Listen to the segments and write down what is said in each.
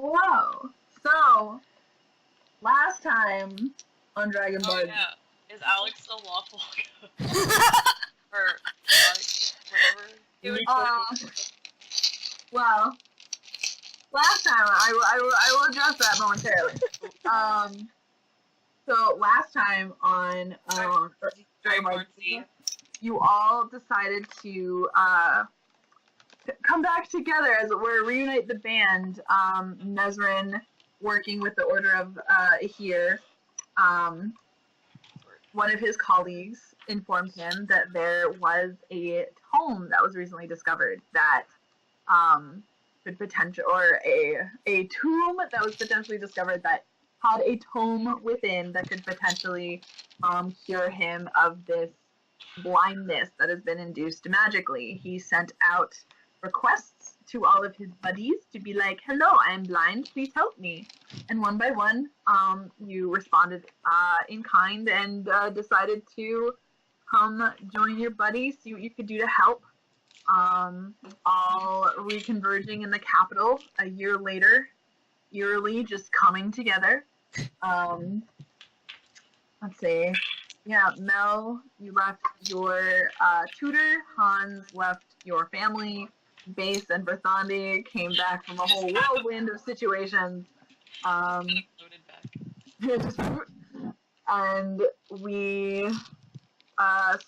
Hello. So, last time on Dragonbards. Oh yeah, is Alex still lawful? Or Alex, whatever. Well, last time I will address that momentarily. So last time on Dragonbards, you all decided to come back together, as it were, reunite the band. Nesrinn working with the Order of here. One of his colleagues informed him that there was a tome that was recently discovered that could potential, or a tomb that was potentially discovered that had a tome within that could potentially cure him of this blindness that has been induced magically. He sent out requests to all of his buddies to be like, hello, I'm blind, please help me. And one by one, you responded in kind and decided to come join your buddies, see what you could do to help. All reconverging in the capital a year later, eerily just coming together. Let's see. Yeah, Mel, you left your tutor. Hans left your family. Base and Berthandi came back from a whole whirlwind of situations. And we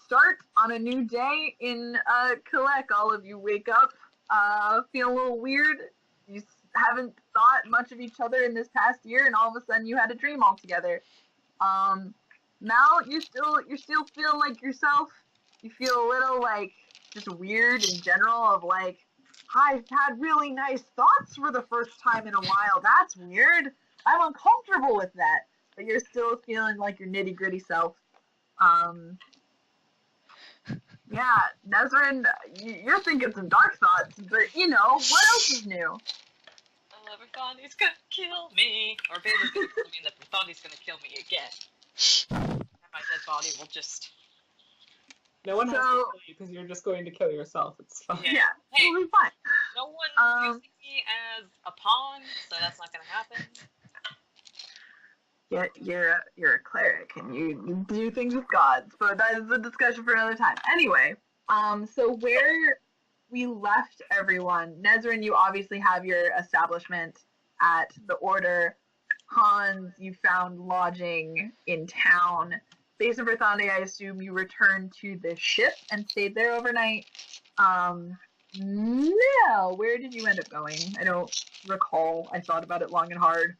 start on a new day in Kihlek. All of you wake up, feel a little weird. You haven't thought much of each other in this past year, and all of a sudden you had a dream all together. Now you're still feeling like yourself. You feel a little like just weird in general of like, I've had really nice thoughts for the first time in a while. That's weird. I'm uncomfortable with that. But you're still feeling like your nitty gritty self. Yeah, Nesrinn, you're thinking some dark thoughts, but you know, what else is new? Berthandi's gonna kill me. Or Bailey's gonna kill me, and then Berthandi's gonna kill me again. And my dead body will just... No one has to kill you because you're just going to kill yourself. It's fine. Yeah, hey, it'll be fine. No one's using me as a pawn, so that's not gonna happen. Yeah, you're a cleric and you do things with gods, but that is a discussion for another time. Anyway, so where we left everyone, Nesrinn, you obviously have your establishment at the Order. Hans, you found lodging in town. Base of Berthandi, I assume you returned to the ship and stayed there overnight. No, where did you end up going? I don't recall. I thought about it long and hard.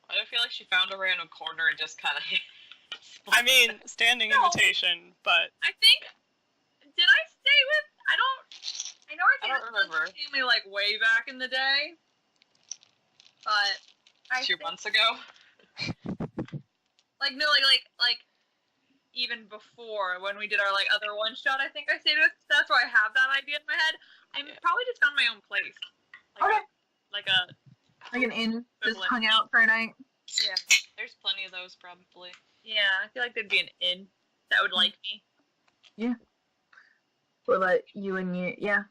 I don't feel like she found a random corner and just kind of... I mean, standing invitation, but... I think... Did I stay with... I don't remember. Family, like, way back in the day. But... 2 months ago? Like, no, like, even before, when we did our, like, other one-shot, I think I stayed with. That's why I have that idea in my head. I probably just found my own place. Like, okay. Like an inn, just hung out for a night. Yeah, there's plenty of those, probably. Yeah, I feel like there'd be an inn that would like me. Yeah. Or like you and you, yeah.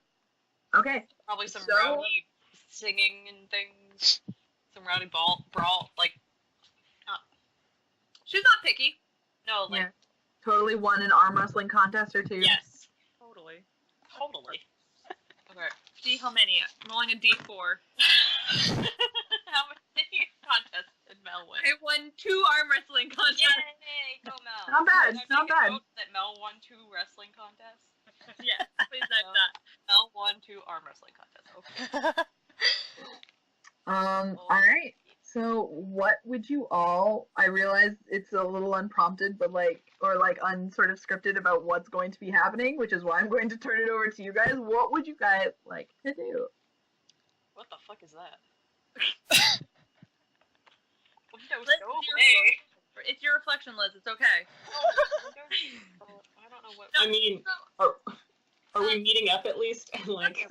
Okay. Probably some rowdy singing and things. Some rowdy brawl, like... She's not picky. No, like... Yeah. Totally won an arm wrestling contest or two. Yes. Totally. Okay. See how many. I'm rolling a d4. How many contests did Mel win? I won 2 arm wrestling contests. Yay! Go Mel. Not bad, not bad. That Mel won 2 wrestling contests? Yes, please note that. Mel won 2 arm wrestling contests. Okay. Alright. So what would you all, I realize it's a little unprompted, but like, or like unsort of scripted about what's going to be happening, which is why I'm going to turn it over to you guys. What would you guys like to do? What the fuck is that? It's your reflection, Liz. It's okay. I don't know what... I mean, are we meeting up at least? Like,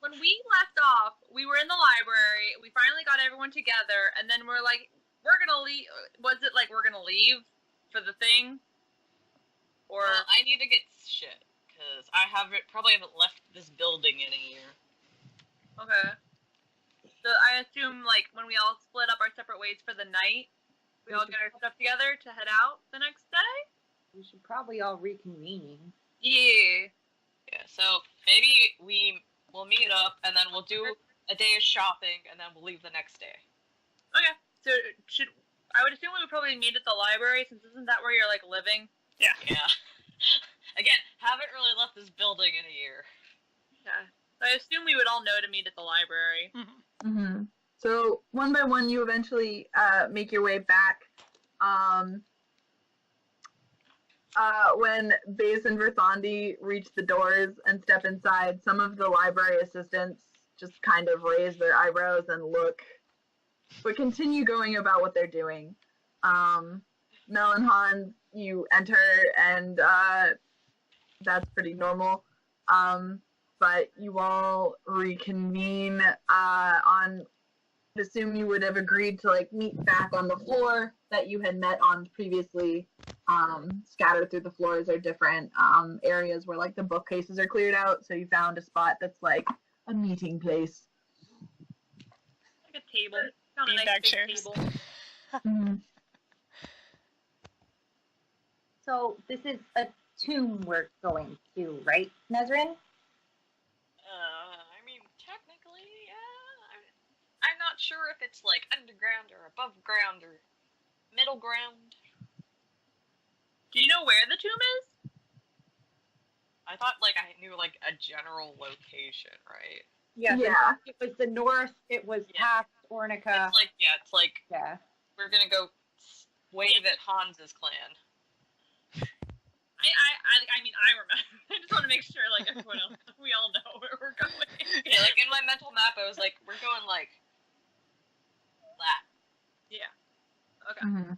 when we left off, we were in the library. We finally got everyone together, and then we're like, we're gonna leave. Was it like we're gonna leave for the thing? Or I need to get shit because probably haven't left this building in a year. Okay. So I assume, like, when we all split up our separate ways for the night, we all get our stuff together to head out the next day? We should probably all reconvene. Yeah. Yeah, so maybe we'll meet up, and then we'll do a day of shopping, and then we'll leave the next day. Okay. So, I would assume we would probably meet at the library, since isn't that where you're, like, living? Yeah. Yeah. Again, haven't really left this building in a year. Yeah. So I assume we would all know to meet at the library. Mm-hmm. So one by one, you eventually make your way back. When Baze and Verthandi reach the doors and step inside, some of the library assistants just kind of raise their eyebrows and look, but continue going about what they're doing. Mel and Hans, you enter, and that's pretty normal. But you all reconvene on, assume you would have agreed to like meet back on the floor that you had met on previously. Scattered through the floors are different areas where like the bookcases are cleared out, so you found a spot that's like a meeting place. Like a table. Found a nice Beanbag big chairs. table. Mm-hmm. So this is a tomb we're going to, right, Nesrinn? I mean, technically, yeah. I'm not sure if it's like underground or above ground or middle ground. Do you know where the tomb is? I thought like I knew like a general location, right? Yeah. Yeah. It was the north. It was Yeah. past Ornica. It's like Yeah. we're gonna go wave at Hans's clan. I mean, I remember. I just want to make sure, like, everyone else, we all know where we're going. Yeah, like in my mental map, I was like, we're going like that. Yeah. Okay. Mm-hmm.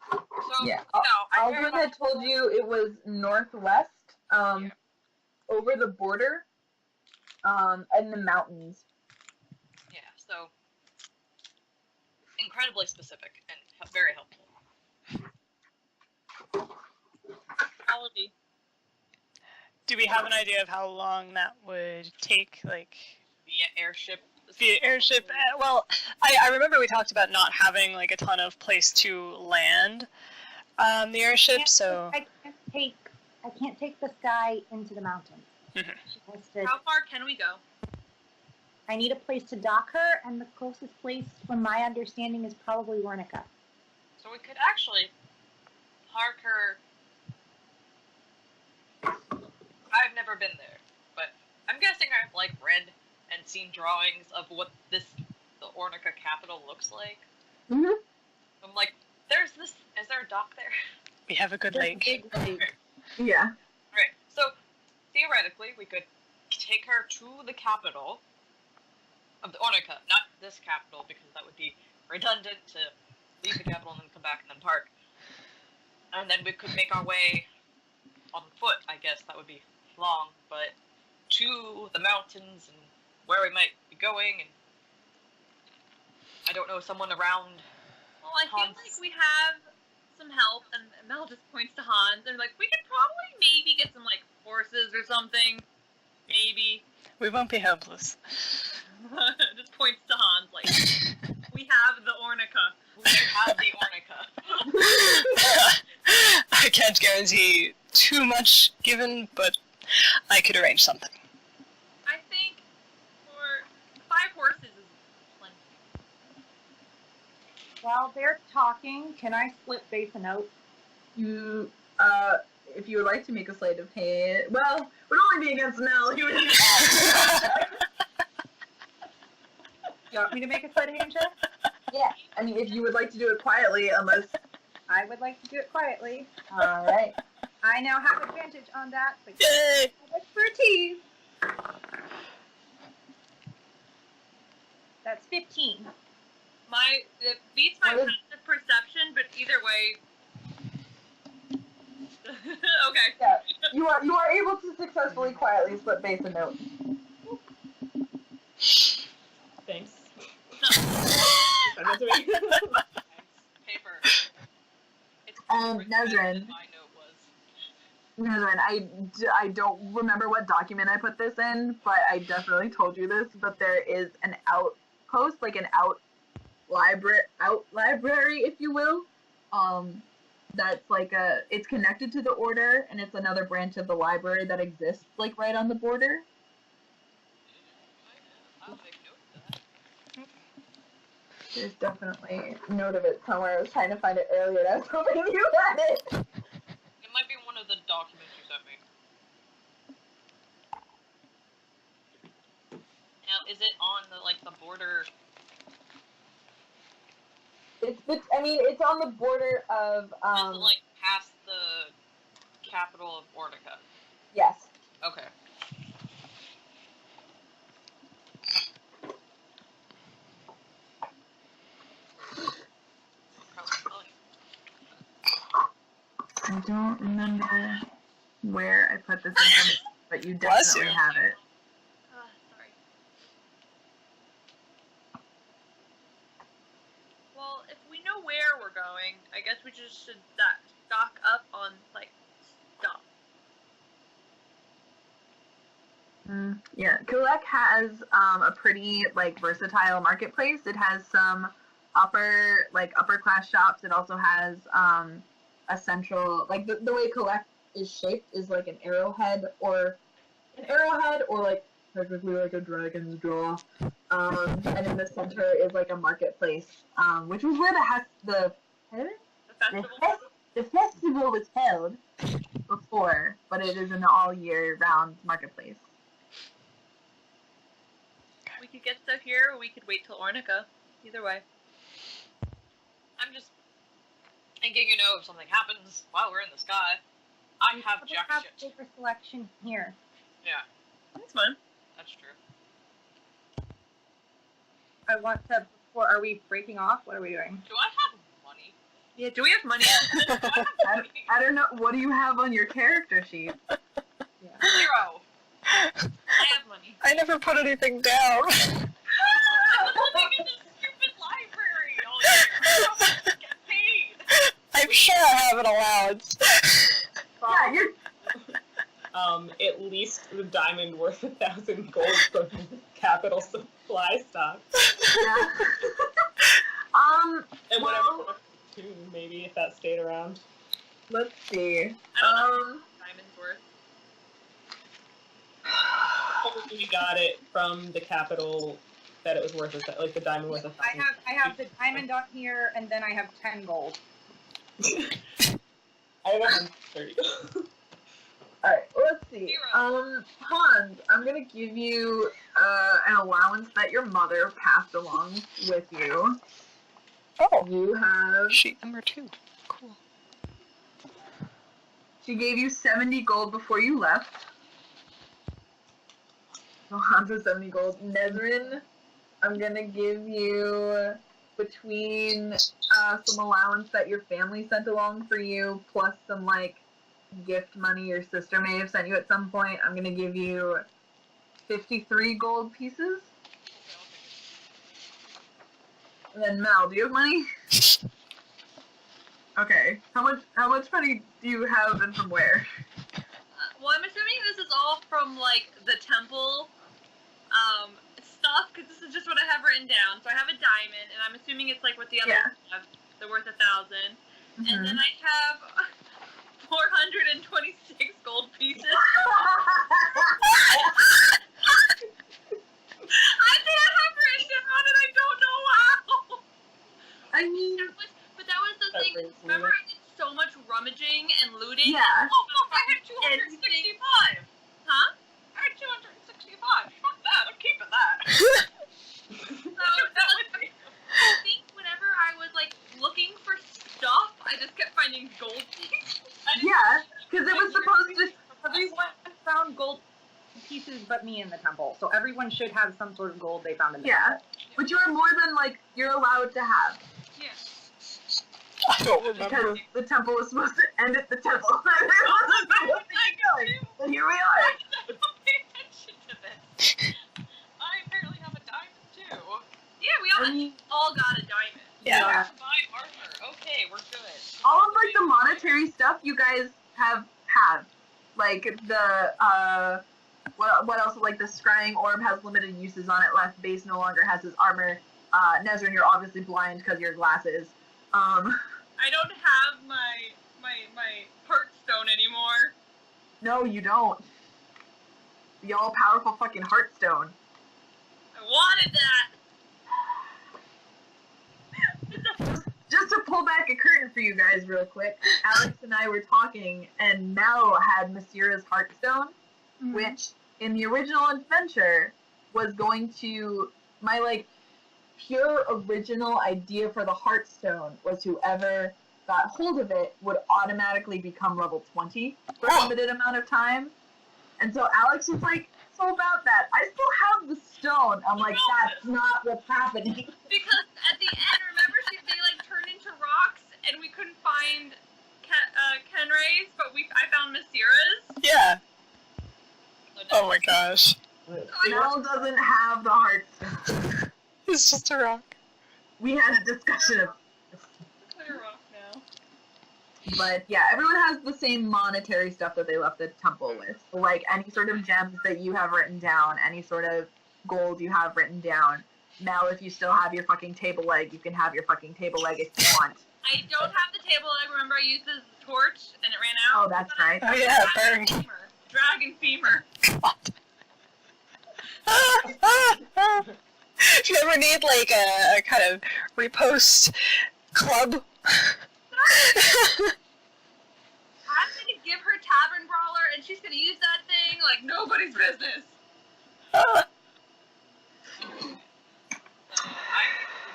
So Yeah. no, Aldrin had told you it was northwest, over the border, in the mountains. Yeah, so incredibly specific and very helpful. Quality. Do we have an idea of how long that would take? Like Via airship. via airship? Well, I remember we talked about not having like a ton of place to land the airship, so I can't take the sky into the mountains. Mhm. She has to. How far can we go? I need a place to dock her, and the closest place, from my understanding, is probably Ornica. So we could actually park her. I've never been there, but I'm guessing I've like read and seen drawings of what the Ornica capital looks like. Mm-hmm. I'm like, is there a dock there? we have a good There's a lake. big lake. Yeah. Right. So theoretically, we could take her to the capital of the Ornica, not this capital, because that would be redundant to leave the capital and then come back and then park. And then we could make our way on foot. I guess that would be long, but to the mountains and where we might be going. And I don't know, someone around. Well, I feel Hans. like we have some help, and Mel just points to Hans, and like, we could probably maybe get some, like, horses or something. Maybe. We won't be helpless. Just points to Hans, like, we have the Ornica. We have the Ornica. I can't guarantee too much given, but I could arrange something. I think for 5 horses is plenty. While they're talking, can I slip Base a note? You, if you would like to make a sleight of hand, well, it would only be against Mel. You would You want me to make a sleight of hand check? yeah. I mean, if you would like to do it quietly, unless. I would like to do it quietly. All right. I now have advantage on that. But Yay! expertise. That's 15. It beats my What is- passive perception, but either way. Okay. Yeah. You are able to successfully quietly slip Base a note. Thanks. No. Send that to me. Paper. It's Nesrinn. my note was. Nesrinn, I don't remember what document I put this in, but I definitely told you this, but there is an outpost, like an library, if you will, that's like it's connected to the order, and it's another branch of the library that exists, like, right on the border. I'll make note of that. There's definitely a note of it somewhere. I was trying to find it earlier, and I was hoping you had it. It might be one of the documents you sent me. Now, is it on the border? It's on the border of, Is it, past the capital of Ornica? yes. Okay. I don't remember where I put this information, but you Bless definitely you. have it. Sorry. Well, if we know where we're going, I guess we just should stock up on, stuff. Yeah, Kihlek has a pretty versatile marketplace. It has some upper class shops. It also has a central, the way Kihlek is shaped is like an arrowhead or technically like a dragon's jaw. And in the center is like a marketplace, which was where the festival was held before, but it is an all year round marketplace. We could get stuff here, or we could wait till Ornica. Either way. I'm just thinking, if something happens while we're in the sky, I have jack have shit. paper selection here. Yeah, That's fun. that's true. I want to. Are we breaking off? What are we doing? Do I have money? Yeah, do we have money? I don't know. What do you have on your character sheet? Yeah. 0. I have money. I never put anything down. I'm living in this stupid library all year. How am I gonna get paid? I'm sure I have an allowance. Yeah, you're. At least the diamond worth 1,000 gold from capital supply stock. Yeah. And Well, whatever, two maybe if that stayed around. let's see. I don't know. Diamond's worth. We got it from the capital that it was worth, the diamond worth 1,000. I have the diamond on here, and then I have 10 gold. I have 130. Alright, let's see. 0. Hans, I'm gonna give you an allowance that your mother passed along with you. Oh, You have. sheet number 2. Cool. She gave you 70 gold before you left. So Hans has 70 gold. Nesrinn, I'm gonna give you between some allowance that your family sent along for you, plus some gift money your sister may have sent you at some point. I'm gonna give you 53 gold pieces. And then Mel, do you have money? Okay. How much money do you have and from where? Well, I'm assuming this is all from, the temple, stuff, because this is just what I have written down. So I have a diamond, and I'm assuming it's what the others have. They're worth 1,000. And then I have 426 gold pieces. I think I have written down, and I don't know how. I mean, But that was the That thing. brings me Remember, I did so much rummaging and looting. yeah. Oh no, I had 265. Huh? I had 265. Fuck that. I'm keeping that. So I think whenever I was looking for stuff, I just kept finding gold pieces. Yeah, because it was supposed to. Everyone found gold pieces but me in the temple, so everyone should have some sort of gold they found in the Yeah, temple. but you are more than you're allowed to have, Yeah. I don't remember. because the temple was supposed to end at the temple. It wasn't supposed to keep going, but here we are. Don't pay attention to this. I apparently have a diamond too. Yeah, we all got a diamond. Yeah. Buy armor. Okay, we're good. All of the monetary stuff you guys have. like the what else? Like the scrying orb has limited uses on it left. Base no longer has his armor. Nesrinn, you're obviously blind because of your glasses. I don't have my heartstone anymore. No, you don't. The all-powerful fucking Heartstone. I wanted that. Just to pull back a curtain for you guys real quick, Alex and I were talking, and Mel had Masira's Heartstone, which, in the original adventure, was going to... My, like, pure original idea for the Heartstone was whoever got hold of it would automatically become level 20 for a limited amount of time. And so Alex was like, so about that, I still have the stone. I'm like, that's not what's happening. Because at the end, remember, they like turned into rocks, and we couldn't find Kenray's, but I found Masira's. Yeah. Oh my gosh. Mel doesn't have the Heartstone. It's just a rock. We had a discussion of Clear rock now. But yeah, everyone has the same monetary stuff that they left the temple with. So, like any sort of gems that you have written down, any sort of gold you have written down. Mel, if you still have your fucking table leg, you can have your fucking table leg if you want. I don't have the table leg. Remember, I used this torch and it ran out. Oh, that's right. Oh yeah, it burned. Dragon femur. God. If you ever need like a kind of repost club. I'm gonna give her Tavern Brawler, and she's gonna use that thing like nobody's business. I need to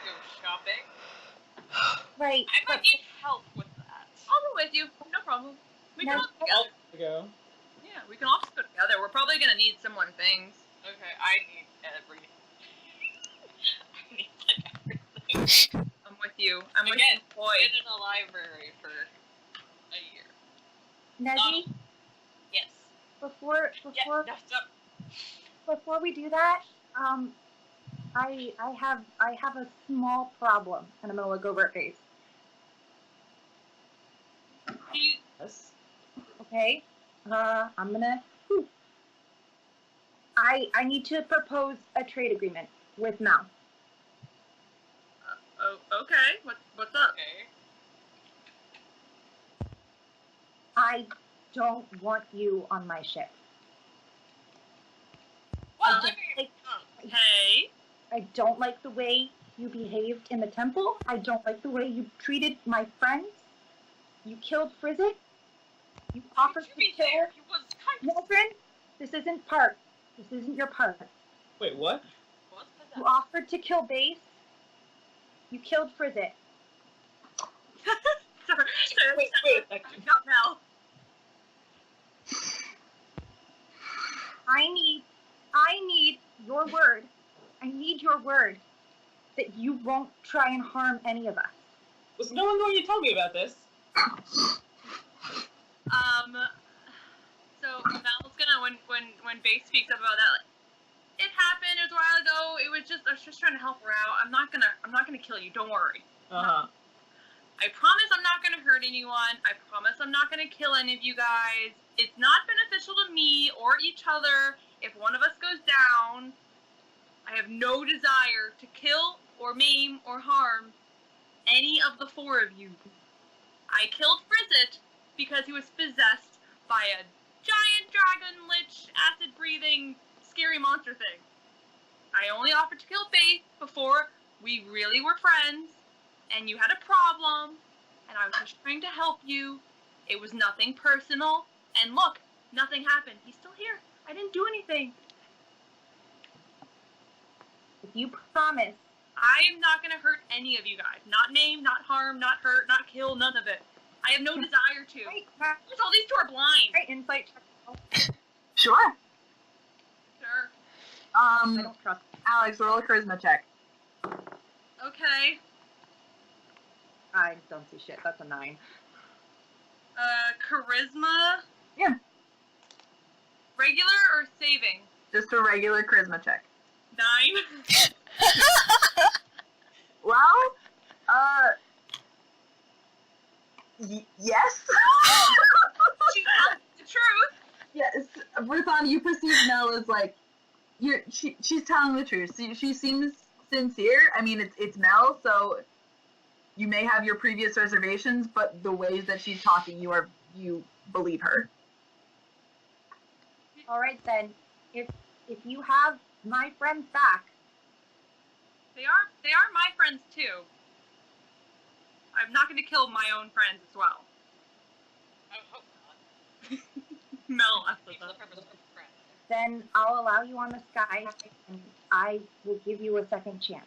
go shopping. Right. I might need help with that. I'll go with you. No problem. We can all go together. Go. Yeah, we can all just go together. We're probably gonna need similar things. Okay, I need everything. I need like everything. I'm with you. I'm with Again, you, boy. been in a library for a year. Nezzy, Yes. before Yeah, no, stop. before we do that, I have a small problem, and I'm gonna look over at Face. Yes. Okay, I'm gonna. I need to propose a trade agreement with Mal. Oh, okay. What's up? Okay. I don't want you on my ship. Well, I let me. Hey. I don't like the way you behaved in the temple. I don't like the way you treated my friends. You killed Frizzit. You offered To to be kill fair, he was kind of. Nesrinn. This isn't part. This isn't your part. Wait, what? What's You that? offered to kill Base. You killed Frizzit. Sorry. Wait a second. Not Mel. I need your word. I need your word that you won't try and harm any of us. Was no one going to tell me about this? So Mel's gonna when Base speaks up about that, like, it happened. It was a while ago. I was just trying to help her out. I'm not gonna kill you. Don't worry. Uh-huh. I promise I'm not gonna hurt anyone. I promise I'm not gonna kill any of you guys. It's not beneficial to me or each other if one of us goes down. I have no desire to kill or maim or harm any of the four of you. I killed Frizzit because he was possessed by a giant dragon lich, acid-breathing, scary monster thing. I only offered to kill Faith before we really were friends, and you had a problem, and I was just trying to help you. It was nothing personal, and look, nothing happened. He's still here. I didn't do anything. If you promise, I am not going to hurt any of you guys. Not maim, not harm, not hurt, not kill, none of it. I have no desire to. right, Because all these two are blind. right, insight check. Sure. Sure. I don't trust. Alex, roll a charisma check. Okay. I don't see shit. That's a 9. Charisma? Yeah. Regular or saving? Just a regular charisma check. 9. Well, yes. She tells the truth. Verthon, you perceive Mel as like, she's telling the truth. She seems sincere. I mean, it's Mel, so you may have your previous reservations, but the ways that she's talking, you believe her. All right then. If you have my friends back, They are my friends too. I'm not going to kill my own friends as well. I hope not. Mel left For with the us. purpose of friends. then I'll allow you on the sky, and I will give you a second chance.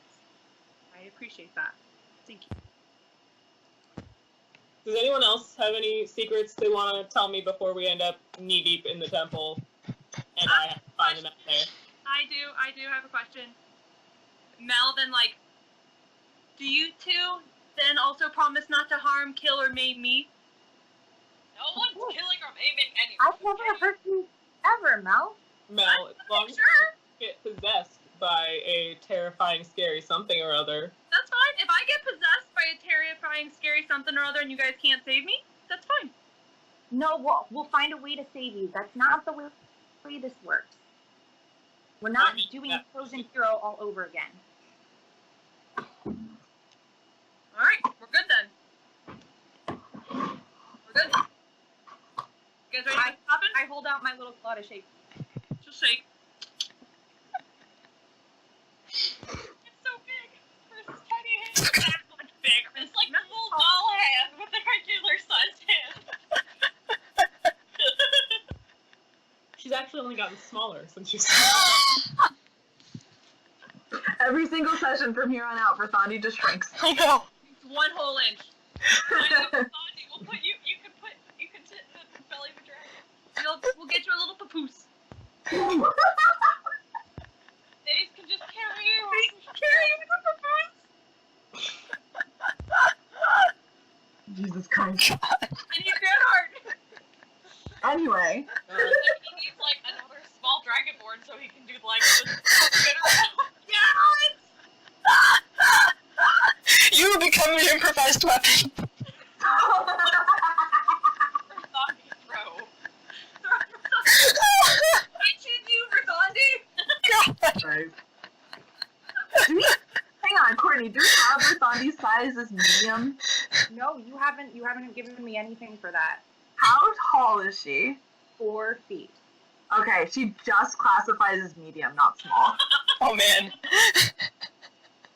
I appreciate that. Thank you. Does anyone else have any secrets they want to tell me before we end up knee deep in the temple and I have to find them out there? I do have a question. Mel, then, like, do you two then also promise not to harm, kill, or maim me? No one's killing or aiming anyone. I've never hurt you ever, Mel. Mel, as long as Sure, you get possessed by a terrifying, scary something or other. that's fine. If I get possessed by a terrifying, scary something or other and you guys can't save me, that's fine. No, we'll find a way to save you. That's not the way this works. We're not doing Frozen Hero all over again. Alright, we're good then. We're good. You guys ready to happen? I hold out my little claw to shake. Just shake. It's so big. Versus tiny hand. It's that much bigger. It's like a little doll hand with a regular sized hand. She's actually only gotten smaller since she's. Every single session from here on out, Verthandi just shrinks. I know. It's 1 whole inch. Sandy, we'll put you. You can sit in the belly of a dragon. We'll get you a little papoose. Dave can just carry you. Carry you with a papoose. Jesus Christ. And he's good heart. Anyway, He needs like another small dragonborn so he can do like the spin around. Yes! You will become an improvised weapon. Zombie throw. I choose you, Verthandi. Right. Hang on, Courtney, do we have Verthandi's size as medium? No, you haven't given me anything for that. How tall is she? 4 feet. Okay, she just classifies as medium, not small. Oh man.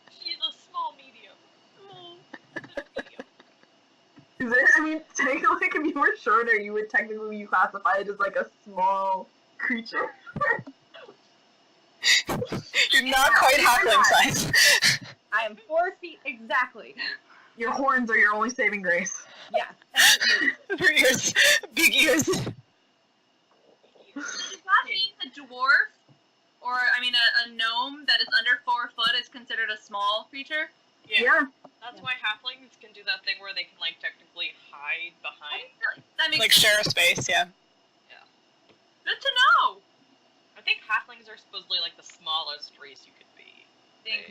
She's a small medium. Is it? I mean, technically, if you were shorter, you would technically be classified as like a small creature. You're not quite halfling size. I am 4 feet exactly. Your horns are your only saving grace. Yes. Her ears, big ears. Does that mean a dwarf, or I mean a gnome that is under 4 foot is considered a small creature? Yeah. That's why halflings can do that thing where they can like technically hide behind. That makes Like sense. share a space, yeah. Good to know. I think halflings are supposedly like the smallest race you could be.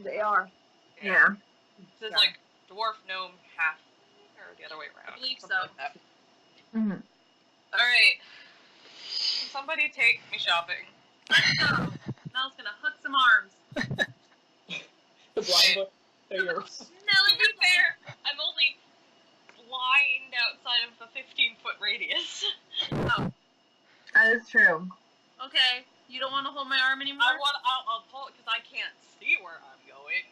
They are. Yeah. So it's like dwarf, gnome, half, or the other way around. I believe something so. like that. Mm-hmm. Alright. Somebody take me shopping. Let's go. Mel's gonna hook some arms. The blind boy. They're yours. To be fair, I'm only blind outside of the 15-foot radius. That is true. Okay, you don't want to hold my arm anymore? I'll pull it because I can't see where I'm going.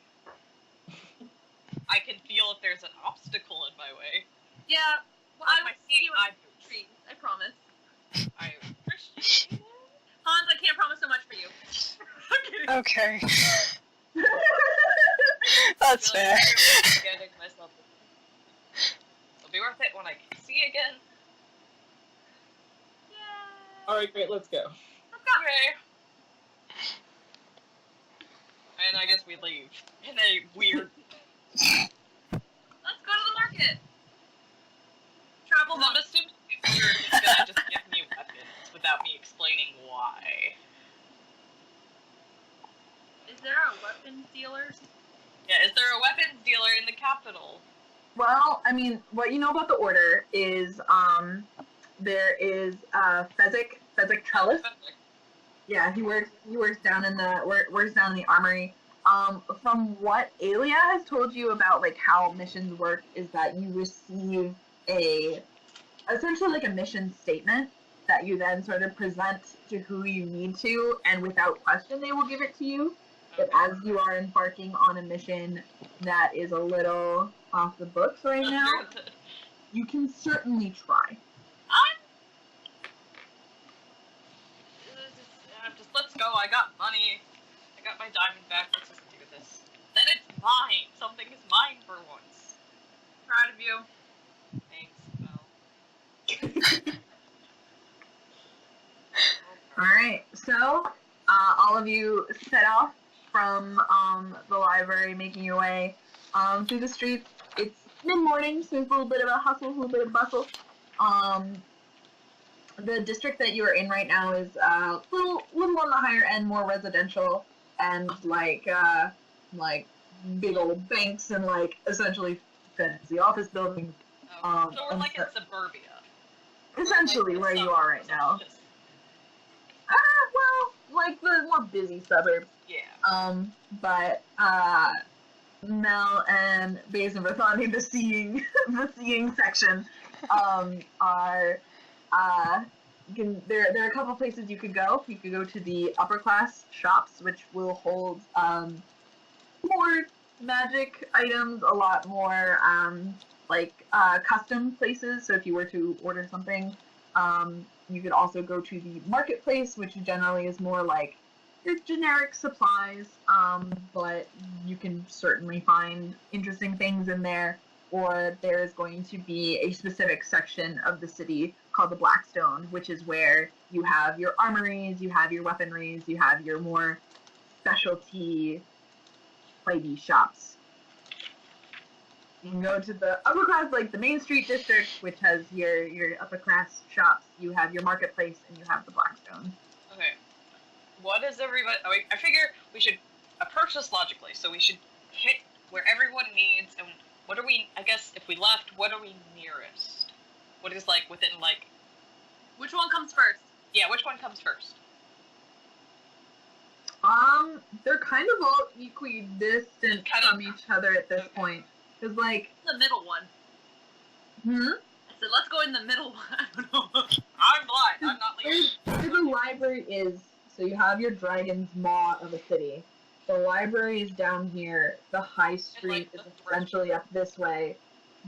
I can feel if there's an obstacle in my way. Yeah. Well, Like I my will see you seeing in the trees. I promise. I appreciate it. Hans, I can't promise so much for you. I'm kidding. Okay. That's fair. Getting myself. It'll be worth it when I can see again. Yeah. Alright, great, let's go. Let's go. Okay. And I guess we leave in a weird. Let's go to the market. Travel I'm assuming you're just gonna just give me weapons without me explaining why. Is there a weapons dealer? Yeah, is there a weapons dealer in the capital? Well, I mean, what you know about the order is there is Fezzik Frederick Trellis. Yeah, he works down in the works down in the armory. From what Alia has told you about like how missions work is that you receive essentially like a mission statement that you then sort of present to who you need to, and without question they will give it to you. But as you are embarking on a mission that is a little off the books right now, you can certainly try. Just let's go. I got money. I got my diamond back. Let's just do this. Then it's mine. Something is mine for once. Proud of you. Thanks, Mel. Alright, so all of you set off from the library, making your way through the streets. It's mid-morning, so there's a little bit of a hustle, a little bit of bustle. The district that you are in right now is a little on the higher end, more residential, and like big old banks and like essentially fancy office buildings. So we're like in suburbia. Essentially like where you are right now. Well, like the more busy suburbs. Yeah. But Mel and Baze and Rathani, the seeing section, are there are a couple places you could go. You could go to the upper class shops, which will hold more magic items, a lot more custom places. So if you were to order something, you could also go to the marketplace, which generally is more like your generic supplies, but you can certainly find interesting things in there. Or there's going to be a specific section of the city called the Blackstone, which is where you have your armories, you have your weaponries, you have your more specialty fighty shops. You can go to the upper class, like the Main Street district, which has your upper class shops. You have your marketplace, and you have the Blackstone. Okay. What is everybody? I figure we should approach this logically. So we should hit where everyone needs, and what are we? I guess if we left, what are we nearest? What is like within like? Which one comes first? Yeah, which one comes first? They're kind of all equidistant from each other at this point. Cause like The middle one. I So let's go in the middle one. I don't know. I'm blind. I'm not leaving. Where the library is, so you have your Dragon's Maw of a city. The library is down here. The High Street is essentially up this way.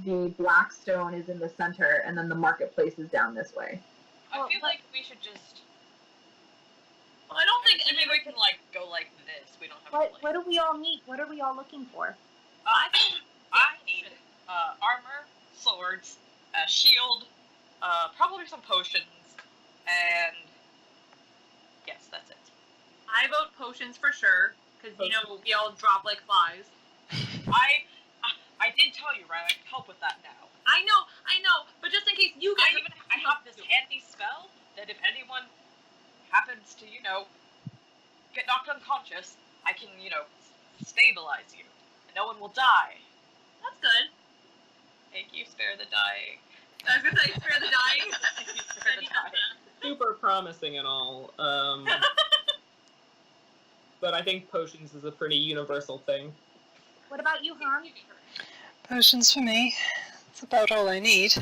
The Blackstone is in the center, and then the marketplace is down this way. I feel like we should just. Well, I don't think Maybe we can like go like this. We don't have to. What do we all need? What are we all looking for? I need armor, swords, a shield, probably some potions, and yes, that's it. I vote potions for sure, because you know we all drop like flies. I did tell you, right? I can help with that now. I know, but just in case you get I have this handy spell that if anyone happens to, get knocked unconscious, I can, stabilize you, and no one will die. That's good. Thank you, spare the dying. I was gonna say spare the dying. Spare the dying. Super promising and all. But I think potions is a pretty universal thing. What about you, Han? Potions for me. That's about all I need. Ooh,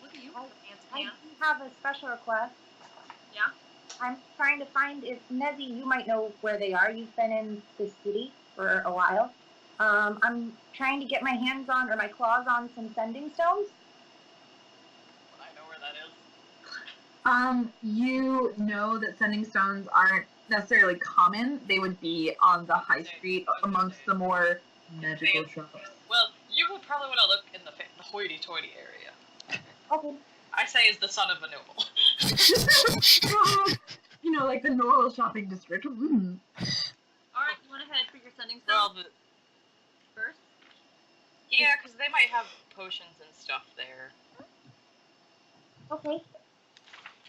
look at you. I do have a special request. Yeah? I'm trying to find if Nezzy, you might know where they are. You've been in the city for a while. I'm trying to get my hands on, or my claws on, some sending stones. I know where that is. You know that sending stones aren't necessarily common. They would be on the high street amongst the more magical shops. Well, you would probably want to look in the hoity-toity area. Okay. I say is the son of a noble. Like the normal shopping district. Alright, you want to head for your sending Well, stone first? yeah, because they might have potions and stuff there. Okay.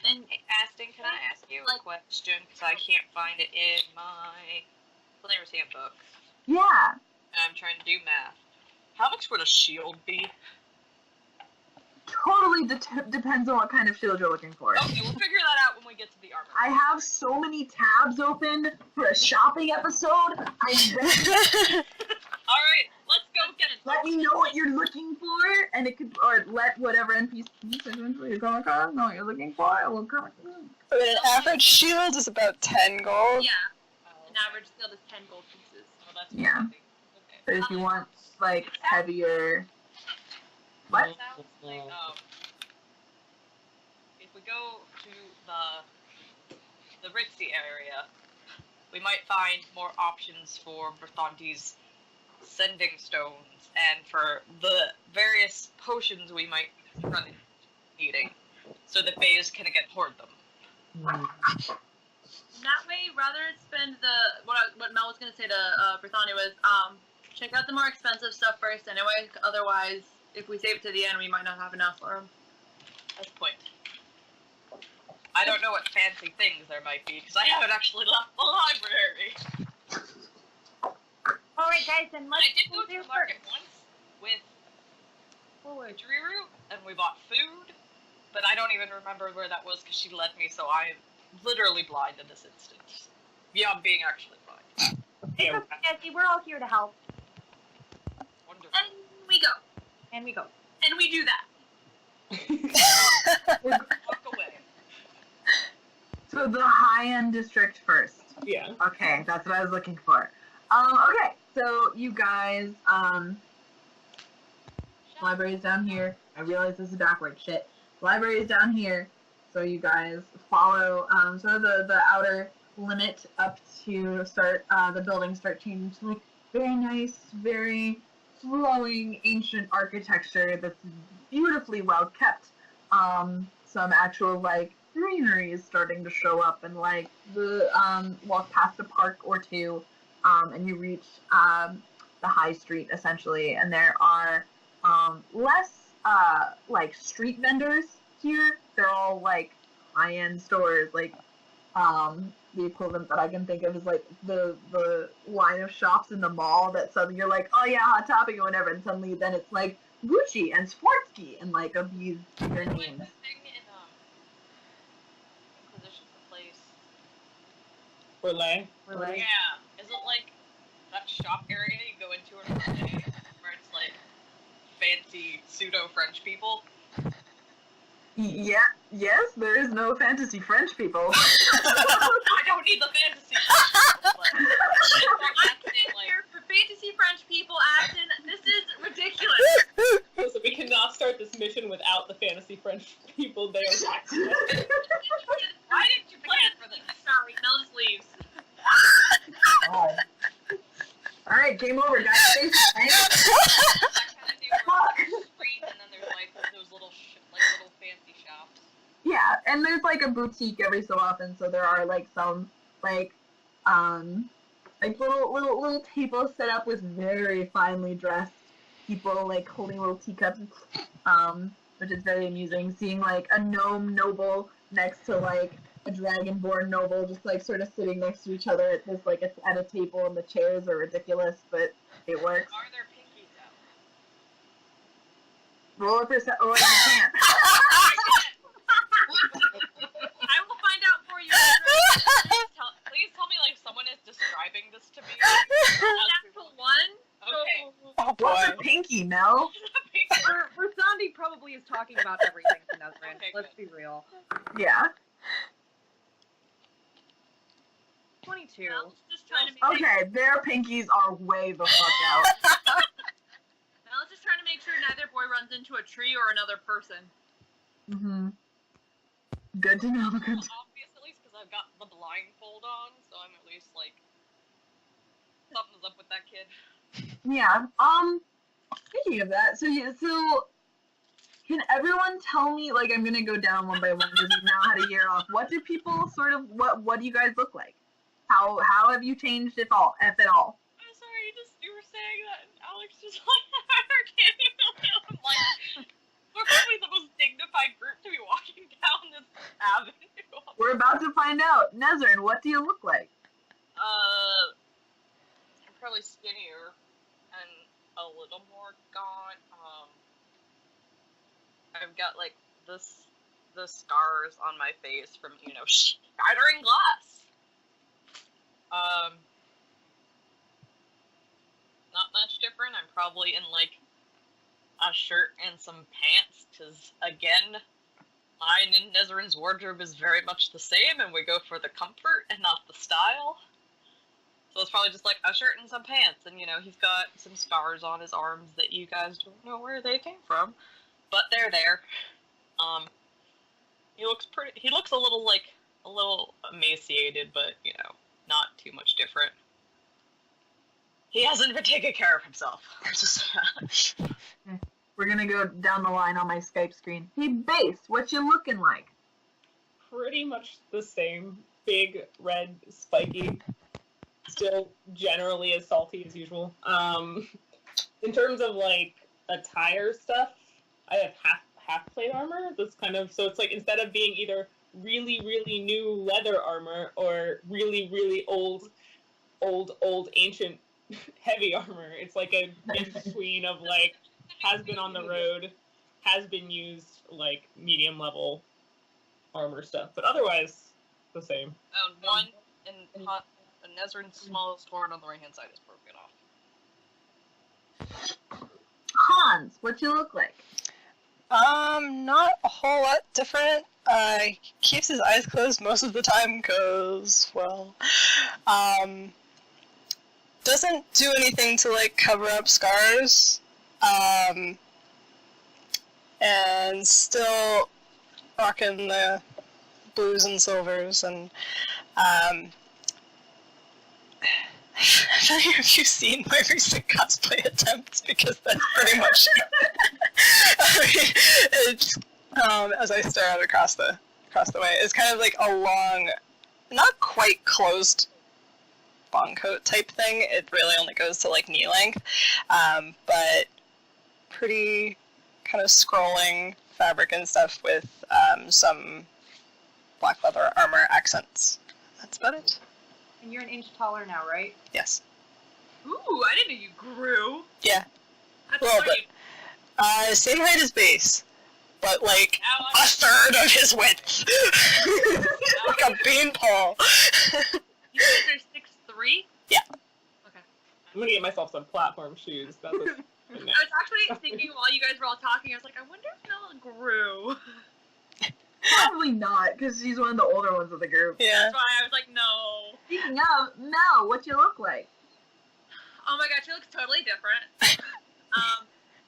And Aston, can I ask you a question? Because I can't find it in my player's handbook. Yeah. And I'm trying to do math. How much would a shield be? totally depends on what kind of shield you're looking for. Okay, we'll figure that out when we get to the armor. I have so many tabs open for a shopping episode. I'm ready. Alright, let's go get it. Let me know what you're looking for, and it could, or let whatever NPC you're going across know what you're looking for. I will come. An average shield is about 10 gold. Yeah. Oh, An average shield is 10 gold pieces. well, that's Yeah. okay. But if you want like heavier, what? It sounds like, if we go to the ritzy area, we might find more options for Berthanti's sending stones and for the various potions we might run into needing, so that Bays can again hoard them. That way, rather spend what Mel was gonna say to Berthani was, check out the more expensive stuff first anyway, otherwise, if we save it to the end, we might not have enough for them. That's the point. I don't know what fancy things there might be, because I haven't actually left the library. Alright guys, then let's I did go to do the market first. once with Drew, and we bought food, but I don't even remember where that was because she led me, so I am literally blind in this instance. Beyond being actually blind. It's okay, Jesse, we're all here to help. Wonderful. And we go. And we go. And we do that. Walk away. So the high-end district first. Yeah. Okay, that's what I was looking for. Okay, so you guys, library's down here. I realize this is backwards. Shit. Library is down here. So you guys follow sort of the outer limit up to start the buildings start changing to like very nice, very flowing ancient architecture that's beautifully well kept. Some actual like greenery is starting to show up, and like the walk past a park or two, and you reach the high street essentially, and there are less like street vendors here. They're all like high-end stores, like the equivalent that I can think of is like the line of shops in the mall that suddenly you're like, oh yeah, Hot Topic or whatever, and suddenly then it's like Gucci and Sportsky and like of these their Like names. the thing in Inquisition's place. Relay. Yeah. Is it like that shop area you go into on a day where it's like fancy pseudo French people? Yeah, yes, there is no fantasy French people. I don't need the fantasy. Here for fantasy French people acting. This is ridiculous. So we cannot start this mission without the fantasy French people there. Why didn't you plan for this? Sorry, Mel just leaves. Alright, game over, guys. Right? That kind of thing where there's a street and then there's like those little little fancy shops. Yeah, and there's like a boutique every so often, so there are like some like little tables set up with very finely dressed people like holding little teacups, which is very amusing. Seeing like a gnome noble next to like a dragonborn noble, just like sort of sitting next to each other at this like at a table, and the chairs are ridiculous, but it works. Are there pinkies out? Roll a percent. Oh, you can't. I will find out for you. Please tell me like someone is describing this to me. Natural one. Okay. Oh What's boy. a pinky, Mel? Sandy probably is talking about everything to Nesrinn. Okay, Let's good. be real. Yeah. 22. Mel's just trying to make Okay, their pinkies are way the fuck out. Mel's just trying to make sure neither boy runs into a tree or another person. Mm-hmm. Good to know. Good to Obvious at least because I've got the blindfold on, so I'm at least like something's up with that kid. Yeah. Speaking of that, so can everyone tell me, like, I'm gonna go down one by one because we've now had a year off. What do people sort of what do you guys look like? How have you changed, if at all? I'm sorry, you were saying that, and Alex just like I'm like, we're probably the most dignified group to be walking down this avenue. We're about to find out. Nesrinn, what do you look like? I'm probably skinnier and a little more gaunt. I've got like the scars on my face from shattering glass. Not much different. I'm probably in like a shirt and some pants, because again, mine and Nesrinn's wardrobe is very much the same, and we go for the comfort and not the style. So it's probably just like a shirt and some pants, and he's got some scars on his arms that you guys don't know where they came from, but they're there. He looks a little emaciated, but not too much different. He hasn't been taking care of himself. We're gonna go down the line on my Skype screen. Hey, Base, what you looking like? Pretty much the same. Big, red, spiky. Still generally as salty as usual. In terms of like attire stuff, I have half plate armor. That's kind of, so it's like instead of being either really, really new leather armor or really, really old ancient heavy armor, it's like a in between of like has been on the road, has been used, like medium level armor stuff, but otherwise the same. One and Nesrinn's smallest horn on the right hand side is broken off. Hans, what you look like? Not a whole lot different. He keeps his eyes closed most of the time because, well, doesn't do anything to, like, cover up scars, and still rocking the blues and silvers, and, have you seen my recent cosplay attempts? Because that's pretty much it's, as I stare out across the way, it's kind of like a long, not quite closed long coat type thing. It really only goes to like knee length, but pretty kind of scrolling fabric and stuff with some black leather armor accents. That's about it. And you're an inch taller now, right? Yes. Ooh, I didn't know you grew. Yeah. That's Well, great. but same height as Base, but like a third of his width, like a beanpole. You guys are 6'3"? Yeah. Okay. I'm gonna get myself some platform shoes. That's a, I was actually thinking while you guys were all talking, I was like, I wonder if Mel grew. Probably not, because she's one of the older ones of the group. Yeah. That's why I was like, no. Speaking of, Mel, what you look like? Oh my god, she looks totally different.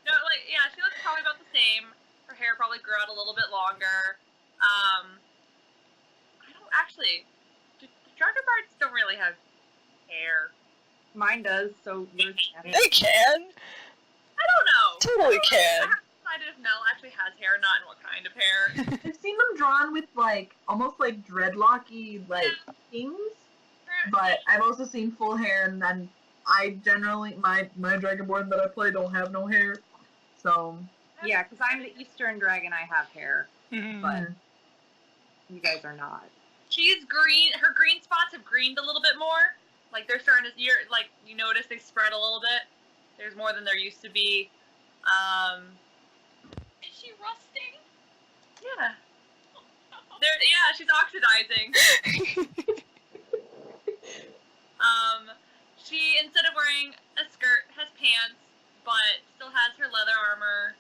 No, like, yeah, she looks probably about the same. Her hair probably grew out a little bit longer. I don't actually. The Dragonbards don't really have hair. Mine does, so yours can. They can. I don't know. Totally I can. haven't decided if Mel actually has hair or not, and what kind of hair. I've seen them drawn with like almost like dreadlocky like things, but I've also seen full hair, and then I generally my Dragonborn that I play don't have no hair, so Yeah, because I'm the Eastern Dragon, I have hair, Mhm. but you guys are not. She's green. Her green spots have greened a little bit more. Like they're starting to, you notice they spread a little bit. There's more than there used to be. Is she rusting? Yeah. Yeah, she's oxidizing. She, instead of wearing a skirt, has pants, but still has her leather armor.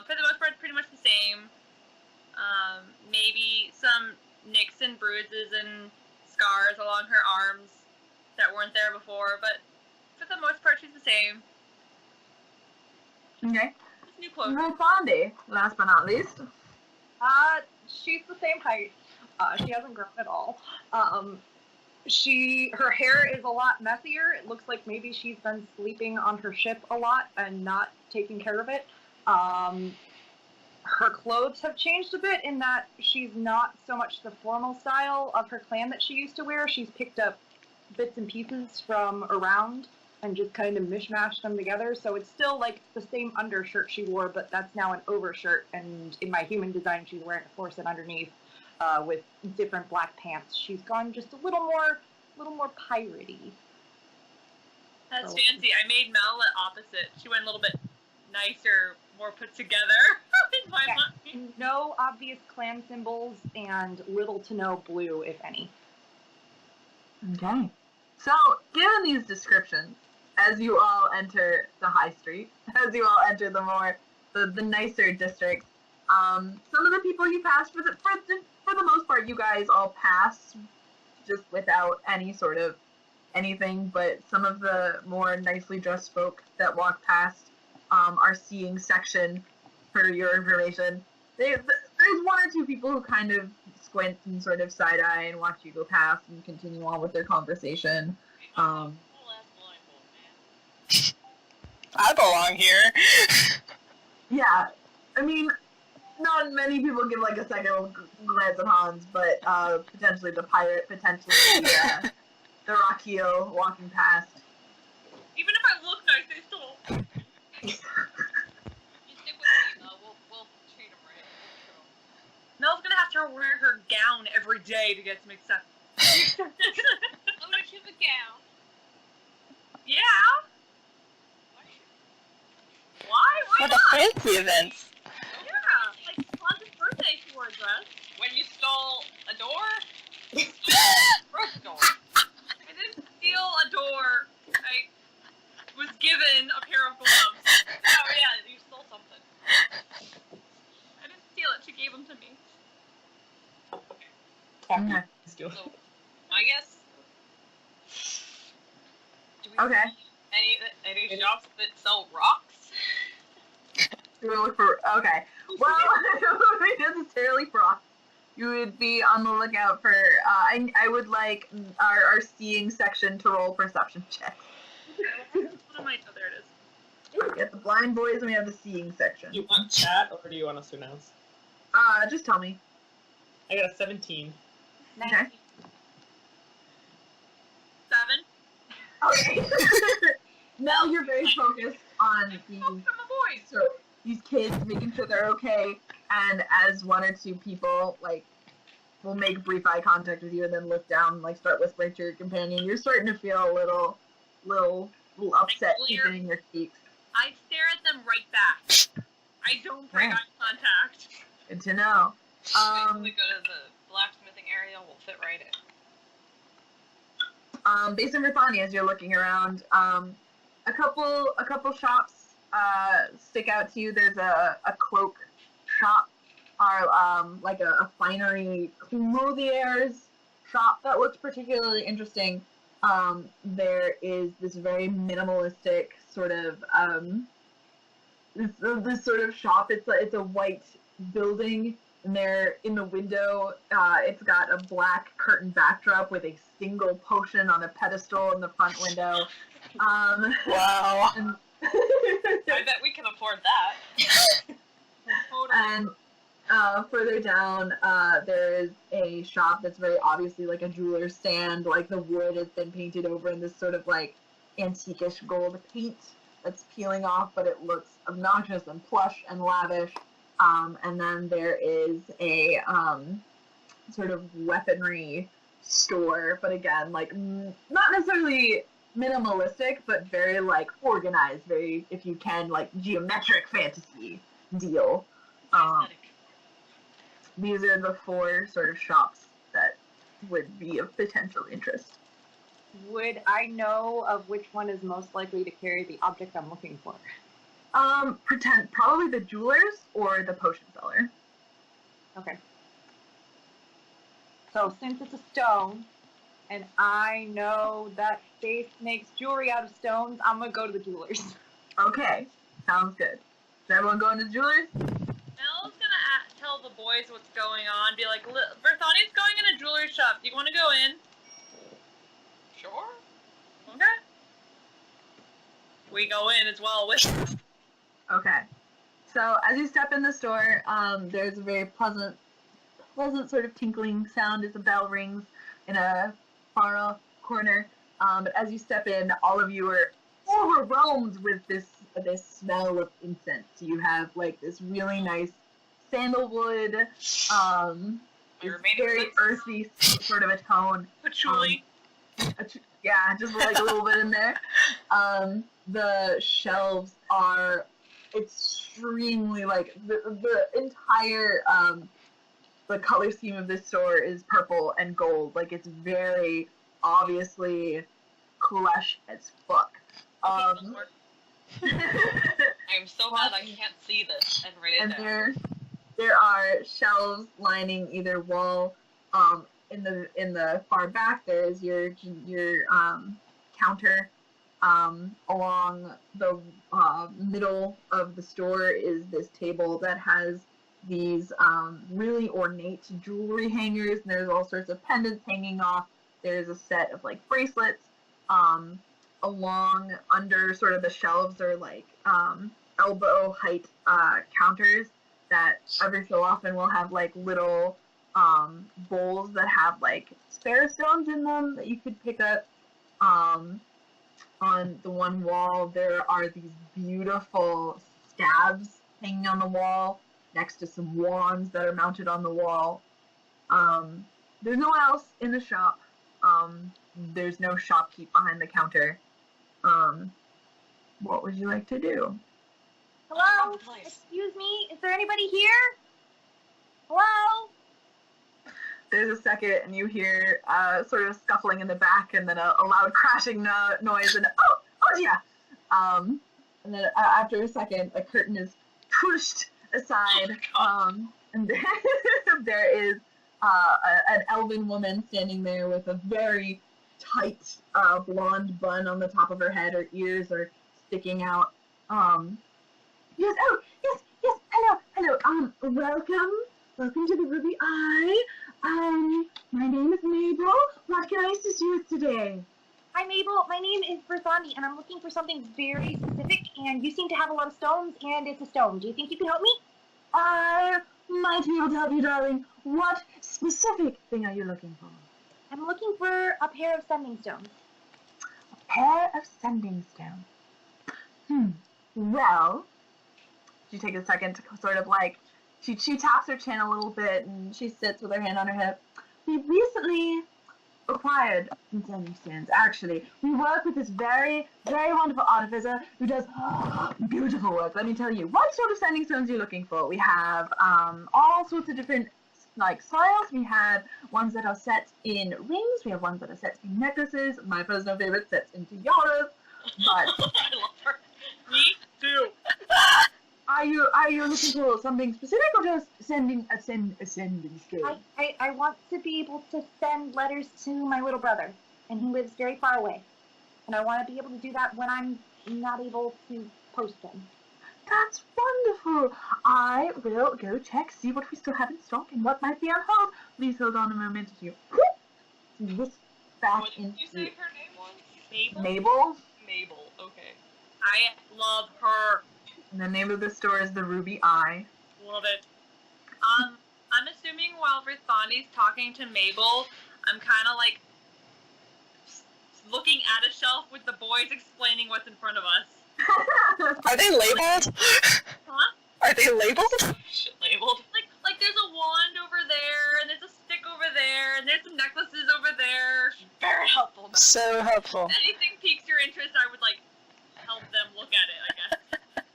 For the most part, it's pretty much the same. Maybe some nicks and bruises and scars along her arms that weren't there before, but for the most part, she's the same. okay. Just new clothes. Rosandi, last but not least. She's the same height. She hasn't grown at all. Her hair is a lot messier. It looks like maybe she's been sleeping on her ship a lot and not taking care of it. Her clothes have changed a bit in that she's not so much the formal style of her clan that she used to wear. She's picked up bits and pieces from around and just kind of mishmashed them together. So it's still like the same undershirt she wore, but that's now an overshirt. And in my human design, she's wearing a corset underneath with different black pants. She's gone just a little more piratey. That's So- fancy. I made Mel the opposite. She went a little bit nicer, more put together. in my mind. No obvious clan symbols and little to no blue, if any. Okay. So, given these descriptions, as you all enter the high street, as you all enter the nicer districts, some of the people you passed, for the most part, you guys all pass just without any sort of anything, but some of the more nicely dressed folk that walk past are seeing section for your information. There's one or two people who kind of squint and sort of side-eye and watch you go past and continue on with their conversation. Oh, that's blindfold, man. I belong here. Yeah, I mean, not many people give like a second glance at Hans, but potentially the pirate, potentially the Rakio walking past. Even if I look nice, they still. You stick with me, though. We'll treat him right. Mel's gonna have to wear her gown every day to get some acceptance. I'm gonna choose a gown. Yeah. Why? For Why the not? fancy events. Yeah. Like Han's birthday, she wore a dress. When you stole a door, broke the door. I didn't steal a door. I was given a pair of gloves. Oh yeah, you stole something. I didn't steal it. She gave them to me. Okay. Still. So, I guess. Do we Okay. any shops that sell rocks? You would look for, okay. Well, it wouldn't be necessarily frost. You would be on the lookout for, I would like our seeing section to roll perception checks. What am I? Oh, there it is. We have the blind boys and we have the seeing section. Do you want chat or do you want us to announce? Just tell me. I got a 17. Okay. 7. Okay. Now you're very focused on I'm a boy. these kids, making sure they're okay, and as one or two people, like, will make brief eye contact with you and then look down and, like, start whispering to your companion, you're starting to feel a little upset Clear. in your cheeks. I stare at them right back. I don't break Yeah. eye contact. Good to know. Basically go to the blacksmithing area, we'll fit right in. Based on Rithani, as you're looking around, a couple shops stick out to you. There's a cloak shop, or like a finery clothier's shop that looks particularly interesting. There is this very minimalistic sort of this sort of shop. It's a white building. And there, in the window, it's got a black curtain backdrop with a single potion on a pedestal in the front window. Wow. And, I bet we can afford that. Totally. and further down, there is a shop that's very obviously like a jeweler's stand. Like the wood has been painted over in this sort of like antique-ish gold paint that's peeling off, but it looks obnoxious and plush and lavish. And then there is a sort of weaponry store, but again, like not necessarily minimalistic, but very like organized, very, if you can, like geometric fantasy deal. Aesthetic. These are the four sort of shops that would be of potential interest. Would I know of which one is most likely to carry the object I'm looking for? Probably the jewelers or the potion seller. Okay. So since it's a stone, and I know that Faith makes jewelry out of stones, I'm gonna go to the jewelers. Okay, sounds good. Is everyone going to the jewelers? Mel's gonna tell the boys what's going on. Be like, Berthani's going in a jewelry shop. Do you want to go in? Sure. Okay. We go in as well with. Okay. So as you step in the store, there's a very pleasant sort of tinkling sound as a bell rings in a far off corner. But as you step in, all of you are overwhelmed with this smell of incense. You have like this really nice sandalwood, it's very earthy sort of a tone. Patchouli. Yeah, just like a little bit in there. The shelves are extremely like the entire the color scheme of this store is purple and gold. Like it's very obviously plush as fuck. I am so mad I can't see this and write it down. There are shelves lining either wall. In the far back there is your counter. Along the middle of the store is this table that has these really ornate jewelry hangers, and there's all sorts of pendants hanging off. There's a set of like bracelets. Along under sort of the shelves are like elbow height counters that every so often will have like little bowls that have like spare stones in them that you could pick up. On the one wall, there are these beautiful stabs hanging on the wall next to some wands that are mounted on the wall. There's no one else in the shop. There's no shopkeep behind the counter. What would you like to do? Hello? Excuse me? Is there anybody here? Hello? There's a second, and you hear sort of scuffling in the back, and then a loud crashing noise, and oh yeah. And then after a second, a curtain is pushed aside, and there is an elven woman standing there with a very tight blonde bun on the top of her head. Her ears are sticking out. Yes, hello. Welcome to the Ruby Eye. My name is Mabel. What can I assist you with today? Hi, Mabel. My name is Berthandi, and I'm looking for something very specific, and you seem to have a lot of stones, and it's a stone. Do you think you can help me? I might be able to help you, darling. What specific thing are you looking for? I'm looking for a pair of sending stones. A pair of sending stones. Well, she takes a second to sort of like, she taps her chin a little bit, and she sits with her hand on her hip. We recently acquired some sending stones, actually. We work with this very, very wonderful artificer who does beautiful work. Let me tell you, what sort of sending stones are you looking for? We have all sorts of different like styles. We have ones that are set in rings. We have ones that are set in necklaces. My personal favorite sets in tiaras. But I love her. Me too. Are you looking for something specific, or just sending a sending stone? I want to be able to send letters to my little brother, and he lives very far away. And I want to be able to do that when I'm not able to post them. That's wonderful. I will go check, see what we still have in stock and what might be on hold. Please hold on a moment to look back What did you say her name was? Mabel? Mabel. Mabel, okay. I love her. And the name of the store is the Ruby Eye. Love it. I'm assuming while Rithandi's talking to Mabel, I'm kind of like looking at a shelf with the boys explaining what's in front of us. Are they labeled? Huh? Are they labeled? Shit labeled. Like there's a wand over there, and there's a stick over there, and there's some necklaces over there. Very helpful. So helpful. If anything piques your interest, I would like help them look at it, I guess.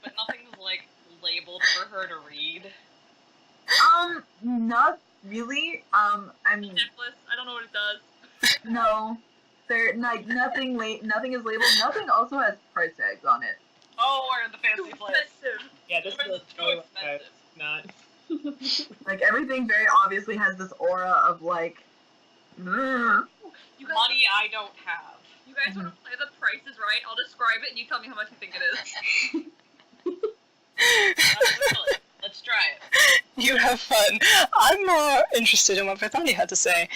But nothing's like labeled for her to read. Not really. I mean, Necklace, I don't know what it does. no. There, like, nothing is labeled. Nothing also has price tags on it. Oh, we're in the fancy Too place. expensive. Yeah, this It's is too expensive. not. Like, everything very obviously has this aura of, like, You guys, Money I don't have. you guys want to play The Price is Right? I'll describe it, and you tell me how much you think it is. Absolutely. Let's try it. You have fun. I'm more interested in what Bethany had to say.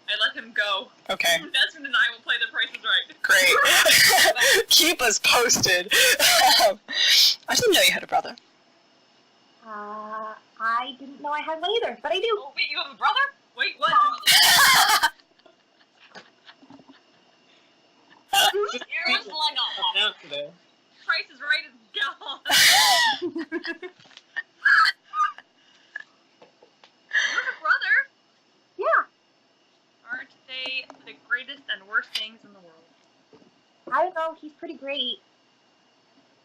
I let him go. Okay, Nesrinn and I will play The Price is Right. great. Keep us posted. I didn't know you had a brother. I didn't know I had one either, but I do. Oh, wait, you have a brother? Wait, what? Here's like a Out today. Price is Right is gone. You have a brother? Yeah, Aren't they the greatest and worst things in the world? I don't know. He's pretty great.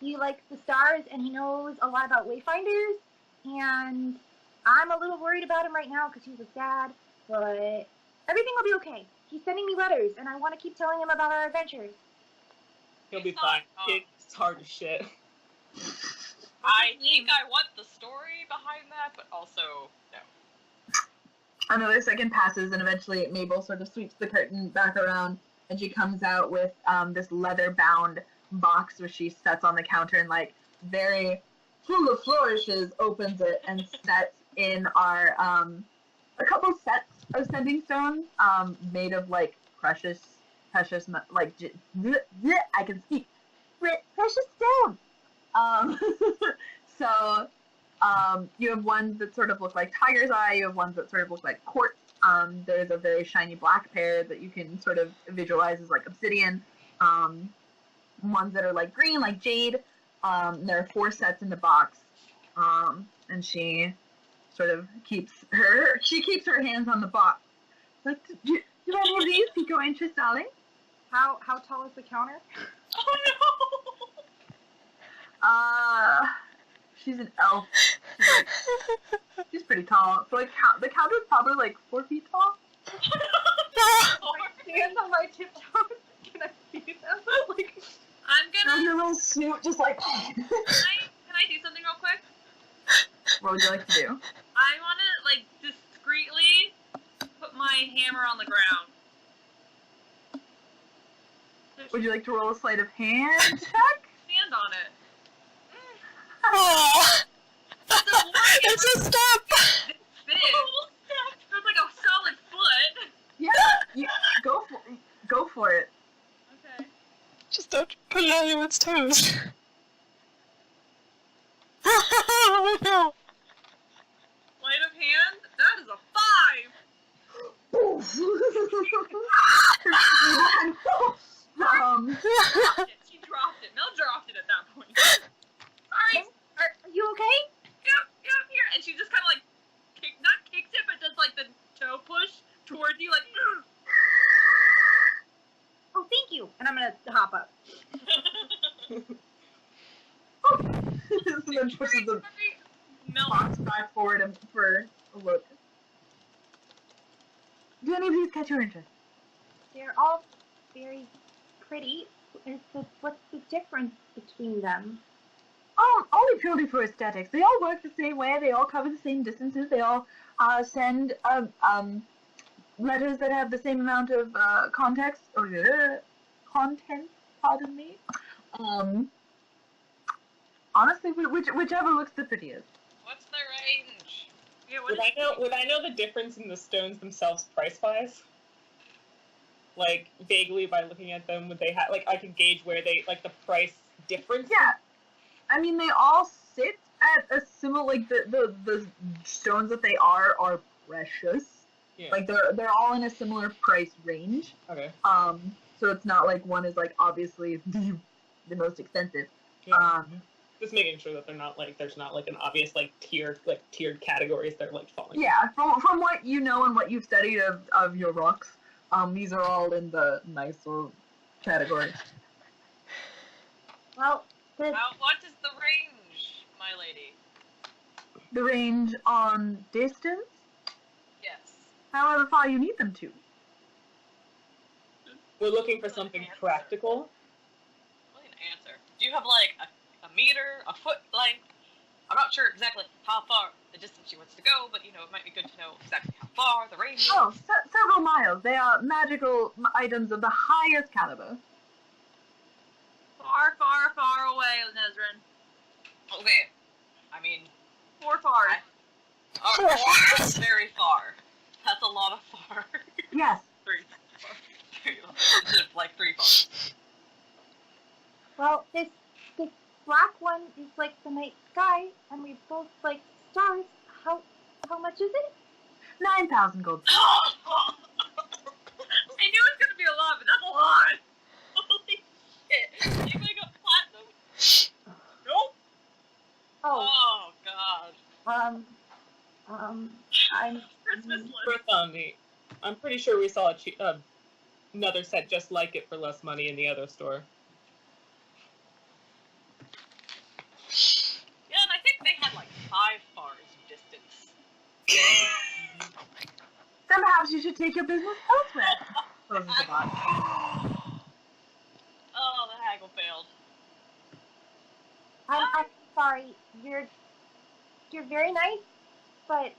he likes the stars and he knows a lot about wayfinders, and I'm a little worried about him right now because he's a dad, but everything will be okay. He's sending me letters, and I want to keep telling him about our adventures. He'll be fine. It's hard as shit. I think I want the story behind that, but also, no. Another second passes, and eventually Mabel sort of sweeps the curtain back around, and she comes out with this leather-bound box, which she sets on the counter and, like, very full of flourishes, opens it and sets in our, a couple sets of sending stones, made of, like, precious, like, I can speak, precious stone. So, you have ones that sort of look like tiger's eye, you have ones that sort of look like quartz, there's a very shiny black pair that you can sort of visualize as like obsidian, ones that are like green, like jade, there are 4 sets in the box, and she sort of keeps her hands on the box. Like, do any of these pique your interest, darling? How tall is the counter? Oh no! She's an elf. She's pretty tall. So like, the counter's probably like 4 feet tall. Stand on my tiptoes. Can I see them? Like, I'm gonna. Your little suit, just like. Can I do something real quick? What would you like to do? I wanna like discreetly put my hammer on the ground. Would you like to roll a sleight of hand check? Stand on it. Oh, It's a it's a step! big. That's like a solid foot. Yeah, go for it. Okay. Just don't put it on anyone's toes. Oh no! Sleight of hand? That is a 5! She dropped it. Mel dropped it at that point. Sorry. Are you okay? Yep, here. And she just kind of like, not kicks it, but does like the toe push towards you, like, Oh, thank you. And I'm gonna hop up. And then pushes the Mel. box back forward and for a look. Do any of these catch your interest? They're all very pretty. What's the difference between them? Only purely for aesthetics. They all work the same way. They all cover the same distances. They all send letters that have the same amount of context or content. Pardon me. Honestly, whichever looks the prettiest. What's the range? Yeah, Would I know the difference in the stones themselves price-wise? Like, vaguely by looking at them, would they have, like, I could gauge where they, like, the price difference? Yeah. I mean, they all sit at a similar, like, the stones that they are precious. Yeah. Like, they're all in a similar price range. Okay. So it's not like one is, like, obviously the most expensive. Yeah. Just making sure that they're not, like, there's not, like, an obvious, like, tiered categories that are, like, falling. Yeah, from what you know and what you've studied of your rocks, these are all in the nicer category. Well, What is the range, my lady? The range on distance, Yes. however far you need them to. We're looking for something practical. Really an answer. Do you have like a meter, a foot length? I'm not sure exactly how far the distance she wants to go, but you know, it might be good to know exactly how far the range is. Oh, several miles. They are magical items of the highest caliber. Far, far, far away, Nesrinn. Okay. I mean, 4 far. that's very far. That's a lot of far. Yes. 3 far. Instead of like 3 far. well, this black one is like the night sky, and we both like stars. How much is it? 9,000 gold. I knew it was gonna be a lot, but that's a lot. Holy shit! Anybody got platinum? Nope. Oh, Oh god. I'm Christmas list. First on me. I'm pretty sure we saw another set just like it for less money in the other store. you should take your business elsewhere. Closes the box. Oh, the haggle failed. I'm sorry. You're very nice, but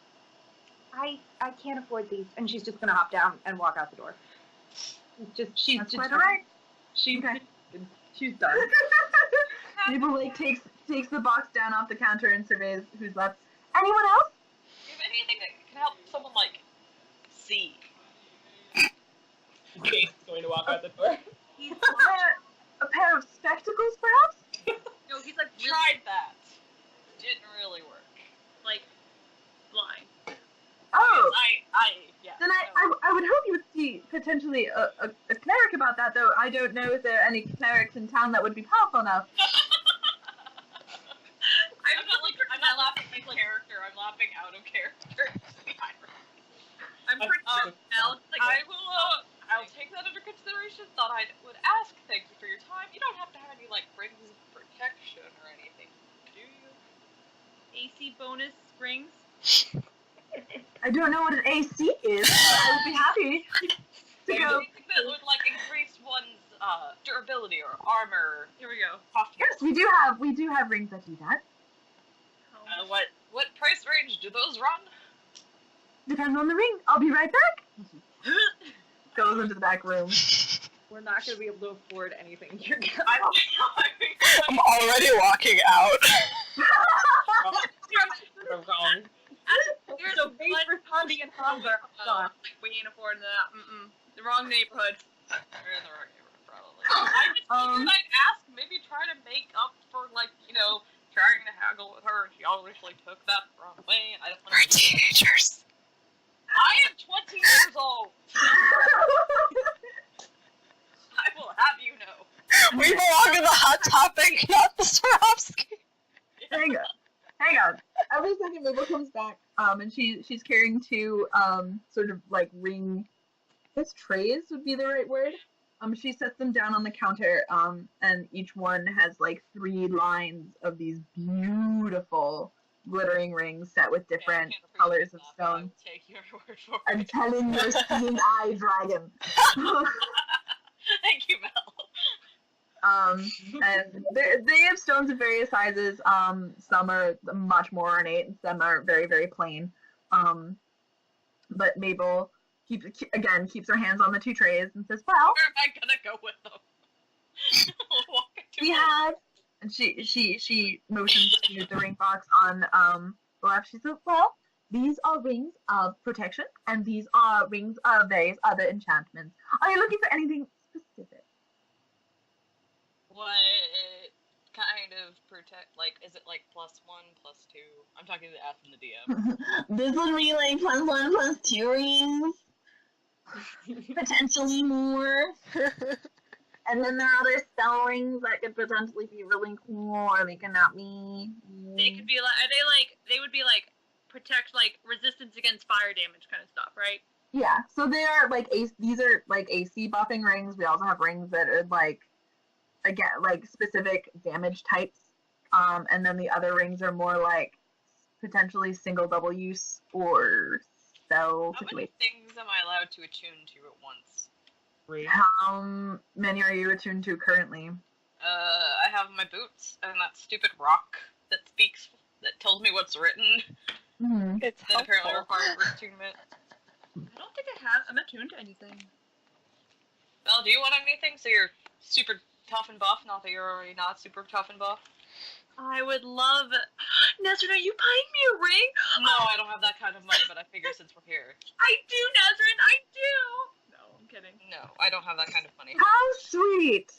I can't afford these. And she's just gonna hop down and walk out the door. She's That's just quite alright. She's done. Mabel like takes the box down off the counter and surveys who's left. Anyone else? Do you have anything that can help someone, like, see? Kate's going to walk out the door. He's A pair of spectacles, perhaps? no, he's like really, Tried that. Didn't really work. like blind. Oh, Yeah. then I would hope you would see potentially a cleric about that, though I don't know if there are any clerics in town that would be powerful enough. I'm not laughing in character. I'm laughing out of character. I'm pretty sure Mel. Like, I'll take that under consideration. Thought I would ask. Thank you for your time. You don't have to have any like rings of protection or anything, do you? AC bonus rings. I don't know what an AC is, but I would be happy to go. Anything that would like increase one's durability or armor. Here we go. Yes, we do have rings that do that. What price range do those run? Depends on the ring. I'll be right back. Goes into the back room. We're not going to be able to afford anything here. I'm already walking out. You're wrong. There's So a base blood for Tommy and Hunger. We ain't affording that. The wrong neighborhood. We're in the wrong neighborhood, probably. I just figured I'd ask, maybe try to make up for, like, you know, trying to haggle with her. She obviously took that the wrong way. I don't want We're teenagers. I am 20 years old. I will have you know. We belong in the Hot Topic, not the Swarovski. Hang on. Every second Mabel comes back, and she's carrying two sort of like ring. I guess trays would be the right word. She sets them down on the counter, and each one has like 3 lines of these beautiful glittering rings set with different colors of stone. Take your word for it. I'm telling your seeing eye dragon. Thank you, Mel. And they have stones of various sizes. Some are much more ornate, and some are very, very plain. But Mabel keeps her hands on the 2 trays and says, "Well, Where am I gonna go with them? Walk into we it. have," and she motions to the ring box on the left. She says, "Well, these are rings of protection, and these are rings of various other enchantments. Are you looking for anything specific?" What kind of protect? Like, is it like +1, +2? I'm talking to the F and the DM. This would be like +1, +2 rings. Potentially more. And then there are other spell rings that could potentially be really cool, or they cannot be. They could be like, they would be like protect, like resistance against fire damage kind of stuff, right? Yeah, so they are like these are like AC buffing rings. We also have rings that are like, again, like specific damage types. And then the other rings are more like potentially single double use or spell How many situations. things am I allowed to attune to at once? 3. How many are you attuned to currently? I have my boots and that stupid rock that tells me what's written. Mm-hmm. It's That apparently helpful. requires attunement. I don't think I'm attuned to anything. Well, do you want anything? So you're super tough and buff, not that you're already not super tough and buff? I would love. Nesrinn, are you buying me a ring? No, I don't have that kind of money, but I figure since we're here. I do, Nesrinn, I do! No, I'm kidding. No, I don't have that kind of money. How sweet!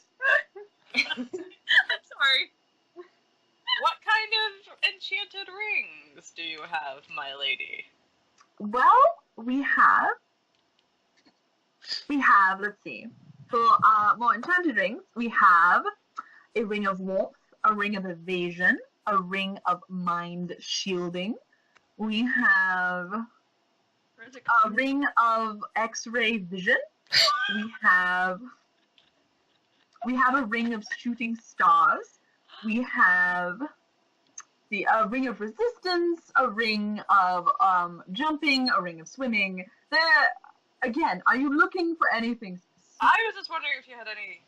I'm sorry. What kind of enchanted rings do you have, my lady? Well, we have, let's see. For more enchanted rings, we have a ring of warmth, a ring of evasion, a ring of mind shielding. We have Where's it a going? ring of X-ray vision. We have a ring of shooting stars. We have a ring of resistance, a ring of jumping, a ring of swimming. again, are you looking for anything specific? I was just wondering if you had any,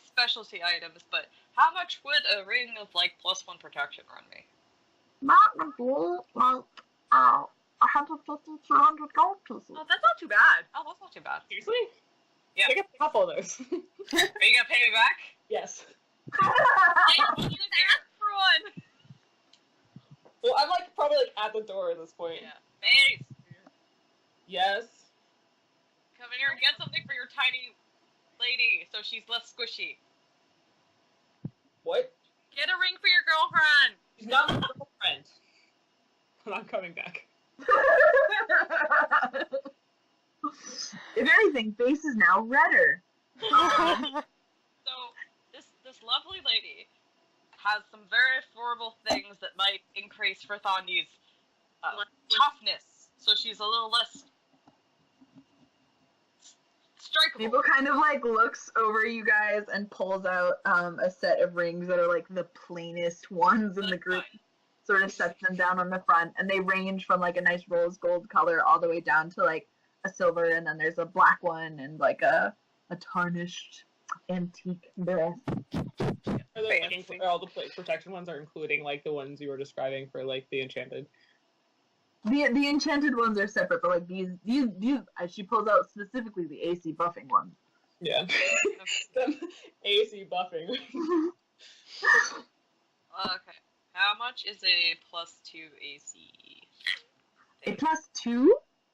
specialty items, but how much would a ring of, like, +1 protection run me? That would be, like, 150, 200 gold pieces. Oh, that's not too bad. Oh, that's not too bad. Seriously? Yeah. Pick up a couple of those. Are you gonna pay me back? Yes. For one. Well, I'm probably at the door at this point. Yeah. Thanks. Yes. Come in here and get something for your tiny lady so she's less squishy. What? Get a ring for your girlfriend. She's not my girlfriend. I'm coming back. If anything, face is now redder. So, this lovely lady has some very affordable things that might increase Frithanyi's toughness, so she's a little less strikeable. People kind of looks over you guys and pulls out a set of rings that are the plainest ones in the group. Sort of sets them down on the front, and they range from a nice rose gold color all the way down to a silver, and then there's a black one and a tarnished antique brass. Are they all the plate protection ones are including the ones you were describing for the enchanted? The enchanted ones are separate, but these she pulls out specifically the AC buffing ones. Yeah. AC buffing. Okay. How much is a +2 AC? A +2?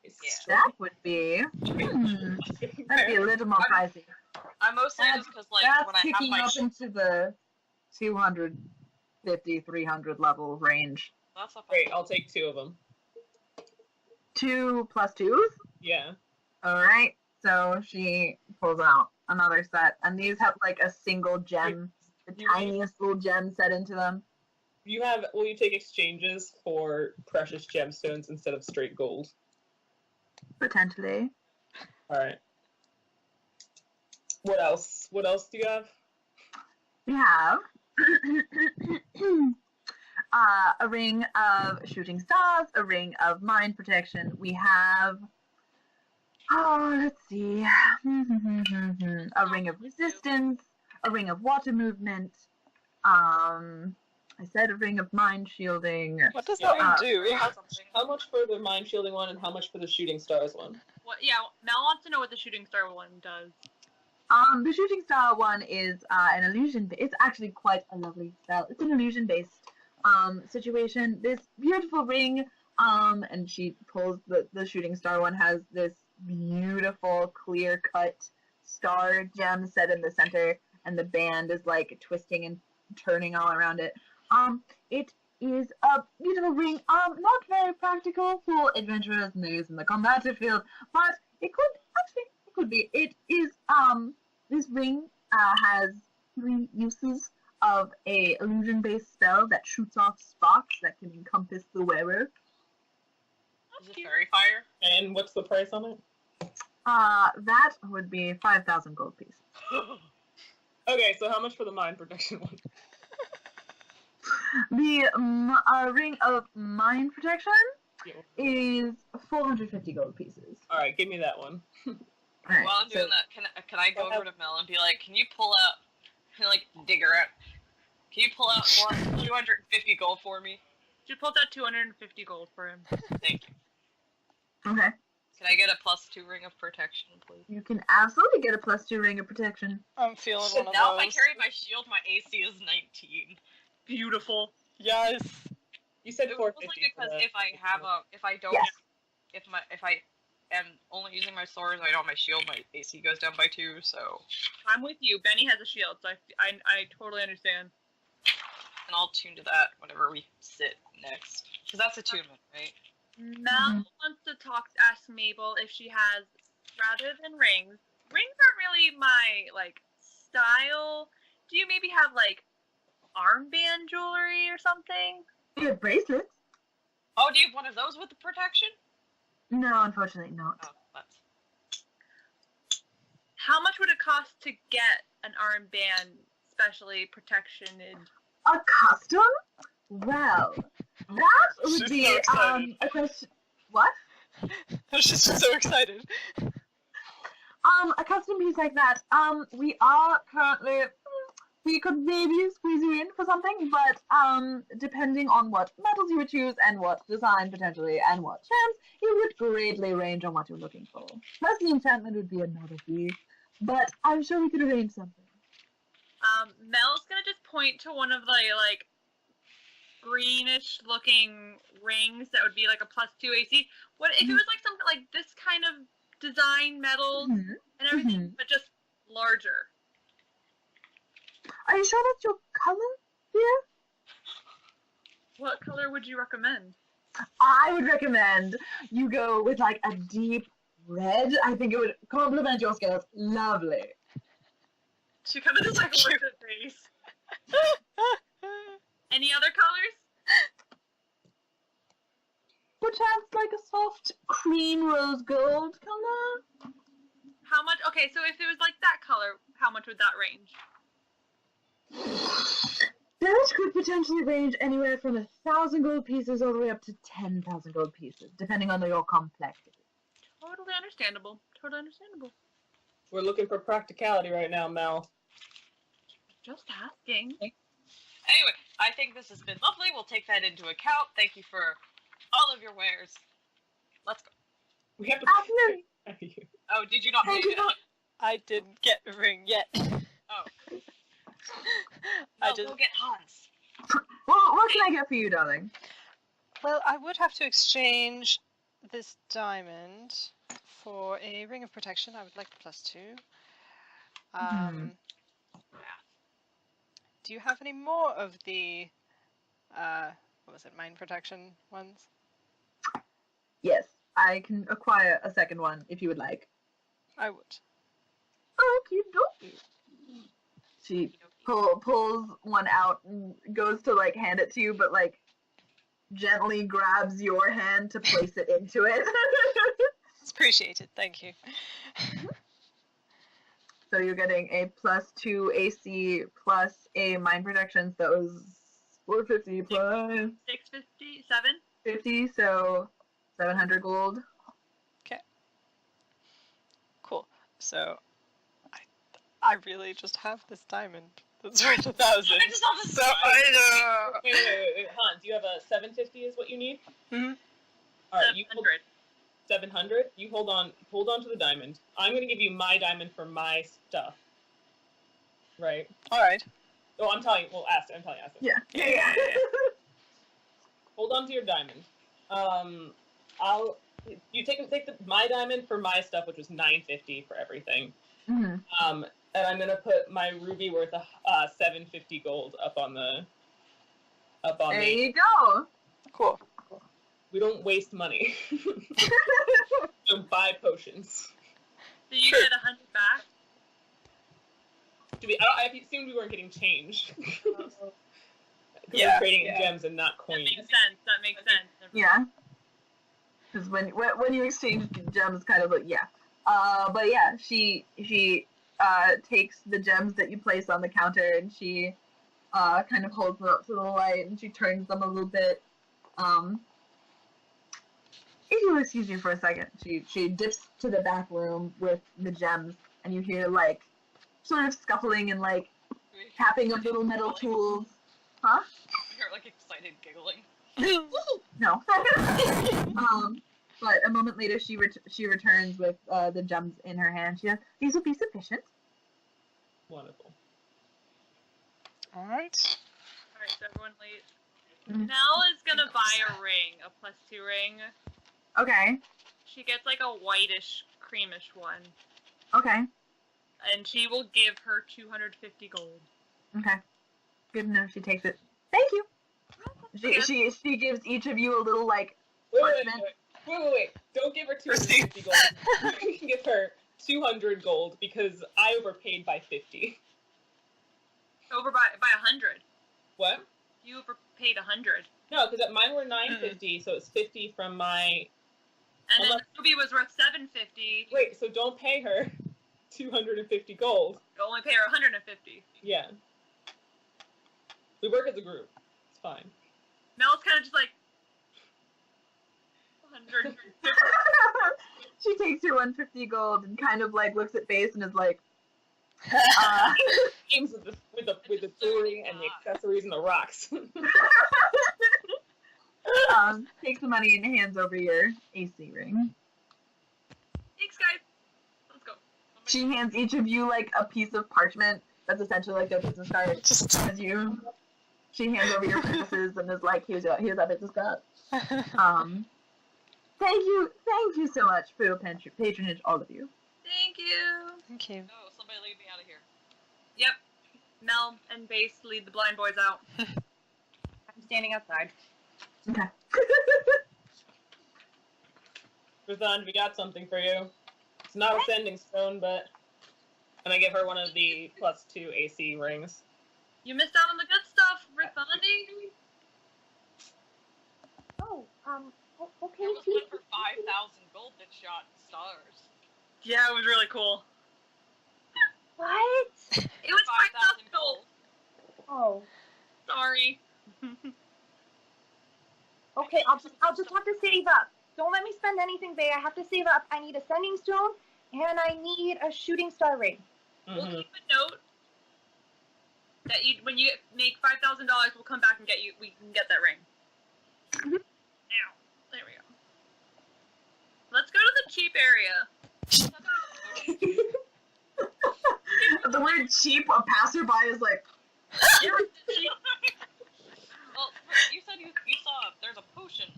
Yeah. That would be that'd be a little more pricey. I'm mostly just because when That's I have kicking my up into the 250, 300 level range. that's not Great, I'll take 2 of them. 2 +2s? Yeah. Alright, so she pulls out another set, and these have a single gem, the tiniest little gem set into them. Will you take exchanges for precious gemstones instead of straight gold? Potentially. Alright. What else? What else do you have? We have a ring of shooting stars, a ring of mind protection. We have, let's see, a ring of resistance, a ring of water movement. I said a ring of mind shielding. What does that one do? How much for the mind shielding one and how much for the shooting stars one? What? Yeah, Mel wants to know what the shooting star one does. The shooting star one is an illusion. It's actually quite a lovely spell. It's an illusion-based situation. This beautiful ring, and she pulls the shooting star one has this beautiful clear-cut star gem set in the center, and the band is twisting and turning all around it. It is a beautiful ring. Not very practical for adventurers and those in the combative field, but it could be. It is this ring has 3 uses of a illusion-based spell that shoots off sparks that can encompass the wearer. Is it fairy fire? And what's the price on it? That would be 5,000 gold piece. Okay, so how much for the mind protection one? The ring of mind protection is 450 gold pieces. Alright, give me that one. Right, While I'm doing that, can I go over to Mel and be like, can you pull out, dig her out? Can you pull out more 250 gold for me? She pulled out 250 gold for him. Thank you. Okay. Can I get a +2 ring of protection, please? You can absolutely get a +2 ring of protection. I'm feeling one of Now if I those. carry my shield, my AC is 19. Beautiful. Yes. You said It 450. mostly because if I don't, Yes. if I am only using my swords, I don't have my shield, my AC goes down by 2, so. I'm with you. Benny has a shield, so I totally understand. And I'll tune to that whenever we sit next. Because that's attunement, right? Mel wants to ask Mabel if she has, rather than rings aren't really my, style. Do you maybe have, armband jewelry or something? You have bracelets? Oh, do you have one of those with the protection? No, unfortunately not. Oh, that's... How much would it cost to get an armband specially protectioned? A custom? Well, that would She's be so excited. a question. What? She's just so excited. A custom piece like that. We are currently. We could maybe squeeze you in for something, but depending on what metals you would choose and what design potentially and what gems, it would greatly range on what you're looking for. Plus, the enchantment would be another fee, but I'm sure we could arrange something. Mel's gonna just point to one of the like greenish looking rings that would be like a +2 AC. What if it was like something like this kind of design metal and everything, but just larger? Are you sure that's your color here? What color would you recommend? I would recommend you go with like a deep red. I think it would complement your skills. Lovely. She kind of just like looked at face. Any other colors? Perchance like a soft cream rose gold color. How much? Okay, so if it was like that color, how much would that range? That could potentially range anywhere from 1,000 gold pieces all the way up to 10,000 gold pieces, depending on your complexity. Totally understandable. Totally understandable. We're looking for practicality right now, Mel. Just asking. Anyway, I think this has been lovely. We'll take that into account. Thank you for all of your wares. Let's go. We have to. Absolutely. Oh, did you not Thank make you. it? I didn't get a ring yet. Oh. I No, just. go get Hans. Well, what can I get for you, darling? Well, I would have to exchange this diamond for a ring of protection. I would like the +2. Do you have any more of the, what was it, mind protection ones? Yes, I can acquire a second one if you would like. I would. Okie dokie. She pulls one out and goes to like hand it to you, but like gently grabs your hand to place it into it. It's appreciated, thank you. So you're getting a +2 AC plus a mind protection, so it was 450 plus 650, 7. 50, so 700 gold. Cool. So, I really just have this diamond that's worth 1,000. I just have this So I know. Wait, Hans, you have a 750 is what you need? Mhm. Alright, you 700. 700. You hold on to the diamond. I'm gonna give you my diamond for my stuff. Right? Alright. Oh, I'm telling Aston. Yeah. Yeah. Hold on to your diamond. You take my diamond for my stuff, which was 950 for everything. Mm-hmm. And I'm gonna put my ruby worth 750 gold up on There you go. Cool. We don't waste money. Don't buy potions. So you Sure. get 100 back? I assumed we weren't getting changed. Yeah. We're trading Yeah. gems and not That coins. makes sense. That makes sense. Yeah. Because when you exchange gems, kind of like, yeah. But yeah, she takes the gems that you place on the counter and she kind of holds them up to the light and she turns them a little bit. If you'll excuse me for a second, she dips to the back room with the gems and you hear like sort of scuffling and like tapping of little metal tools. Huh? You're like excited giggling. No. But a moment later, she returns with the gems in her hand. She says, "These will be sufficient." Wonderful. Alright. Alright, so everyone leaves. Mhm. Mel is gonna buy a ring, a +2 ring. Okay. She gets like a whitish, creamish one. Okay. And she will give her 250 gold. Okay. Good enough. She takes it. Thank you. She gives each of you a little like. Wait. Don't give her 250 gold. You can give her 200 gold because I overpaid by 50. Over by 100. What? You overpaid 100. No, because mine were 950, so it's 50 from my... And then Ruby was worth 750. Wait, so don't pay her 250 gold. You only pay her 150. Yeah. We work as a group. It's fine. Mel's kind of just like... 100. She takes your 150 gold and kind of like looks at Base and is like, Games with the jewelry and the accessories and the rocks. takes the money and hands over your AC ring. Thanks, guys. Let's go. She hands each of you like a piece of parchment that's essentially like their business card. She hands over your purchases and is like, here's that business card. Thank you so much for your patronage, all of you. Thank you. Thank you. No, somebody lead me out of here. Yep. Mel and Base lead the blind boys out. I'm standing outside. Okay. Ruthan, we got something for you. It's not a sending stone, but... And I give her one of the +2 AC rings. You missed out on the good stuff, Reconvening. Oh, okay, It was sweet. good for 5,000 gold that shot stars. Yeah, it was really cool. What? It was 5,000 gold. Oh, Sorry. okay. I'll just have to save up. Don't let me spend anything, Bay. I have to save up. I need a sending stone, and I need a shooting star ring. We'll keep a note that when you make $5,000, we'll come back and we can get that ring. Mhm. Now, there we go. Let's go to the cheap area. The word cheap, a passerby is like, Well, you said you saw there's a potion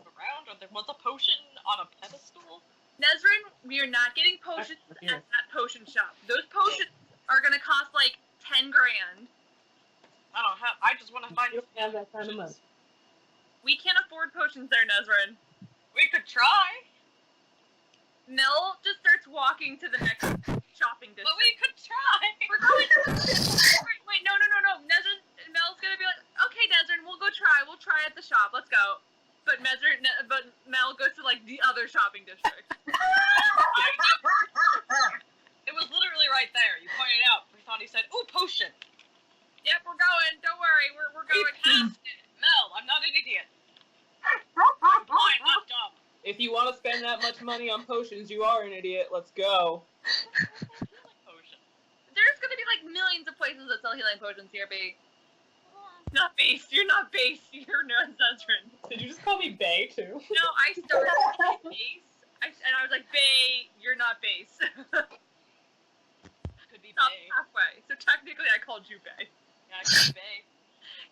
around, or there was a potion on a pedestal? Nesrinn, we are not getting potions at that potion shop. Those potions are gonna cost like 10 grand. I just want to find. You don't have that kind of money. We can't afford potions there, Nesrinn. We could try, Mel just starts walking to the next shopping district. but we could try. We're going to wait, no. Nesrinn, Mel's gonna be like, okay, Nesrinn, we'll go try. We'll try at the shop. Let's go. But Mel goes to like the other shopping district. It was literally right there. You pointed out. We thought he said, "Ooh, potion." Yep, we're going. Don't worry, we're We going. passed it. Mel, I'm not an idiot. I'm blind, not dumb. If you want to spend that much money on potions, you are an idiot. Let's go. Potion. There's gonna be like millions of places that sell healing potions here, Bay. Not Base. You're not Base. You're Nesrinn. Did you just call me Bay, too? No, I started with Base, and I was like, Bay, you're not Base. Could be Stop Bay. halfway. So technically, I called you Bay. Yeah, could be Bay.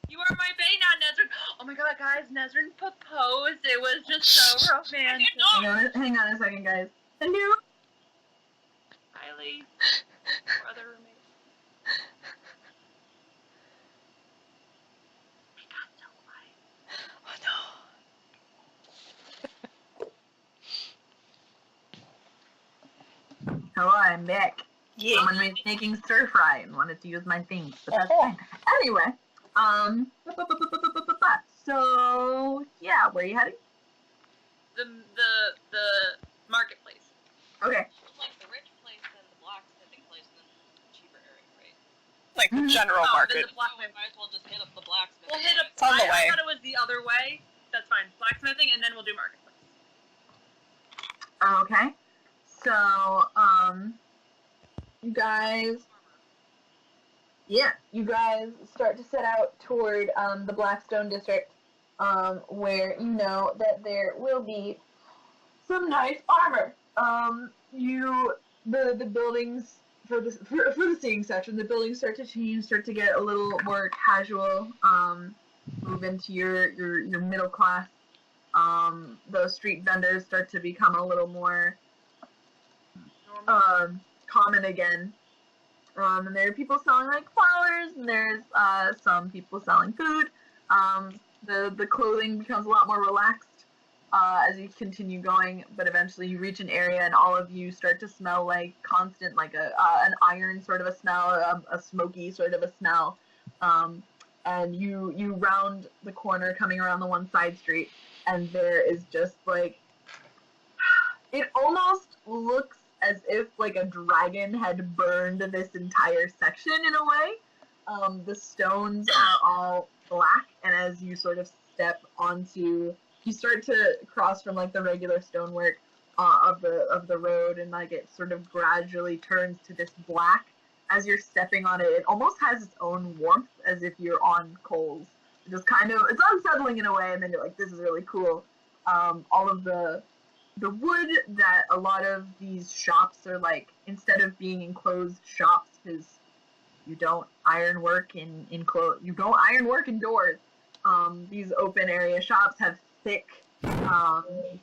You are my Bay now, Nesrinn. Oh my god, guys, Nesrinn proposed. It was just so romantic. hang on a second, guys. Hello? Kylie, brother roommate. We got so quiet. Oh no. Hello, I'm back. Yeah. Someone was making stir fry and wanted to use my things, but that's fine. Anyway, so yeah, where are you heading? The marketplace. Okay. Like the rich place, then the blacksmithing place, and then the cheaper area, right? Like the general Then market. the So we blacksmith. might as well just hit up the blacksmith. We'll hit up. It's on the I way. thought it was the other way. That's fine. Blacksmithing, and then we'll do marketplace. Okay. So, you guys start to set out toward the Blackstone district, where you know that there will be some nice armor. The buildings for the seeing section, the buildings start to change, start to get a little more casual. Move into your middle class. Those street vendors start to become a little more common again. And there are people selling like flowers, and there's some people selling food. The clothing becomes a lot more relaxed as you continue going, but eventually you reach an area and all of you start to smell like constant, like an iron sort of a smell, a smoky sort of a smell. And you round the corner coming around the one side street, and there is just like, it almost looks as if like a dragon had burned this entire section in a way. The stones are all black, and as you sort of step onto you start to cross from like the regular stonework of the road, and like it sort of gradually turns to this black. As you're stepping on it, it almost has its own warmth, as if you're on coals. It just kind of, it's unsettling in a way, and then you're like, this is really cool. All of the wood that a lot of these shops are like, instead of being enclosed shops, because you don't ironwork indoors. These open area shops have thick,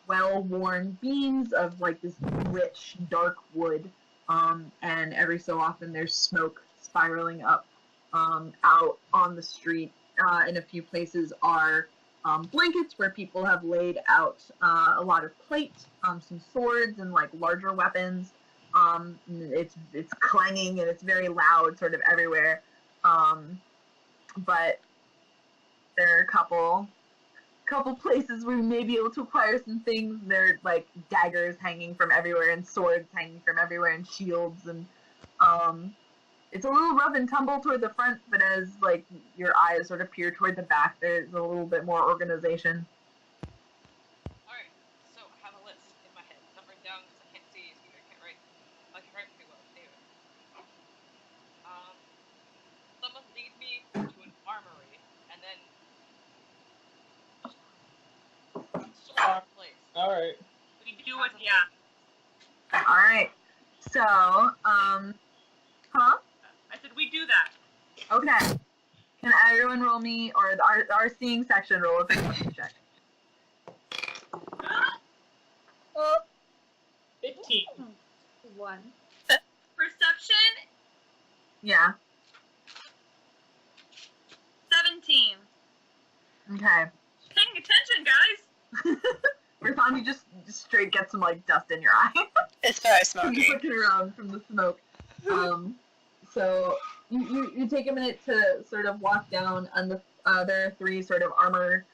well-worn beams of like this rich, dark wood. And every so often there's smoke spiraling up out on the street. In a few places are blankets where people have laid out a lot of plate, some swords and like larger weapons. It's clanging and it's very loud sort of everywhere. But there are a couple places where we may be able to acquire some things. There are like daggers hanging from everywhere and swords hanging from everywhere and shields, and it's a little rough and tumble toward the front, but as like your eyes sort of peer toward the back, there's a little bit more organization. Alright, so I have a list in my head, not written down because I can't see, so I can't write. I can write pretty well, anyway. Someone lead me to an armory, and then sword place. Alright. We do it, yeah. Alright, so, I said we do that. okay. Can everyone roll me, or our seeing section roll a perception check? 15. 1. Perception, Yeah, 17. okay. Paying attention, guys. Rathon, you just straight get some like dust in your eye. It's very You're smoky. looking around from the smoke. So you take a minute to sort of walk down, and there are 3 sort of armor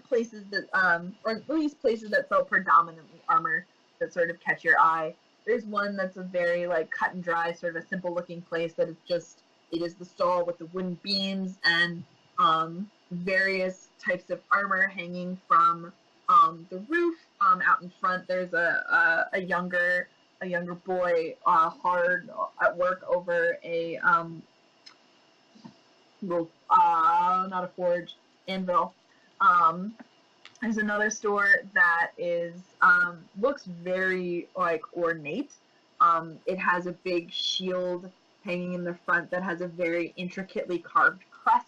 places that or at least places that sell predominantly armor that sort of catch your eye. There's one that's a very like cut and dry, sort of a simple looking place that is just, it is the stall with the wooden beams and various types of armor hanging from the roof. Out in front there's a younger boy hard at work over a not a forge, anvil. There's another store that is looks very like ornate. It has a big shield hanging in the front that has a very intricately carved crest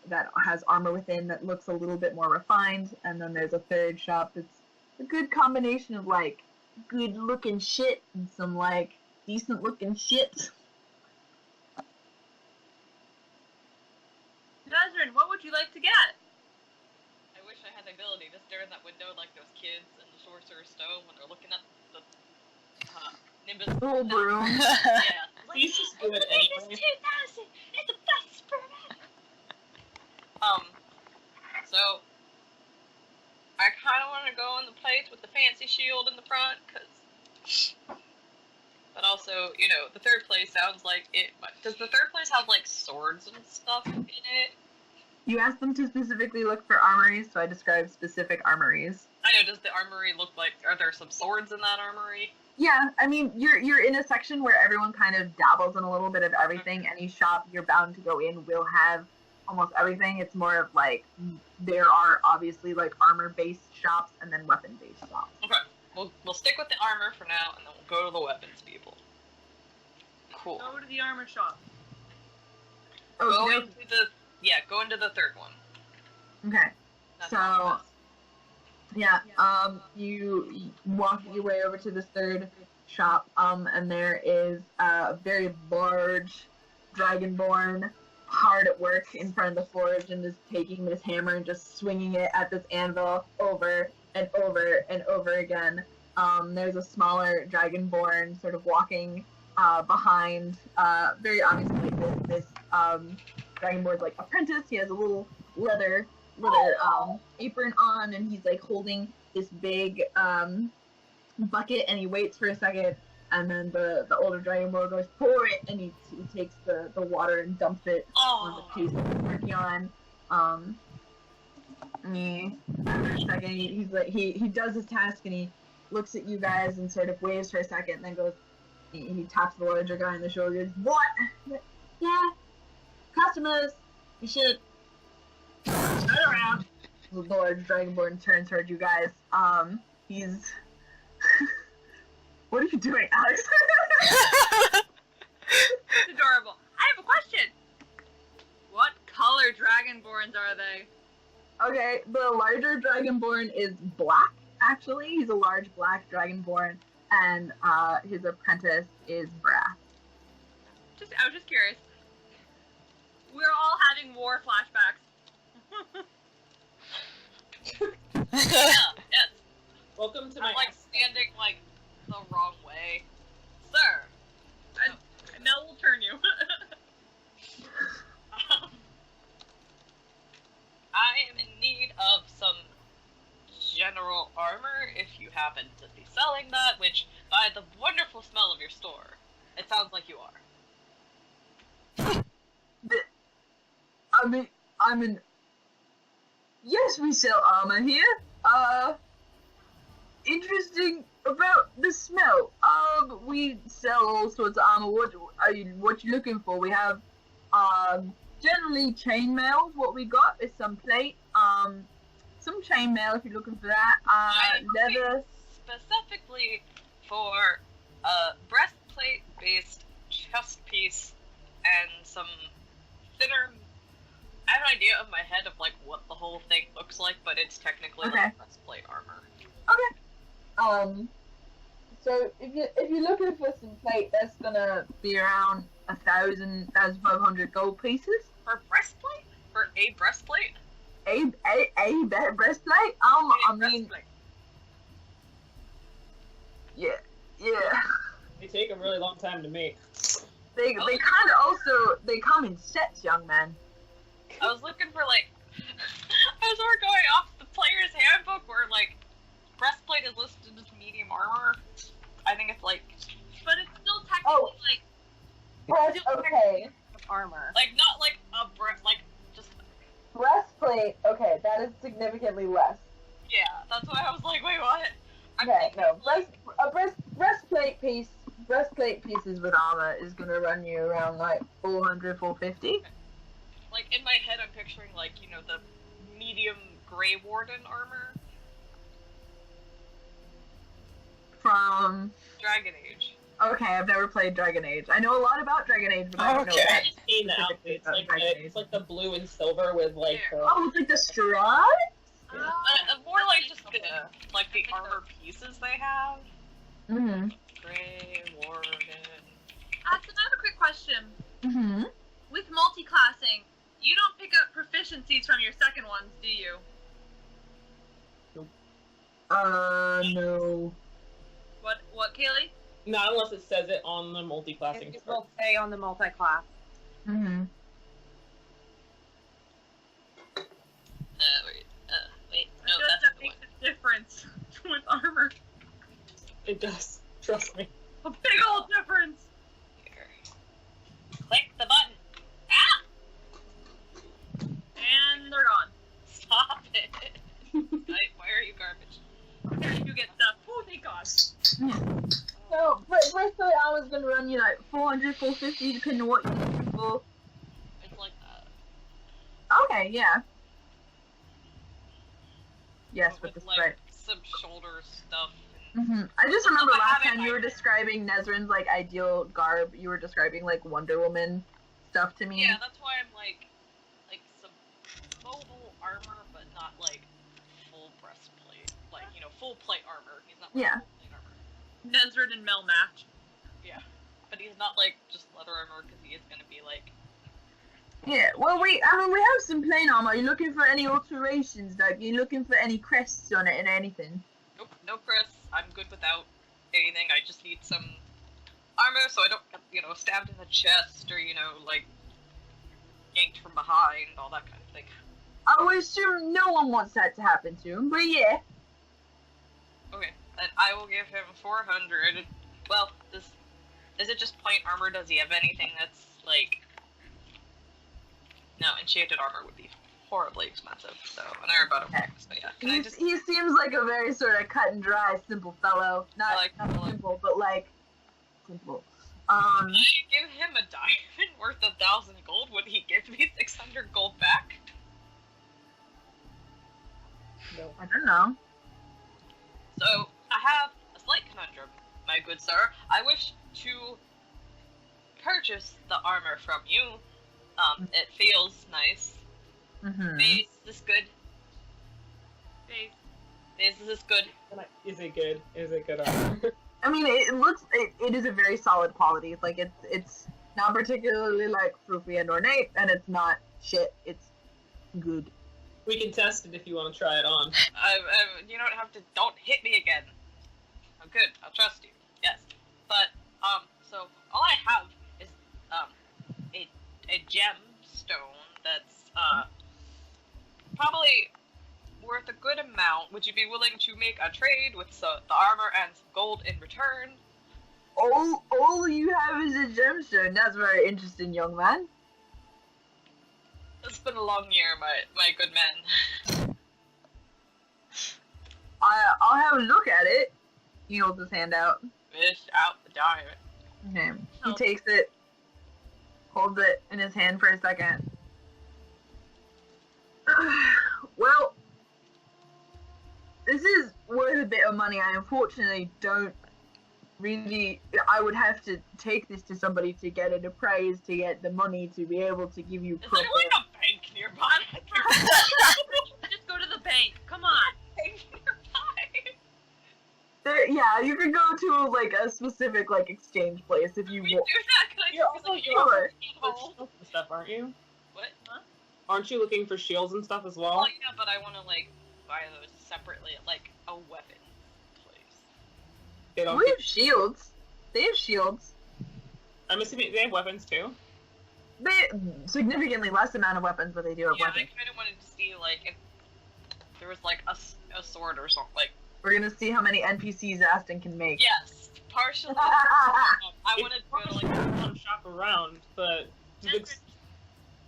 that has armor within that looks a little bit more refined. And then there's a third shop that's a good combination of like good looking shit and some like decent looking shit. Nesrinn, what would you like to get? I wish I had the ability to stare in that window like those kids in the Sorcerer's Stone when they're looking at the Nimbus. Little broom. Yeah. Please just do it anyway. 2000! It's the best sperm ever! So I kind of want to go in the place with the fancy shield in the front, but also, you know, the third place sounds like it. Does the third place have like swords and stuff in it? You asked them to specifically look for armories, so I described specific armories. I know. Does the armory look like? Are there some swords in that armory? Yeah, I mean, you're in a section where everyone kind of dabbles in a little bit of everything. Any shop you're bound to go in will have almost everything. It's more of like, there are obviously like armor-based shops and then weapon-based shops. Okay, we'll stick with the armor for now, and then we'll go to the weapons people. Cool. Go to the armor shop. Oh, Go into the third one. okay. That's So, all it yeah, you walk your way over to this third shop, and there is a very large dragonborn hard at work in front of the forge and is taking this hammer and just swinging it at this anvil over and over and over again. There's a smaller dragonborn sort of walking behind, very obviously this dragonborn's like apprentice. He has a little leather apron on, and he's like holding this big bucket, and he waits for a second, and then the older dragonborn goes, pour it, and he takes the water and dumps it on the piece that he's working on. Second, he's like he does his task and he looks at you guys and sort of waves for a second, and then goes. He taps the larger guy on the shoulder. Goes, what? Yeah, customers. You should turn around. The large dragonborn turns towards you guys. He's. What are you doing, Alex? It's adorable. I have a question. What color dragonborns are they? Okay, the larger dragonborn is black, actually. He's a large black dragonborn, and his apprentice is brass. I was just curious. We're all having war flashbacks. Yeah, yes. Welcome to my I'm like standing like the wrong way. Sir! Mel will turn you. I am in need of some general armor if you happen to be selling that, which, by the wonderful smell of your store, it sounds like you are. I mean, yes, we sell armor here. Interesting about the smell. We sell all sorts of armor. What you looking for? We have, generally chainmail. What we got is some plate. Some chainmail if you're looking for that. Leather. Specifically for a breastplate-based chest piece and some thinner. I have an idea of my head of like what the whole thing looks like, but it's technically like breastplate armor. Okay. So if you're looking for some plate, that's gonna be around 1,500 gold pieces. For breastplate? For a breastplate? A breastplate? I mean, breastplate. yeah. They take a really long time to make. They kind of also they come in sets, young man. I was looking for like, as we're going off the player's handbook where like breastplate is listed as medium armor. I think it's like, But it's still technically like Okay. Armor. like not like a like just Breastplate. Okay, that is significantly less. yeah. That's why I was like, wait, what? I'm Okay, thinking, no. like, Breastplate pieces with armor is gonna run you around like 400, 450. like in my head, I'm picturing like the medium Grey Warden armor From Dragon Age. okay, I've never played Dragon Age. I know a lot about Dragon Age, but I don't know Okay. that. I've seen the outfit. It's like the blue and silver with like Yeah. the. Oh, it's like the straw? More like just the armor pieces they have. Mm-hmm. Grey Warden. Axel, I have a quick question. Mm-hmm. With multi-classing, you don't pick up proficiencies from your second ones, do you? No. What, Kaylee? Not unless it says it on the multi-classing It chart. will say on the multi-class. Mm-hmm. Wait. I No, feel like that's that the makes one. a difference with armor. It does. Trust me. A big old difference. Here. Click the button. Ah! And they're gone. Stop it. Why are you garbage? There you get stuff. Oh, thank God. So, breastplate armor is gonna run you like 400, 450, depending on what you're looking for. It's like that. Okay, yeah. Yes, But with the like spread. some shoulder stuff. Mm-hmm. I just remember I last have it time you were right. describing Nesrinn's like ideal garb. You were describing like Wonder Woman stuff to me. Yeah, that's why I'm like some mobile armor, but not like full breastplate. Like full plate armor. He's not like Yeah. full plate armor. Nesrinn and Mel match. Yeah, but he's not like just leather armor because he is gonna be like. Yeah. Well, we have some plain armor. Are you looking for any alterations? Like, you looking for any crests on it and anything? Nope, no Chris. I'm good without anything. I just need some armor so I don't get, stabbed in the chest or, like, yanked from behind, all that kind of thing. I would assume no one wants that to happen to him, but yeah. Okay, then I will give him 400. Well, is it just plain armor? Does he have anything that's, like... No, enchanted armor would be horribly expensive. So, and I heard about it. So yeah, can I just? He seems like a very sort of cut and dry, simple fellow. Not simple, but like simple. Can I give him a diamond worth 1,000 gold? Would he give me 600 gold back? No. I don't know. So I have a slight conundrum, my good sir. I wish to purchase the armor from you. It feels nice. Mm-hmm. Base, is this good? Base. Base, is this good? Is it good? Is it good armor? I mean, it is a very solid quality. Like it's not particularly like froofy and ornate, and it's not shit. It's good. We can test it if you want to try it on. You don't have to. Don't hit me again. I'm good. I'll trust you. Yes. But so all I have is a gemstone that's probably worth a good amount. Would you be willing to make a trade with the armor and some gold in return? All you have is a gemstone. That's very interesting, young man. It's been a long year, my good man. I'll have a look at it. He holds his hand out. Fish out the diamond. Okay. He Oh. takes it, holds it in his hand for a second. Well, this is worth a bit of money. I unfortunately don't really. I would have to take this to somebody to get it appraised, to get the money to be able to give you Is there proper. like a bank nearby? Just go to the bank. Come on. Bank nearby. Yeah, you could go to like a specific like exchange place if you We do want. that. Can I You're just also like, Sure. For shields and stuff, aren't you? What? Huh? Aren't you looking for shields and stuff as well? Well, yeah, but I want to like buy those separately at like a weapon place. They don't. We have shields. They have shields. I'm assuming they have weapons too. They significantly less amount of weapons, but they do have Yeah, I weapons. kind of wanted to see like if there was like a sword or something. Like We're gonna see how many NPCs Aston can make. yes, partially. I It's wanted to go to probably like fun to shop around, but Nesrinn.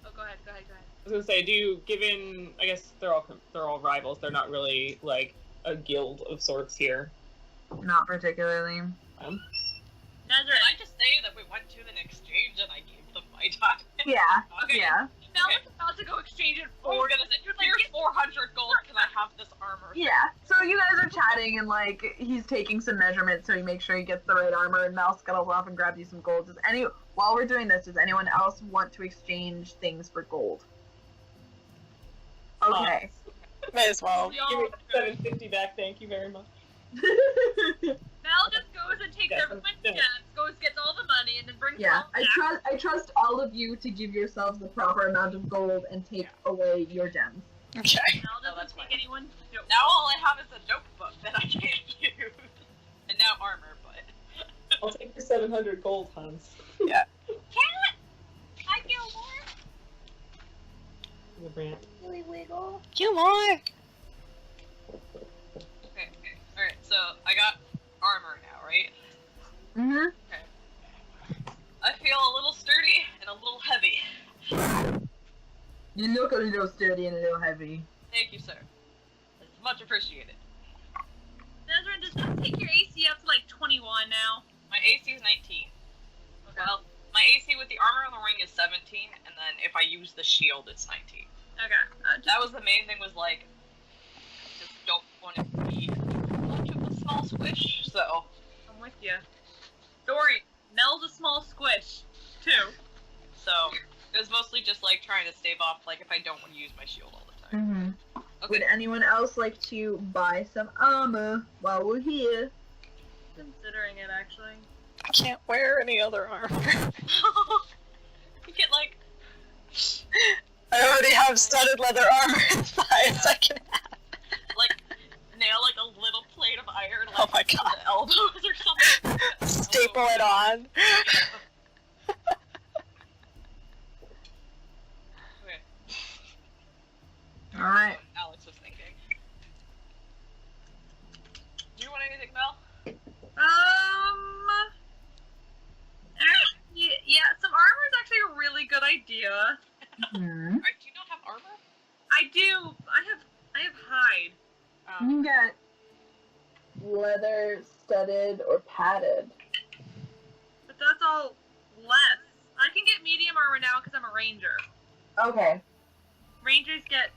Oh, go ahead. Go ahead. I was gonna say, given I guess they're all rivals. They're not really like a guild of sorts here. Not particularly. Can Nesrinn. I just say that we went to an exchange and I gave them my time? Yeah. Okay. Yeah. Mel was about to go exchange it I was for. gonna say, You're like, here's get- 400 gold. Can I have this armor? Yeah. So you guys are chatting and like he's taking some measurements so he makes sure he gets the right armor and Mal scuttles off and grabs you some gold. While we're doing this, does anyone else want to exchange things for gold? Okay. May as well. Give me 750 back, thank you very much. Mel just goes and takes Yeah, everyone's yeah. gems, gets all the money, and then brings Yeah. it all back. I trust all of you to give yourselves the proper amount of gold and take away your gems. Okay. Mel No, that's doesn't fine. take anyone's joke. Now all I have is a notebook that I can't use. And now armor, but... I'll take your 700 gold, Hans. Cat! I feel more! The brand. Really wiggle. You more. Okay. Alright, so I got armor now, right? Mm-hmm. I feel a little sturdy and a little heavy. You look a little sturdy and a little heavy. Thank you, sir. It's much appreciated. Nesrinn, does that take your AC up to like 21 now? My AC is 19. Okay. Well, my AC with the armor on the ring is 17, and then if I use the shield, it's 19. Okay. That was the main thing, was like, I just don't want it to be much of a small squish, so... I'm with you. Dory, Mel's a small squish, too. So, it was mostly just like trying to stave off, like, if I don't want to use my shield all the time. Mm-hmm. Okay. Would anyone else like to buy some armor while we're here? Considering it, actually. I can't wear any other armor. You get, like, I already have studded leather armor in thighs. I can have. like, nail, like, a little plate of iron, like, Oh my to God. the elbows or something. Staple it on. Okay. Alright. Alex was thinking. Do you want anything, Mel? Actually, yeah, some armor is actually a really good idea. Hmm. Alright, do you not have armor? I I do. I have hide. You can get leather, studded, or padded. But that's all less. I can get medium armor now because I'm a ranger. Okay. Rangers get.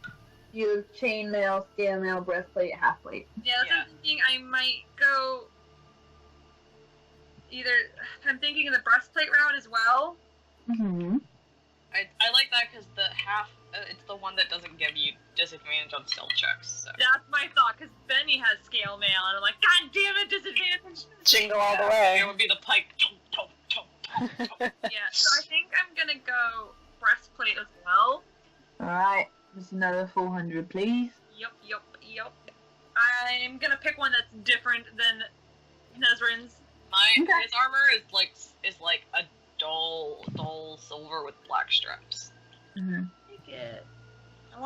You have chainmail, scale mail, breastplate, half plate. Yeah, that's what I'm thinking. I might go. I'm thinking of the breastplate route as well. Mm-hmm. I like that because the half, it's the one that doesn't give you disadvantage on stealth checks. So. That's my thought, because Benny has scale mail, and I'm like, God damn it, disadvantage! Jingle all the way. It would be the pike. Yeah, so I think I'm gonna go breastplate as well. Alright, just another 400, please. Yup. I'm gonna pick one that's different than Nesrinn's. His armor is like a dull silver with black stripes. Mm-hmm. Take it. I don't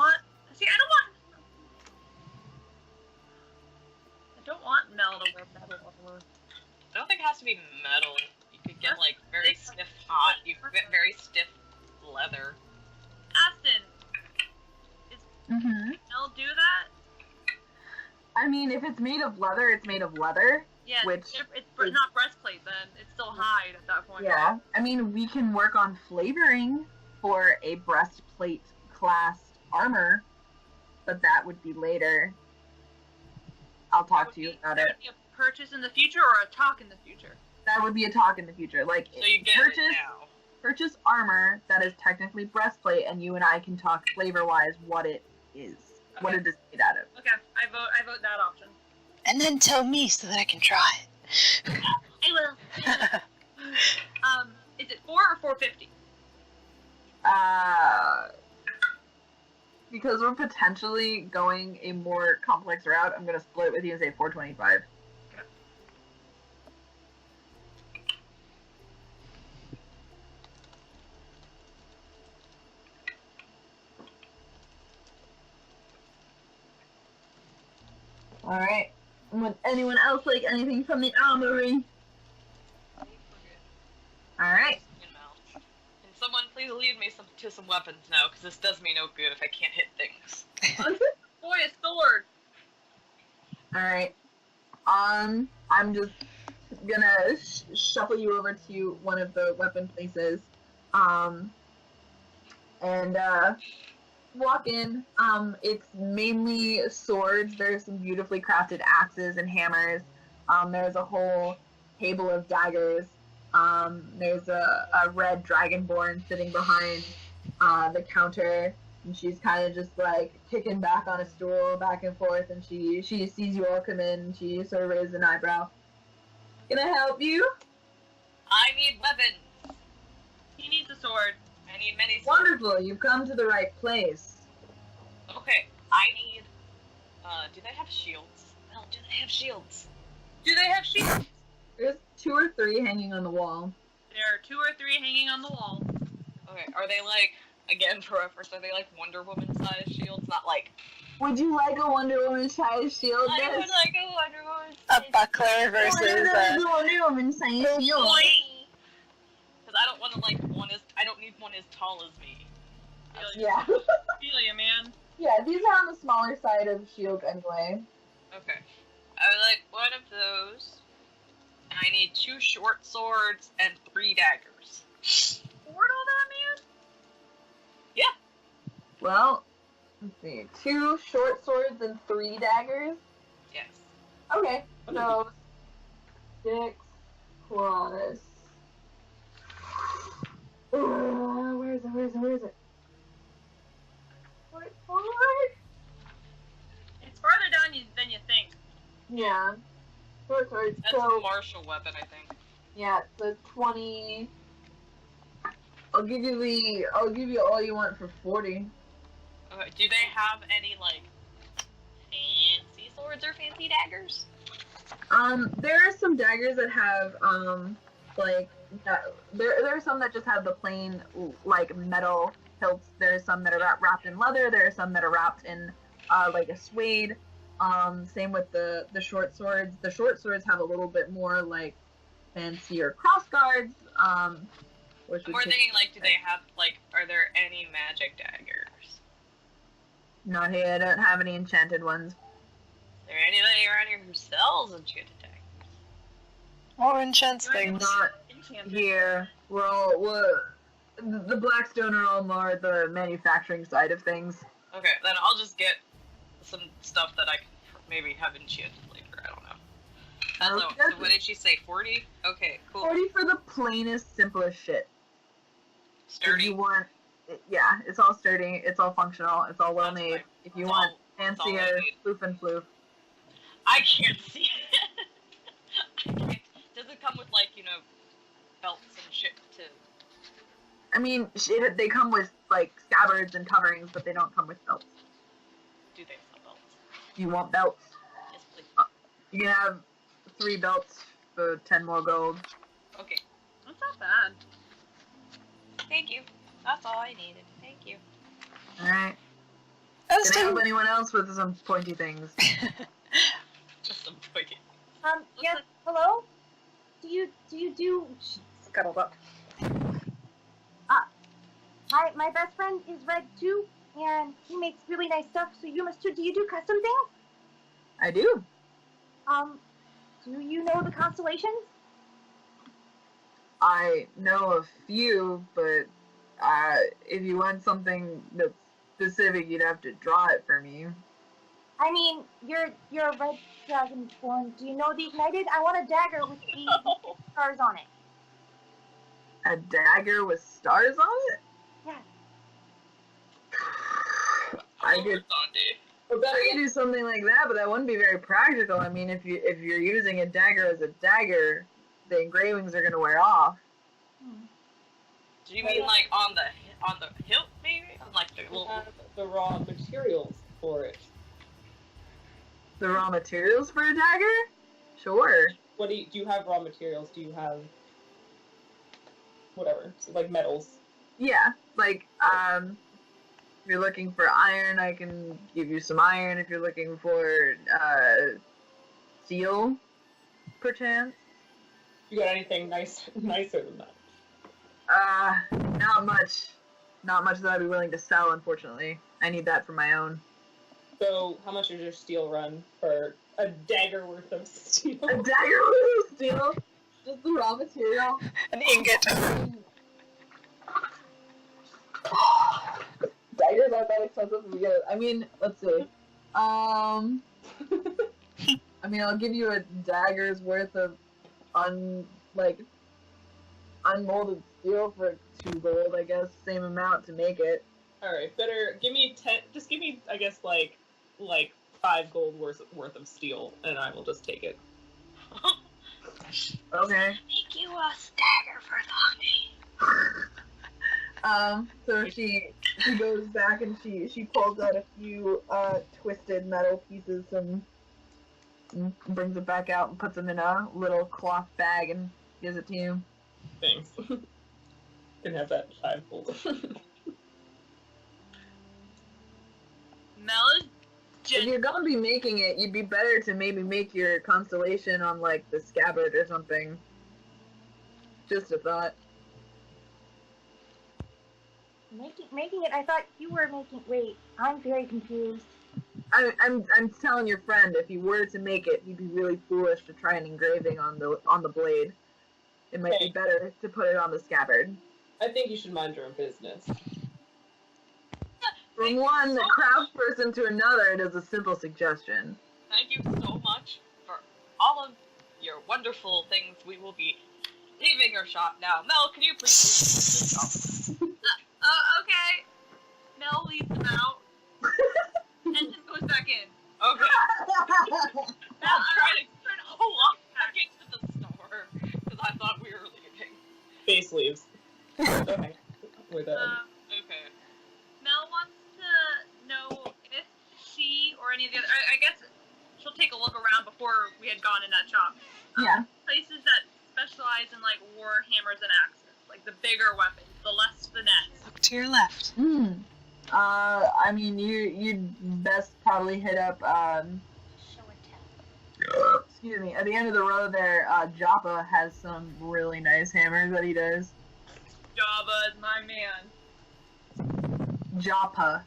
want metal to wear metal armor. I don't think it has to be metal. You could get like very stiff hot. You could get very stiff leather. Aston, Mm-hmm. metal do that? I mean, if it's made of leather, it's made of leather. Yeah, Which it's not breastplate then. It's still hide at that point. Yeah. I mean, we can work on flavoring for a breastplate class armor, but that would be later. I'll talk to you about it. Would be a purchase in the future or a talk in the future? That would be a talk in the future. Like, So you get it now. purchase armor that is technically breastplate, and you and I can talk flavor-wise what it is. Okay. What it is made out of. Okay, I vote that option. And then tell me so that I can try it. I will. Is it 4 or 450? Because we're potentially going a more complex route, I'm gonna split it with you and say 425. Alright. Would anyone else like anything from the armory? Alright. Can someone please lead me to some weapons now? Because this does me no good if I can't hit things. Boy, a sword! Alright. I'm just gonna shuffle you over to one of the weapon places. And walk in. It's mainly swords. There's some beautifully crafted axes and hammers. There's a whole table of daggers. There's a red dragonborn sitting behind the counter, and she's kind of just like kicking back on a stool back and forth, and she sees you all come in, and she sort of raises an eyebrow. Can I help you? I need weapons. He needs a sword. I need many swords. Wonderful, you've come to the right place. Okay, I need... do they have shields? No, do they have shields? Do they have shields? There's 2 or 3 hanging on the wall. There are 2 or 3 hanging on the wall. Okay, are they like, again for reference, are they like Wonder Woman sized shields? Not like... Would you like a Wonder Woman sized shield? I Yes. would like a Wonder Woman A buckler versus Wonder Woman sized shield. Because I don't want to like I don't need one as tall as me. Yeah. Feel ya, man. Yeah, these are on the smaller side of shields anyway. Okay. I would like one of those. And I need 2 short swords and 3 daggers. Afford all that, man? Well, let's see. 2 short swords and 3 daggers? Yes. Okay, so 6 plus... where is it? 44? It's farther down than you think. Yeah. Short swords, That's so... a martial weapon, I think. Yeah, so 20... I'll give you all you want for 40. Okay, do they have any, like, fancy swords or fancy daggers? There are some daggers that have, there are some that just have the plain, like, metal hilts. There are some that are wrapped in leather. There are some that are wrapped in, like, a suede. Same with the short swords. The short swords have a little bit more, like, fancier cross guards, which I'm more thinking, like, do they have, like, are there any magic daggers? Not here. I don't have any enchanted ones. Is there anybody around here who sells enchanted daggers? Or enchants Do I things. Not Enchanted. here. The Blackstone are all more the manufacturing side of things. Okay, then I'll just get some stuff that I can maybe have enchanted later. I don't know. So what did she say? 40? Okay, cool. 40 for the plainest, simplest shit. If Sturdy. you want, yeah, it's all sturdy, it's all functional, it's all well That's made. fine. If you That's want that's all I fancier, need. floof and floof. I can't see it. I can't. Does it come with, like, belts and shit too? I mean, they come with, like, scabbards and coverings, but they don't come with belts. Do they sell belts? You want belts? Yes, please. You can have 3 belts for 10 more gold. Okay. That's not bad. Thank you. That's all I needed. Thank you. Alright. As Can I help to anyone else with some pointy things? Just some fucking. Yes, hello? Do you do... She scuttled up. My best friend is red too, and he makes really nice stuff, so you must too. Do you do custom things? I do. Do you know the constellations? I know a few, but if you want something that's specific, you'd have to draw it for me. I mean, you're a red dragonborn. Do you know the ignited? I want a dagger with the stars on it. A dagger with stars on it? Yeah. I could do something like that, but that wouldn't be very practical. I mean, if you're using a dagger as a dagger, the engravings are gonna wear off. Do you mean like on the hilt, maybe? On like the You little. have the raw materials for it. The raw materials for a dagger? Sure. What do you have raw materials? Do you have whatever, so like metals? Yeah, like if you're looking for iron, I can give you some iron. If you're looking for steel, perchance. You got anything nicer than that? Not much. Not much that I'd be willing to sell, unfortunately. I need that for my own. So, how much is your steel run for a dagger worth of steel? A dagger with steel? Just the raw material? an ingot. Daggers aren't that expensive to begin with. I mean, let's see. I mean, I'll give you a dagger's worth of unmolded steel for 2 gold, I guess. Same amount to make it. Alright, better give me 10. Just give me, I guess, like 5 gold worth of steel, and I will just take it. Okay. Make you a dagger for Thonny. So she goes back and she pulls out a few twisted metal pieces and brings it back out and puts them in a little cloth bag and gives it to you. Thanks. Can have that 5 gold. Mel is If you're gonna be making it, you'd be better to maybe make your constellation on like the scabbard or something. Just a thought. Making it? I thought you were making... Wait, I'm very confused. I'm telling your friend, if you were to make it, you'd be really foolish to try an engraving on the blade. It might be better to put it on the scabbard. I think you should mind your own business. From one craft person to another, it is a simple suggestion. Thank you so much for all of your wonderful things. We will be leaving your shop now. Mel, can you please leave this shop? okay. Mel leads them out. And then goes back in. Okay. I'll try to walk back into the store because I thought we were leaving. Face leaves. Okay. We're done. Okay. Mel wants to know if she or any of the other... I guess she'll take a look around before we had gone in that shop. Yeah. Places that specialize in, like, war hammers and axes. Like, the bigger weapons, the less finesse. Look to your left. I mean, you'd best probably hit up, Show and tell. excuse me, at the end of the road there, Joppa has some really nice hammers that he does. Jabba is my man. Joppa.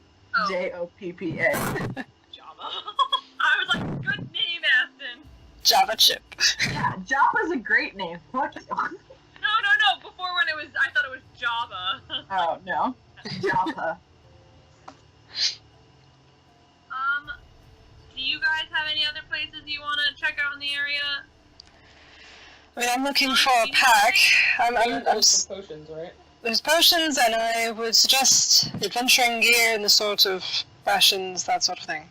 Joppa. Java. I was like, good name, Aston. Java chip. Yeah, Joppa's a great name. Fuck you. No. Before when I thought it was Java. Oh, no. Joppa. Do you guys have any other places you want to check out in the area? I mean, I'm looking for a pack. There's potions, right? There's potions, and I would suggest adventuring gear and the sort of rations, that sort of thing.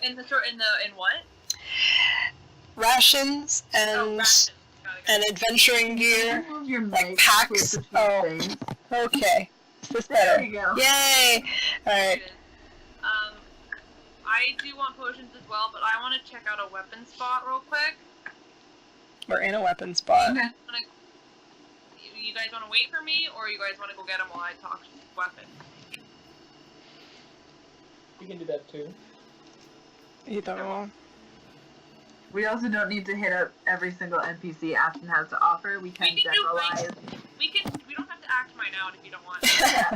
In what? Rations and Rations. Got it. and adventuring gear, Move your like mic packs. closer to Oh, your face. okay. Is this There better? you go. Yay! Alright. I do want potions as well, but I want to check out a weapon spot real quick. We're in a weapon spot. Okay. You guys want to wait for me, or you guys want to go get them while I talk weapons? You can do that too. Either one. We also don't need to hit up every single NPC Aston has to offer. We can We can do generalize. We don't have to act mine out if you don't want.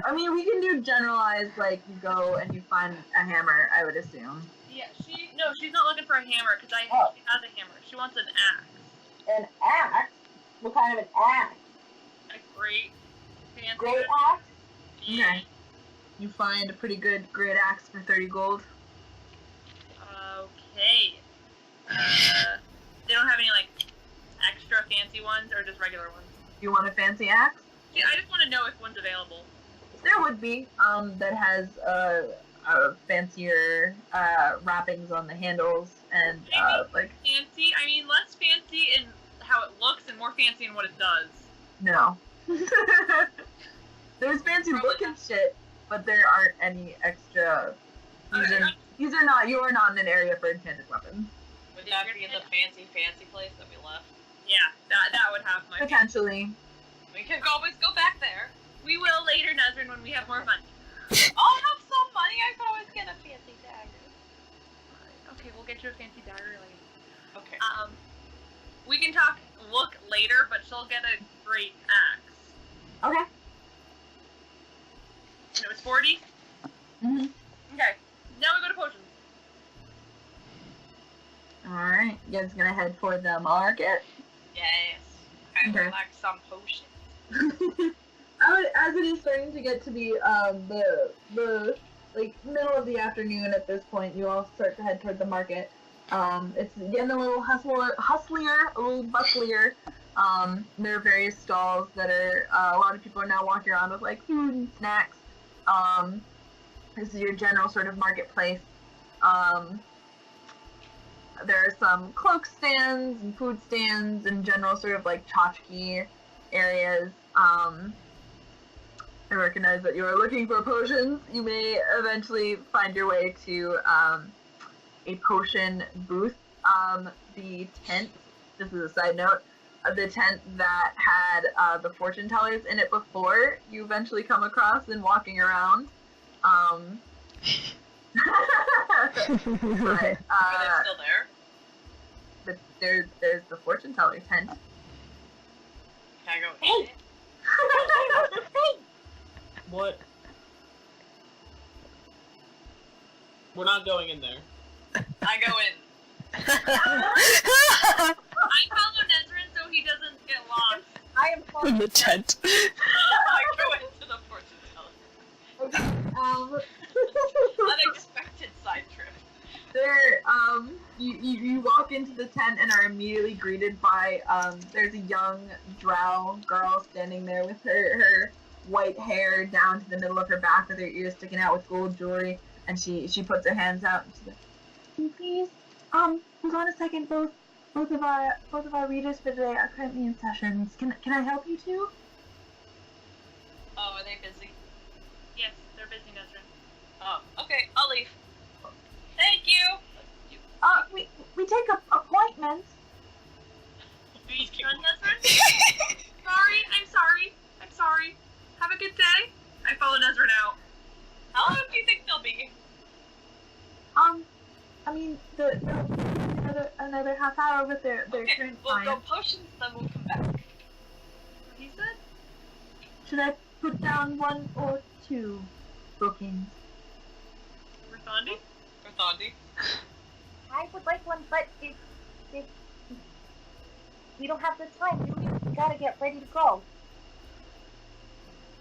I mean, we can do generalized, like, you go and you find a hammer, I would assume. Yeah, she's not looking for a hammer because she has a hammer. She wants an axe. An axe? What kind of an axe? A great fancy. Great axe? Okay. You find a pretty good great axe for 30 gold. Okay. They don't have any like extra fancy ones or just regular ones. You want a fancy axe? Yeah, I just want to know if one's available. There would be, that has, fancier, wrappings on the handles and, like, Fancy? I mean, less fancy in how it looks and more fancy in what it does. no. There's fancy looking shit, but there aren't any extra. You are not in an area for enchanted weapons. Would that be in the fancy place that we left? Yeah, that would have my. Potentially. We could always go back there. We will later, Nesrinn, when we have more money. I'll have some money. I could always get a fancy dagger. Okay, we'll get you a fancy dagger later. Okay. We can look later, but she'll get a great axe. Okay. And it was 40? Mm-hmm. Okay. Now we go to potions. Alright, you guys gonna head for the market? Yes. I would Okay. like some potions. As it is starting to get to be the like middle of the afternoon at this point, you all start to head toward the market. It's getting a little hustlier, a little bustlier. There are various stalls that are a lot of people are now walking around with like food and snacks. This is your general sort of marketplace. There are some cloak stands and food stands and general sort of like tchotchke areas. I recognize that you are looking for potions. You may eventually find your way to a potion booth. The tent, this is a side note, the tent that had the fortune tellers in it before, you eventually come across and walking around. But, Are they still there? There's the fortune teller tent. Can I go? Hey! What? We're not going in there. I go in. I follow Nesrinn so he doesn't get lost. I am In the tent. I go into the fortune teller. Unexpected side trip. There, you walk into the tent and are immediately greeted by, there's a young drow girl standing there with her white hair down to the middle of her back with her ears sticking out with gold jewelry, and she puts her hands out and she's like, "Can you please, hold on a second, both of our readers for today are currently in sessions. Can I help you two?" Oh, are they busy? Yes, they're busy, Nesrinn. Oh, okay. I'll leave. Thank you. We take appointments. Please keep Done, Nesrinn? I'm sorry. Have a good day. I follow Nesrinn out. How long do you think they'll be? I mean, another half hour with their Okay, current we'll go client. potions, then we'll come back. What he said? Should I put down one or two? bookings. For Thandi? For Thandi? I would like one, but if we don't have the time, we gotta get ready to go.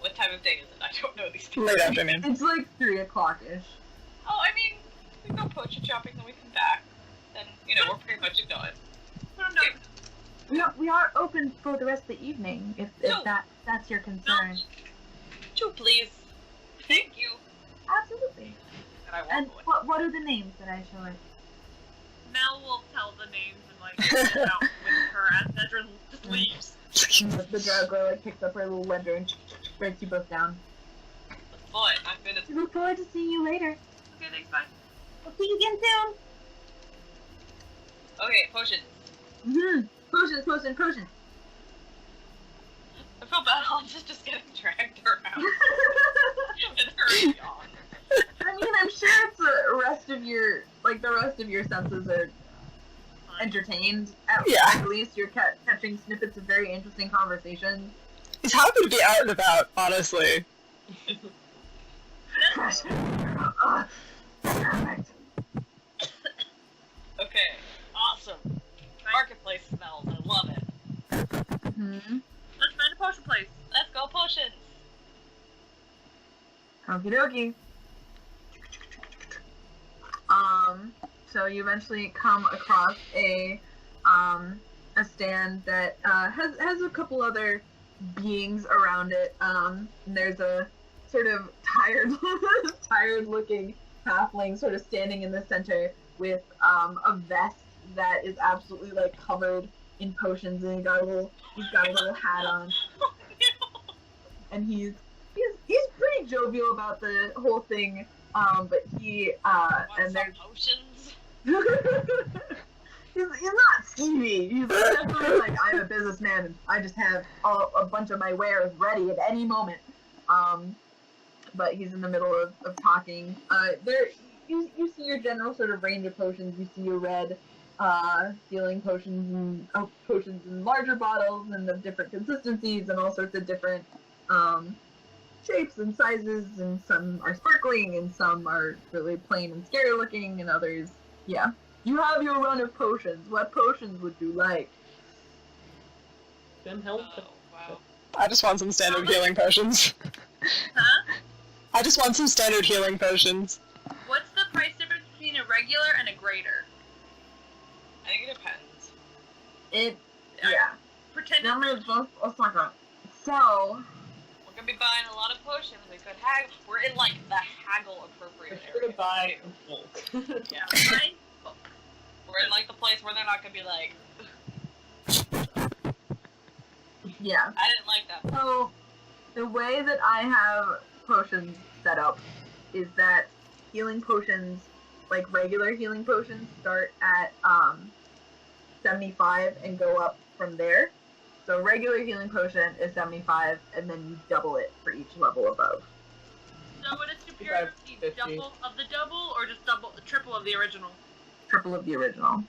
What time of day is it? I don't know these things. Late afternoon. It's like 3 o'clock-ish. Oh, I mean, we go potion shopping, then we come back. Then, you know, we're pretty much done. We are open for the rest of the evening, if No. that's your concern. Two, please. Thank you. Absolutely. And I And walk away. what are the names that I shall write? Mel will tell the names and like get out with her as Nesrinn just leaves. The Drago like picks up her little ledger and writes you both down. But I'm gonna. I look forward to seeing you later. Okay, thanks, bye. We'll see you again soon. Okay, potion. Mm-hmm. Potions. I feel bad. Hansa's just getting dragged around. And her yawn. I mean, I'm sure it's the rest of your senses are entertained. At least you're catching snippets of very interesting conversations. He's happy to be out and about, honestly. Perfect. Okay, awesome. Marketplace smells. I love it. Mm-hmm. Let's find a potion place. Let's go potions. Okie dokie. So you eventually come across a stand that has a couple other beings around it. And there's a sort of tired looking halfling sort of standing in the center with a vest that is absolutely like covered in potions, and he's got a little hat on, and he's pretty jovial about the whole thing. But he and there's potions. he's not skeevy. He's definitely like, I'm a businessman and I just have a bunch of my wares ready at any moment. But he's in the middle of talking. You see your general sort of range of potions. You see your red healing potions and potions in larger bottles and of different consistencies and all sorts of different shapes and sizes, and some are sparkling and some are really plain and scary looking, and others, yeah. You have your run of potions. What potions would you like? Them help. Oh, wow. I just want some standard healing potions. Huh? I just want some standard healing potions. What's the price difference between a regular and a greater? I think it depends. Yeah. Pretend. Let me just a second. So, We're gonna be buying a lot of potions. We could haggle. We're in like the haggle appropriate We're area. gonna buy a bulk. Yeah. Right? We're in like the place where they're not gonna be like, yeah. I didn't like that. So, the way that I have potions set up is that healing potions, like regular healing potions, start at 75 and go up from there. So regular healing potion is 75, and then you double it for each level above. So would a superior be 50. double of the double, or just triple of the original? Triple of the original.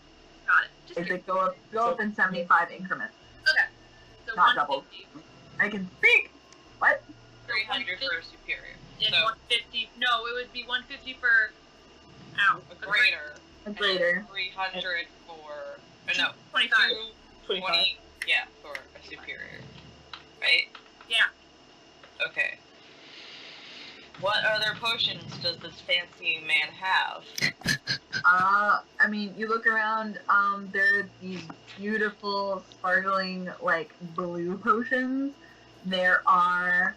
Got it. Just If curious. it go up in 75 increments. Okay. So Not 150. I can speak! What? 300 for a superior. And So 150. No, it would be 150 for. Ow. a greater. A greater. And 300 for. No. 25. 20. Yeah, for a superior. Right? Yeah. Okay. What other potions does this fancy man have? I mean, you look around, there are these beautiful, sparkling, like, blue potions. There are...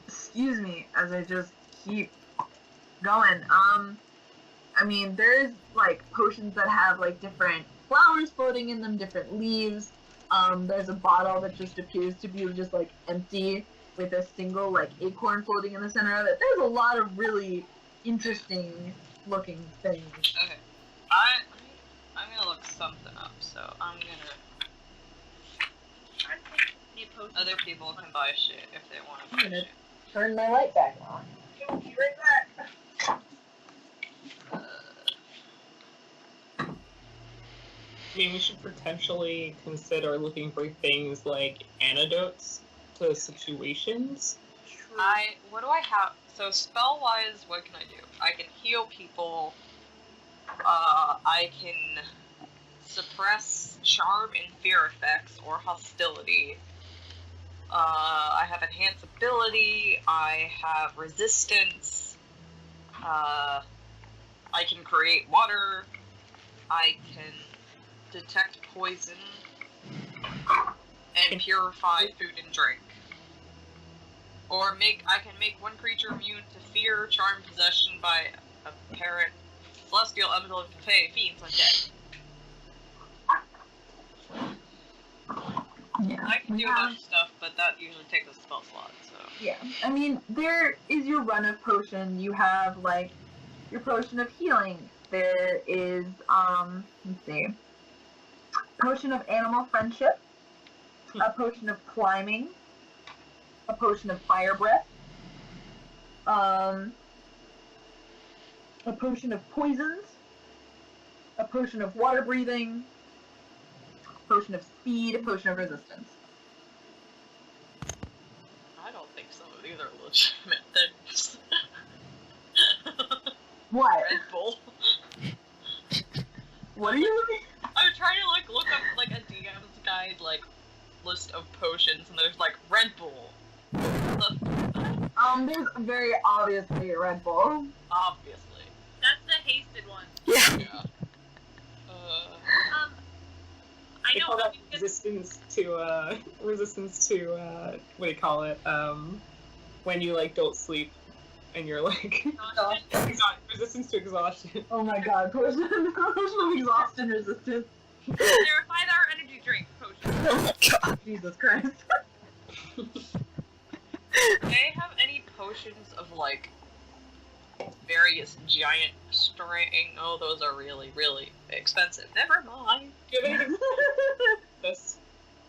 Excuse me, as I just keep going. I mean, there's, like, potions that have, like, different flowers floating in them, different leaves. There's a bottle that just appears to be just, like, empty with a single, like, acorn floating in the center of it. There's a lot of really interesting looking things. Okay. I'm gonna look something up, so I'm gonna... Need potions. Other people can buy shit if they want to I'm buy gonna shit. turn my light back on. Be right back. I mean, we should potentially consider looking for things like antidotes to situations. What do I have? So spell-wise, what can I do? I can heal people. I can suppress charm and fear effects or hostility. I have enhanced ability. I have resistance. I can create water. I can detect poison and purify food and drink. Or I can make one creature immune to fear, charm, possession by a parent, celestial, elemental, fey, fiends, undead. Yeah. I can do a bunch of stuff, but that usually takes a spell slot, so. Yeah. I mean, there is your run of potion. You have, like, your potion of healing. There is, let's see, potion of animal friendship, a potion of climbing, a potion of fire breath, a potion of poisons, a potion of water breathing, a potion of speed, a potion of resistance. I don't think some of these are legitimate things. What? Red Bull. What are you looking? I'm trying to look up like a DM's guide list of potions, and there's like Red Bull. There's very obviously a Red Bull. Obviously. That's the hasted one. Yeah. I They know call how that you get resistance to what do you call it? When you like don't sleep and you're like exhaustion. resistance to exhaustion. Oh my god, potion of exhaustion resistance. They're a 5-hour energy drink potion. Oh my god. Jesus Christ. Do they have any potions of like various giant strength? Oh, those are really, really expensive. Never mind. Do you have anything this?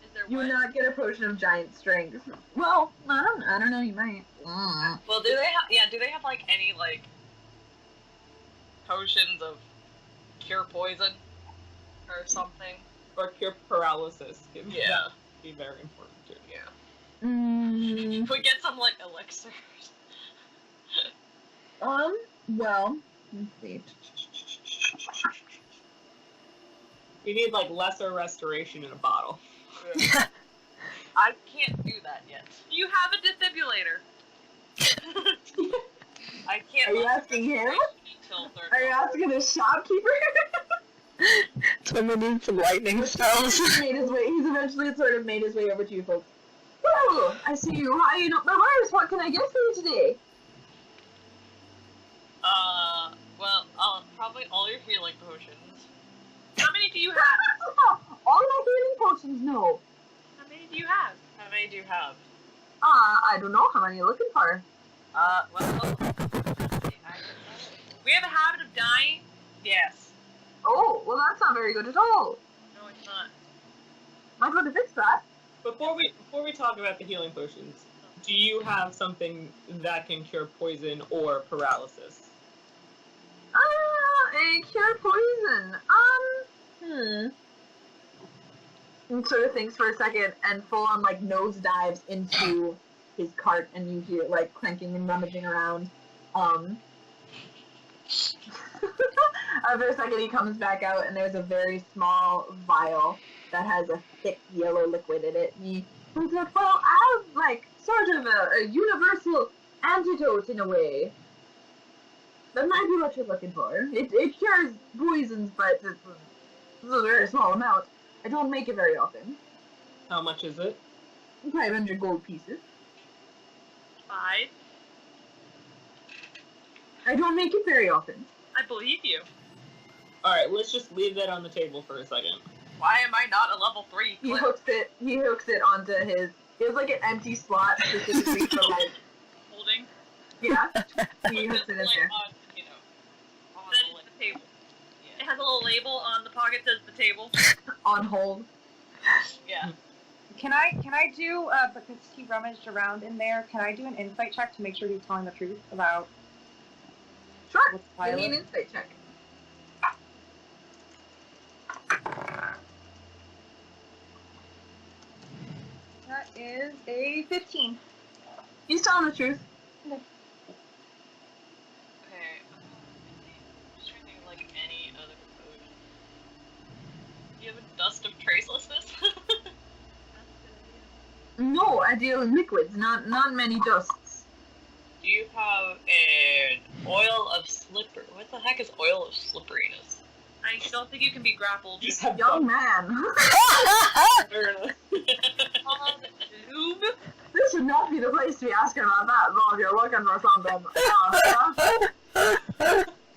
Is there You would one? not get a potion of giant strength. Well, I don't know, you might. Well, do they have like any like potions of cure poison or something? Or cure paralysis? Yeah. That would be very important too. Yeah. Mm, If we get some like elixirs. well, let's see. We need like lesser restoration in a bottle. I can't do that yet. Do you have a defibrillator? I can't. Are you asking him? Until third Are you asking the shopkeeper? That's when we need some lightning spells. He's eventually sort of made his way over to you folks. Whoa! I see you hiding up my wires. What can I get for you today? Well, probably all your healing potions. How many do you have? All my healing potions, no. How many do you have? How many do you have? I don't know. How many are you looking for? We have a habit of dying. Yes. Oh, well, that's not very good at all. No, it's not. Might want to fix that. Before we talk about the healing potions, do you have something that can cure poison or paralysis? A cure poison. And sort of thinks for a second and full on like nose dives into his cart and you hear like clanking and rummaging around. After a second he comes back out and there's a very small vial that has a thick yellow liquid in it. And he was like, well, I have like sort of a universal antidote in a way. That might be what you're looking for. It cures poisons, but it's a very small amount. I don't make it very often. How much is it? 500 gold pieces. 5. I don't make it very often. I believe you. Alright, let's just leave that on the table for a second. Why am I not a level 3? He hooks it onto his. He has like an empty slot specifically for like. Holding. Yeah. He hooks it in there. On That is the table. It has a little label on the pocket that says the table. On hold. Yeah. Can I do because he rummaged around in there? Can I do an insight check to make sure he's telling the truth about Sure. what's Give me an pilot? insight check. That is a 15. He's telling the truth. Okay. Just trying to think of like any other potion. Do you have a dust of tracelessness? No, I deal in liquids, not many dusts. Do you have an oil of slipper? What the heck is oil of slipperiness? I don't think you can be grappled. Just have Young man. Lube? This should not be the place to be asking about that, though, if you're looking for something.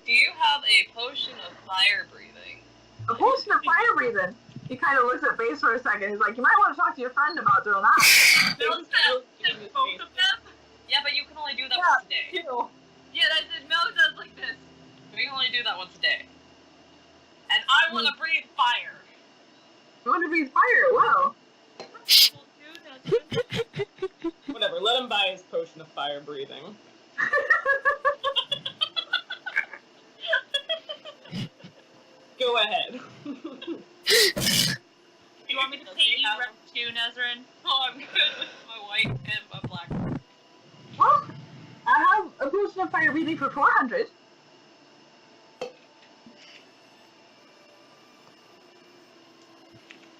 Do you have a potion of fire breathing? A potion of fire breathing. He kind of looks at Base for a second. He's like, you might want to talk to your friend about doing that. Mel said both of them? Yeah, but you can only do that Yeah, once a day. Yeah, that's it. Mel does like this. We can only do that once a day. And I want to breathe fire. You want to breathe fire? Wow. Whatever, let him buy his potion of fire breathing. Go ahead. You want me to take you right to Nesrinn? Oh, I'm good with my white and my black. Well, I have a potion of fire breathing for 400.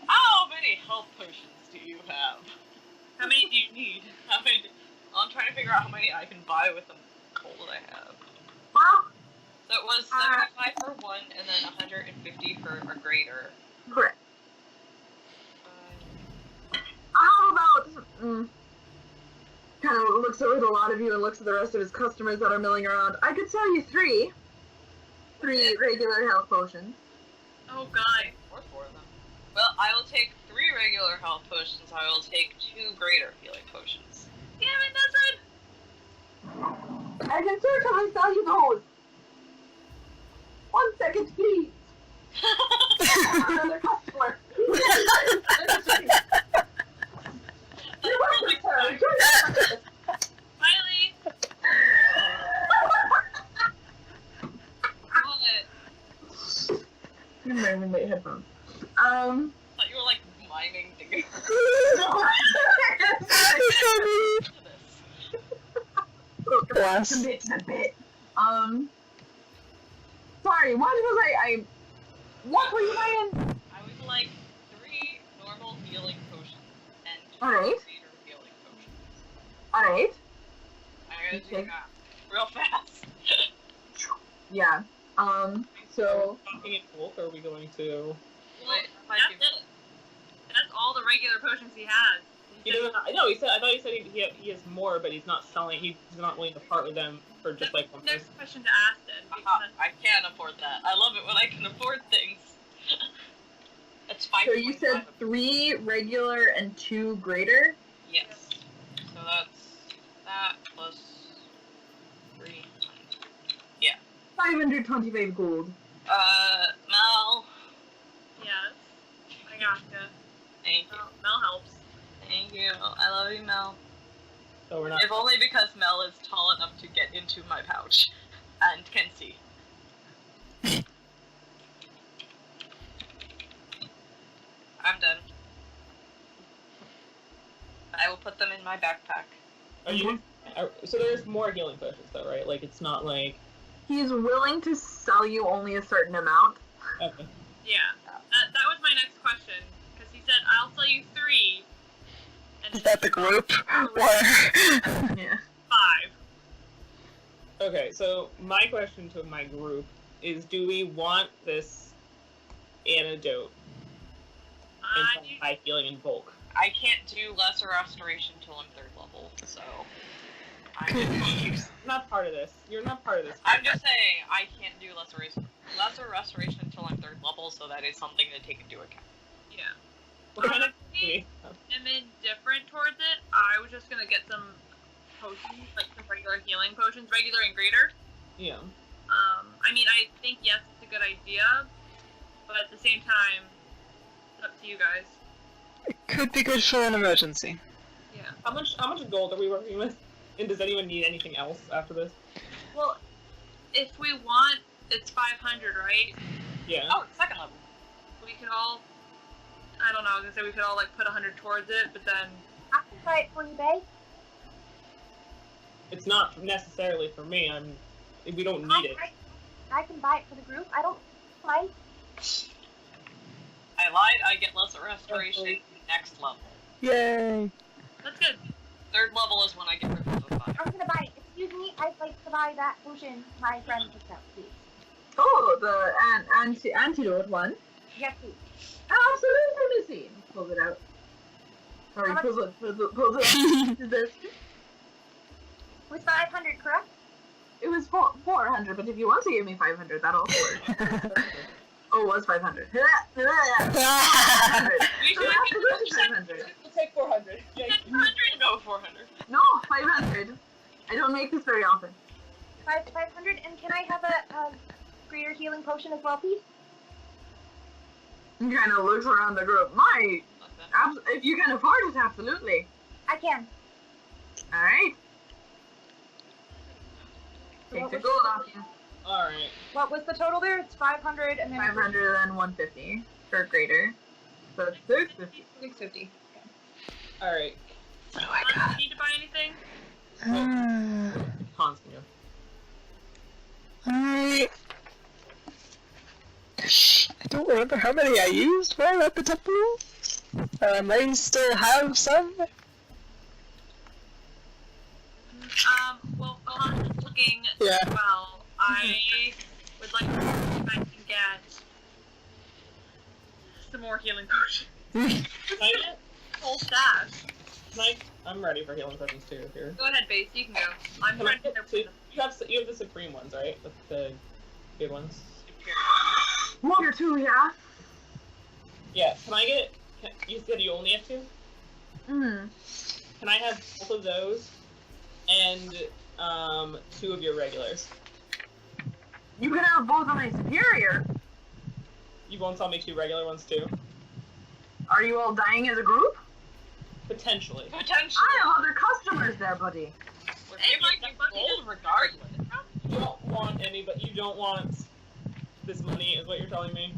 How many health potions do you have? How many do you need? How many? I'm trying to figure out how many I can buy with the gold that I have. Well, So it was 75 for one, and then 150 for a greater. correct. How about... kind of looks over to a lot of you and looks at the rest of his customers that are milling around. I could sell you three regular health potions. Oh god. Or four of them. Well, I will take 3 regular health potions. I will take 2 greater healing potions. Damn it, Nesrinn! I can certainly sell you those. 1 second, please. Another customer. You're welcome, sir. Finally! What? You're my roommate headphones. I thought you were like miming to go to this. Bless. Commit to the bit. Sorry, what was what were you buying? I would like 3 normal healing potions and 2 Alright. greater healing potions. Alright. I'm gonna do Okay. that real fast. Yeah. So Talking in bulk, or are we going to... Wait, That's it. That's all the regular potions he has. He doesn't... No, he said. I thought he said he has more, but he's not selling. He's not willing to part with them for just like one Next person. question to ask then. I can't afford that. I love it when I can afford things. That's 5. so you said 3 regular and 2 greater? Yes. So that's that plus 3. 525 gold. Mel. Yes. I gotcha. Thank you. Mel helps. Thank you. I love you, Mel. So we're not. If only because Mel is tall enough to get into my pouch and can see. I'm done. I will put them in my backpack. Are you? So there's more healing potions, though, right? Like it's not like. He's willing to sell you only a certain amount. Okay. Yeah. That was my next question. Because he said, I'll sell you 3. And Is that the group? Or... Yeah. 5. Okay. So my question to my group is: do we want this antidote and some high healing in bulk? I can't do lesser restoration till I'm 3rd level, so I'm confused. You're not part of this. You're not part of this. I'm just saying I can't do lesser restoration until I'm 3rd level, so that is something to take into account. Yeah. What kind of? I'm indifferent towards it. I was just gonna get some potions, like some regular healing potions, regular and greater. Yeah. I mean, I think yes, it's a good idea, but at the same time, it's up to you guys. It could be good for an emergency. Yeah. How much gold are we working with? And does anyone need anything else after this? Well, if we want, it's 500, right? Yeah. Oh, it's 2nd level. We could all. I don't know. I was gonna say we could all like put 100 towards it, but then I can buy it for you, babe. It's not necessarily for me. We don't need it. I can buy it for the group. I don't mind. I lied, I get lesser restoration next level. Yay! That's good. 3rd level is when I get Revivify. I'm gonna buy it. Excuse me, I'd like to buy that potion my friend picked up, please. Oh, the antidote one. Yes, please. Absolutely, Missy. Pulls it out. Sorry, How much- pulls it out. This. It was 500, correct? It was 400, but if you want to give me 500, that'll work. Oh, it was 500. 500. You should Absolutely 500. We'll take 400. You said 400? No, 400. No, 500. I don't make this very often. 500, and can I have a greater healing potion as well, please? He kind of looks around the group. If you can afford it, absolutely. I can. All right. Take the gold off you. Alright. What was the total there? It's 500 and then 500 and 150 for greater. So it's 650. 650. Alright. Oh my god. Need to buy anything? Hans can go. Alright. I don't remember how many I used while at the temple. I may still have some. Well, Hans is looking Yeah. as well. I would like to see if I can get some more healing potions. Can I get? Whole stash. I'm ready for healing potions too, if you're... Go ahead, Base. You can go. I'm Can I ready get to two? You have the supreme ones, right? The good ones? One or two, yeah? Yeah, can I get... You said you only have 2? Mm. Can I have both of those? And, 2 of your regulars? You can have both of my superior. You won't sell me 2 regular ones too? Are you all dying as a group? Potentially. Potentially. I have other customers there, buddy. We're Hey, giving Mike, you gold regardless. You don't want any, but you don't want this money, is what you're telling me?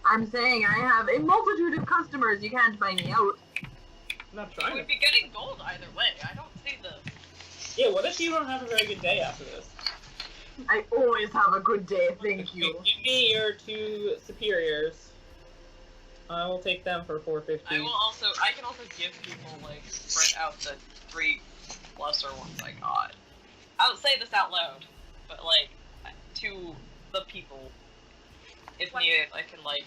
I'm saying I have a multitude of customers. You can't buy me out. I'm not trying We'd to... be getting gold either way. I don't see the... Yeah, what if you don't have a very good day after this? I always have a good day, thank you. Give me your 2 superiors. I will take them for 450. I can also give people, like, spread out the 3 lesser ones I got. I don't say this out loud, but, like, to the people, if needed, I can, like,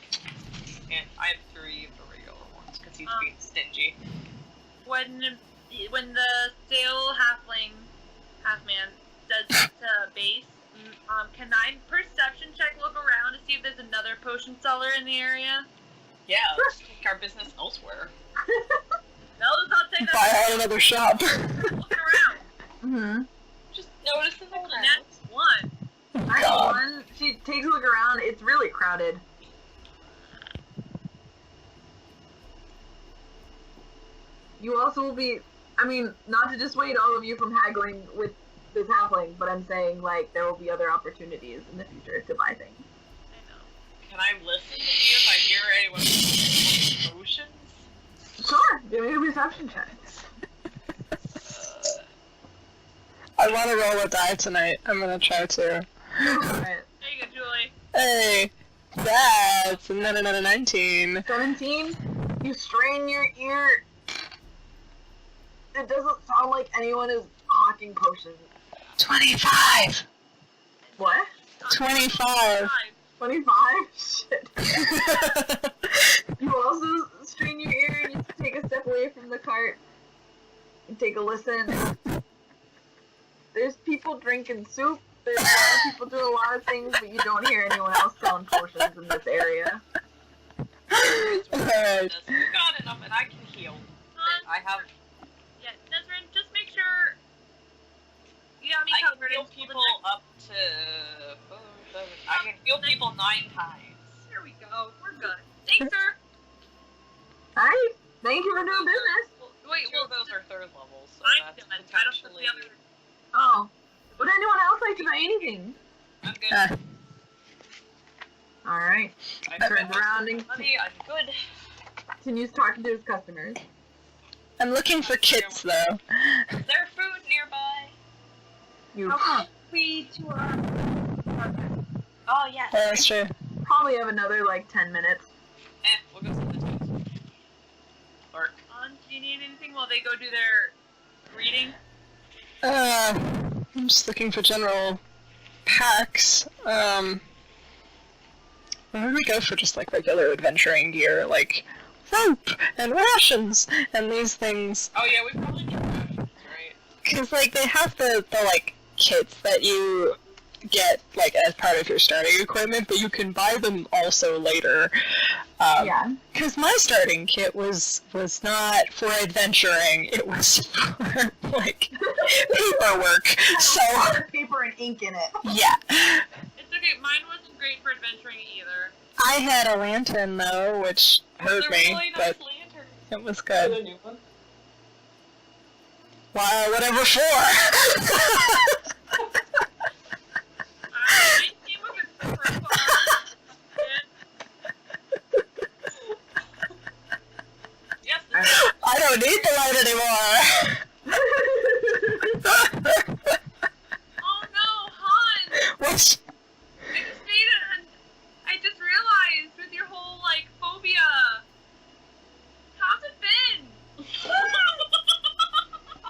and I have 3 of the regular ones, because he's being stingy. When the stale half-man says to Base, can I perception check look around to see if there's another potion seller in the area? Yeah, let's take our business elsewhere. No, let's not take Buy that. out another shop. Look around. Mm-hmm. Just notice in the Oh, crowd. that's one. I God. one. She takes a look around. It's really crowded. You also will be. I mean, not to dissuade all of you from haggling with this halfling, but I'm saying, like, there will be other opportunities in the future to buy things. I know. Can I listen to see if I hear anyone with potions? Sure, give me a perception check. I want to roll a die tonight. I'm gonna try to. Alright. There you go, Julie. Hey, that's another 19. 17, you strain your ear. It doesn't sound like anyone is hawking potions. 25. What? 25. 25? Shit. You also strain your ear and you take a step away from the cart and take a listen. There's people drinking soup. There's a lot of people doing a lot of things, but you don't hear anyone else selling potions in this area. Alright. We've got enough, and I can heal. I have. Yeah, Nesrinn, just make sure you got me I can covered heal until the people next- up to. I can heal people 9 times. There we go. We're good. Thanks, sir. Alright, thank you for doing business. Wait, 2 of those are 3rd levels, so I'm that's done. I don't know potentially. the other. Oh. Would anyone else like to buy anything? I'm good. Alright. I Turns around and money. I'm good. continues talking to his customers. I'm looking for kits though. Is there food nearby? You How we to Oh, yes. Oh, that's true. probably have another like 10 minutes. We'll go see the toads. Bark. Do you need anything while they go do their reading? I'm just looking for general packs. Where do we go for just like regular adventuring gear, like rope and rations and these things? Oh yeah, we probably need rations, right? Because like they have the like kits that you get like as part of your starting equipment, but you can buy them also later. Yeah. Because my starting kit was not for adventuring; it was for like paperwork. So Paper and ink in it. yeah, It's okay, mine wasn't great for adventuring either. I had a lantern though, which hurt They're me, really but nice lanterns. it was There's good. a new one. Wow, whatever for. I came with a crowbar. Yes, I don't need the light anymore. oh no, Hans! Which I just realized with your whole, like, phobia. How's it been?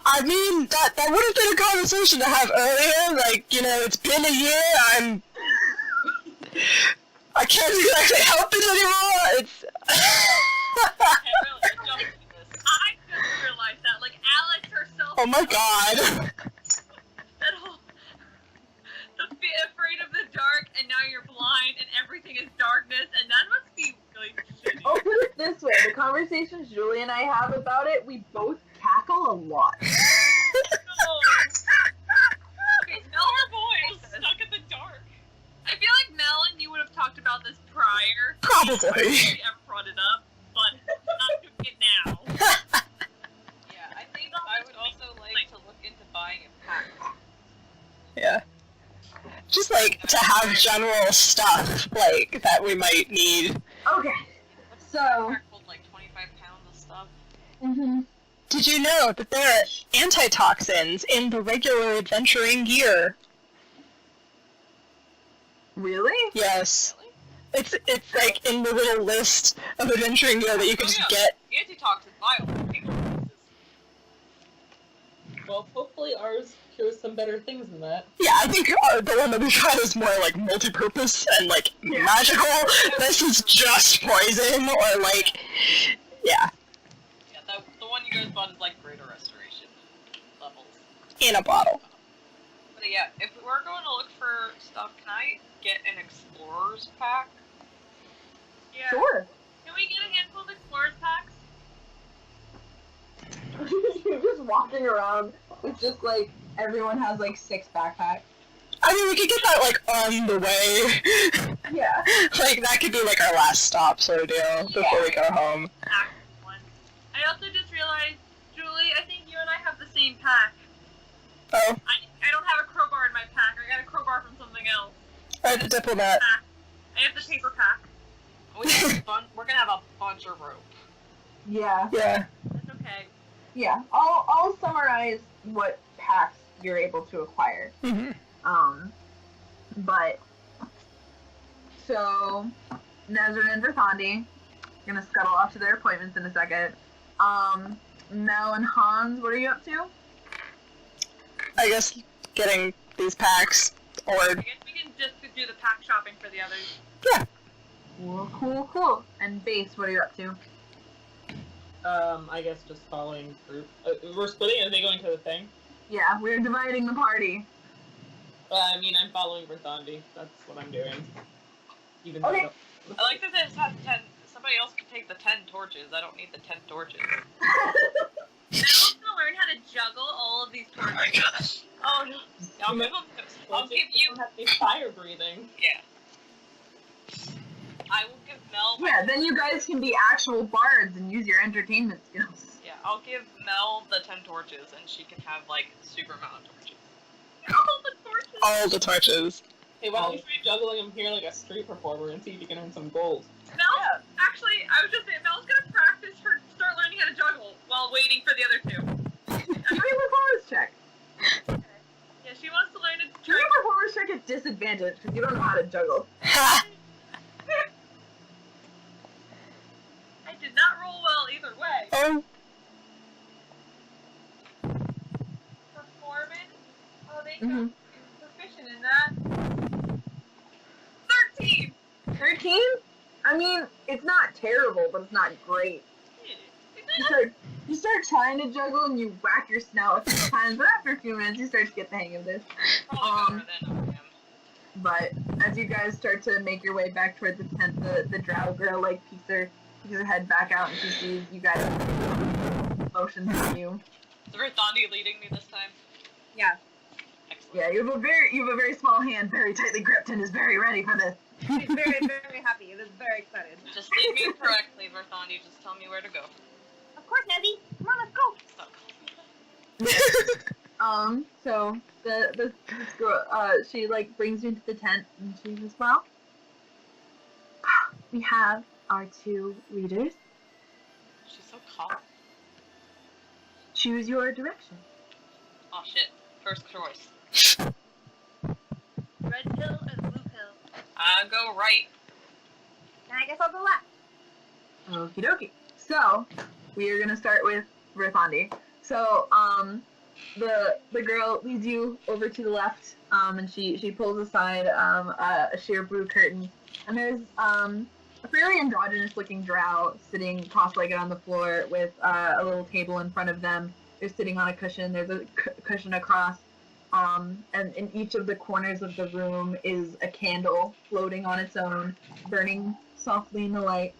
I mean, that would have been a conversation to have earlier. Like, you know, it's been a year. I can't exactly help it anymore. It's. Okay, really, don't do this. I just realized that. Like, Alex herself. Oh my god. That whole. Afraid of the dark, and now you're blind, and everything is darkness, and that must be really shitty. I'll put it this way: the conversations Julie and I have about it, we both cackle a lot. Okay, Melon Boys stuck in the dark. I feel like Mel and you would have talked about this prior. Probably. If you ever brought it up, but not doing it now. Yeah, I think I would also like to look into buying a pack. Yeah. Just like to have general stuff like that we might need. Okay. What's So- the pack hold, like 25 pounds of stuff? Mm-hmm. Did you know that there are antitoxins in the regular adventuring gear? Really? Yes. It's like in the little list of adventuring gear that you can just get. Antitoxin vial. Well, hopefully ours cures some better things than that. Yeah, I think the one that we got is more like multi-purpose and like magical. This is just poison or like, yeah, Yeah, the one you guys bought is like greater restoration levels. in a bottle. But yeah, if we're going to look for stuff, can I get an explorer's pack? Yeah. Sure. Can we get a handful of explorers packs? You're just walking around with just like everyone has like 6 backpacks. I mean, we could get that like on the way. Yeah. Like that could be like our last stop sort of deal before we go home. Active one. I also just realized, Julie, I think you and I have the same pack. Oh, I don't have a crowbar in my pack. I got a crowbar from something else. right, the diplomat. I have the paper pack. We're gonna have a bunch of rope. Yeah. Yeah. That's okay. Yeah. I'll summarize what packs you're able to acquire. Mm-hmm. But so Nesrinn and Verthandi gonna scuttle off to their appointments in a second. Mel and Hans, what are you up to? I guess getting these packs I ordered. guess we can just do the pack shopping for the others. Yeah. Cool. And Base, what are you up to? I guess just following through. We're splitting. Are they going to the thing? Yeah, we're dividing the party. I mean, I'm following Verthandi. That's what I'm doing. Even though Okay. I don't- I like that this has 10. Somebody else can take the 10 torches. I don't need the 10 torches. Mel's gonna learn how to juggle all of these torches. Oh my gosh. Oh no. I'll give you. don't have any fire breathing. Yeah. I will give Mel. Yeah, then you guys can be actual bards and use your entertainment skills. Yeah, I'll give Mel the 10 torches, and she can have like super amount of torches. All the torches. All the torches. Hey, why don't you try juggling them here like a street performer and see if you can earn some gold? Mel, actually, I was just saying, Mel's gonna practice her, start learning how to juggle while waiting for the other two. Give me a performance check. Yeah, she wants to check at disadvantage because you don't know how to juggle. I did not roll well either way. Oh. Performance. Oh, they Mhm. got proficient in that. 13. 13? I mean, it's not terrible, but it's not great. You start trying to juggle and you whack your snout a few times, but after a few minutes you start to get the hang of this. Probably better than I am. But as you guys start to make your way back toward the tent, the drow girl like peeks her head back out and she sees you guys motions from you. Is Verthandi leading me this time? Yeah. Excellent. Yeah, you have a very small hand, very tightly gripped, and is very ready for this. She's very, very happy. It is very excited. Just lead me correctly, Verthandi. Just tell me where to go. Of course, Nezzy. Come on, let's go. Stop. So this girl, she like brings you into the tent and she says, well, we have our 2 leaders. She's so calm. Choose your direction. Oh shit. First choice. Red pill and blue pill. Go right. And I guess I'll go left. Okie dokie. So, we are gonna start with Verthandi. So, the girl leads you over to the left, and she pulls aside a sheer blue curtain, and there's a fairly androgynous looking drow sitting cross-legged on the floor with a little table in front of them. They're sitting on a cushion. There's a cushion across, and in each of the corners of the room is a candle floating on its own, burning softly in the light.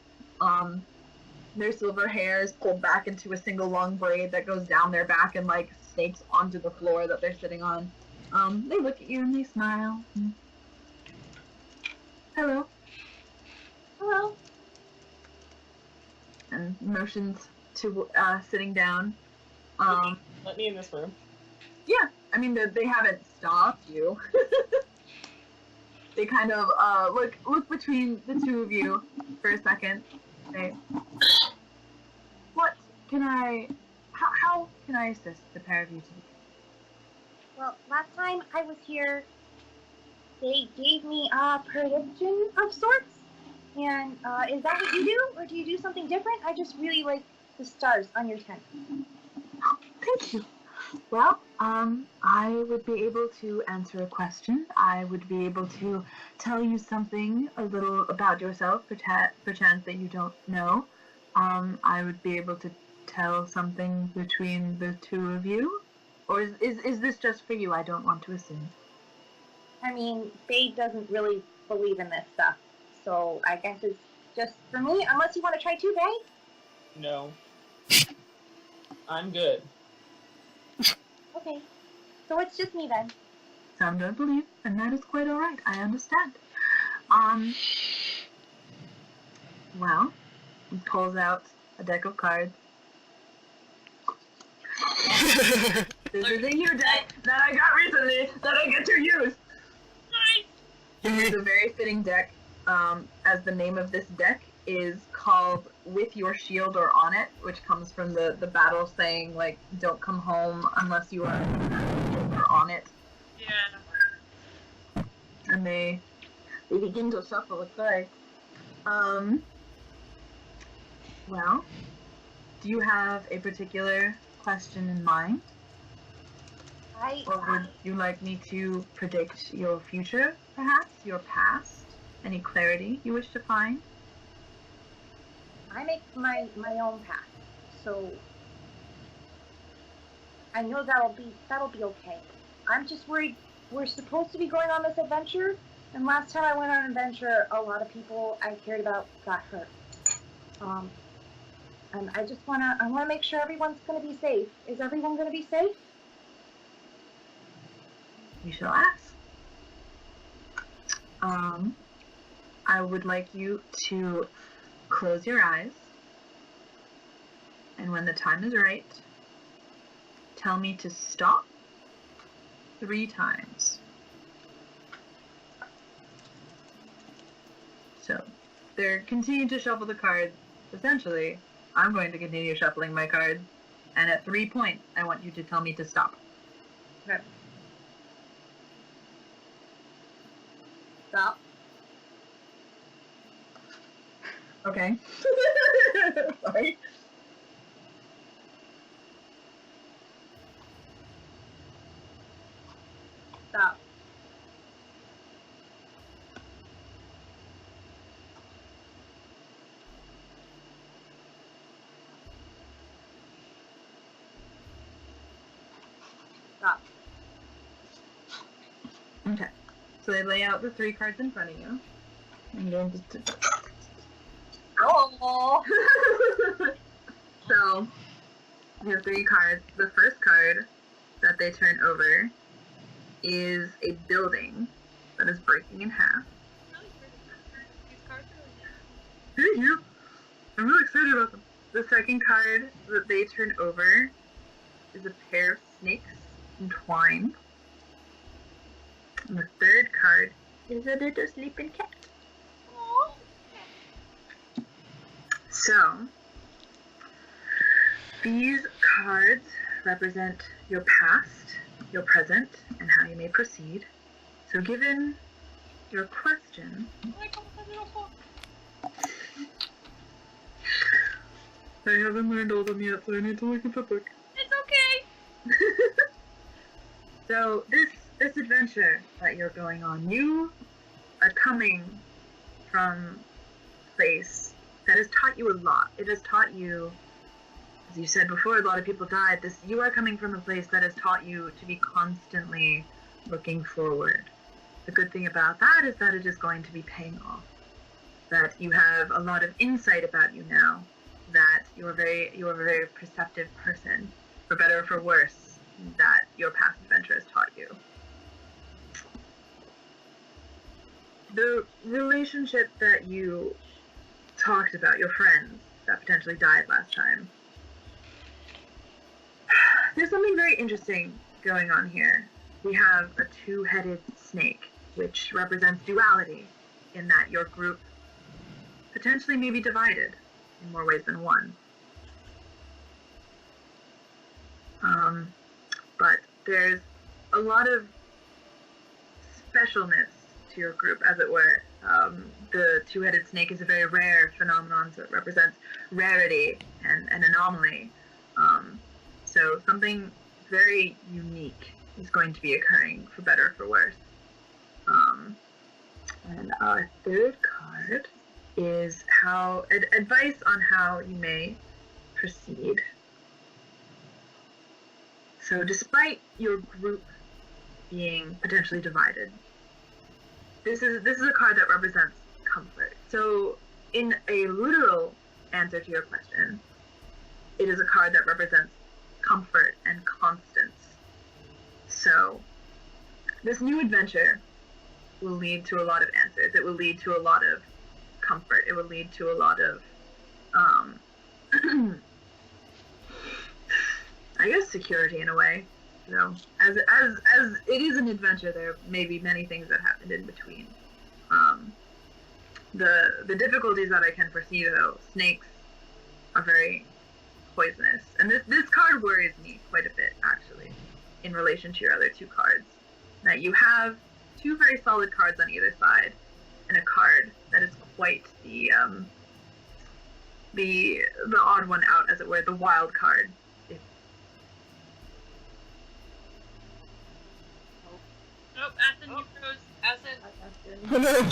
Their silver hair is pulled back into a single long braid that goes down their back and like snakes onto the floor that they're sitting on. They look at you and they smile. Hello. Hello. And motions to sitting down. Let me in this room. Yeah, I mean they haven't stopped you. They kind of look between the 2 of you for a second. Say, how can I assist the pair of you today? Well, last time I was here, they gave me a prediction of sorts. And is that what you do, or do you do something different? I just really like the stars on your tent. Thank you. Well, I would be able to answer a question. I would be able to tell you something a little about yourself, perchance that you don't know. I would be able to tell something between the 2 of you. Or is this just for you? I don't want to assume. I mean, Faye doesn't really believe in this stuff, so I guess it's just for me, unless you want to try too, Faye? No. I'm good. Okay. So it's just me then. Some don't believe, and that is quite alright. I understand. Well, he pulls out a deck of cards. This is a new deck that I got recently that I get to use. Nice. It is a very fitting deck, as the name of this deck is called With Your Shield or On It, which comes from the battle saying, like, don't come home unless you are on it. Yeah. And they begin to shuffle the cards. Well, do you have a particular question in mind? Or would you like me to predict your future, perhaps? Your past? Any clarity you wish to find? I make my own path, so I know that'll be okay. I'm just worried. We're supposed to be going on this adventure, and last time I went on an adventure, a lot of people I cared about got hurt. And I wanna make sure everyone's gonna be safe. Is everyone gonna be safe? You shall ask. I would like you to close your eyes, and when the time is right, tell me to stop 3 times. So, they're continuing to shuffle the cards. Essentially, I'm going to continue shuffling my cards, and at 3 points, I want you to tell me to stop. Okay. Stop. Okay. Sorry. Stop. Stop. Okay. So they lay out the 3 cards in front of you. And then just Oh. So you have 3 cards. The first card that they turn over is a building that is breaking in half. These cards are Thank you. I'm really excited about them. The second card that they turn over is a pair of snakes entwined. And the third card is a little sleeping cat. So, these cards represent your past, your present, and how you may proceed. So given your question, I haven't learned all of them yet, so I need to look at the book. It's okay. So this adventure that you're going on, you are coming from a place that has taught you a lot. It has taught you, as you said before, a lot of people died. You are coming from a place that has taught you to be constantly looking forward. The good thing about that is that it is going to be paying off. That you have a lot of insight about you now. That you are a very perceptive person, for better or for worse, that your past adventure has taught you. The relationship that you talked about, your friends that potentially died last time, there's something very interesting going on here. We have a 2-headed snake, which represents duality, in that your group potentially may be divided in more ways than one. But there's a lot of specialness to your group, as it were. The 2-headed snake is a very rare phenomenon, so it represents rarity and an anomaly. So something very unique is going to be occurring, for better or for worse. And our third card is advice on how you may proceed. So despite your group being potentially divided, this is a card that represents comfort. So in a literal answer to your question, it is a card that represents comfort and constance. So this new adventure will lead to a lot of answers. It will lead to a lot of comfort. It will lead to a lot of I guess security in a way. You know, as it is an adventure, there may be many things that happened in between. The difficulties that I can foresee, though, snakes are very poisonous, and this card worries me quite a bit, actually, in relation to your other 2 cards. That you have 2 very solid cards on either side, and a card that is quite the odd one out, as it were, the wild card. Nope, Aston, you froze. Aston, Oh no.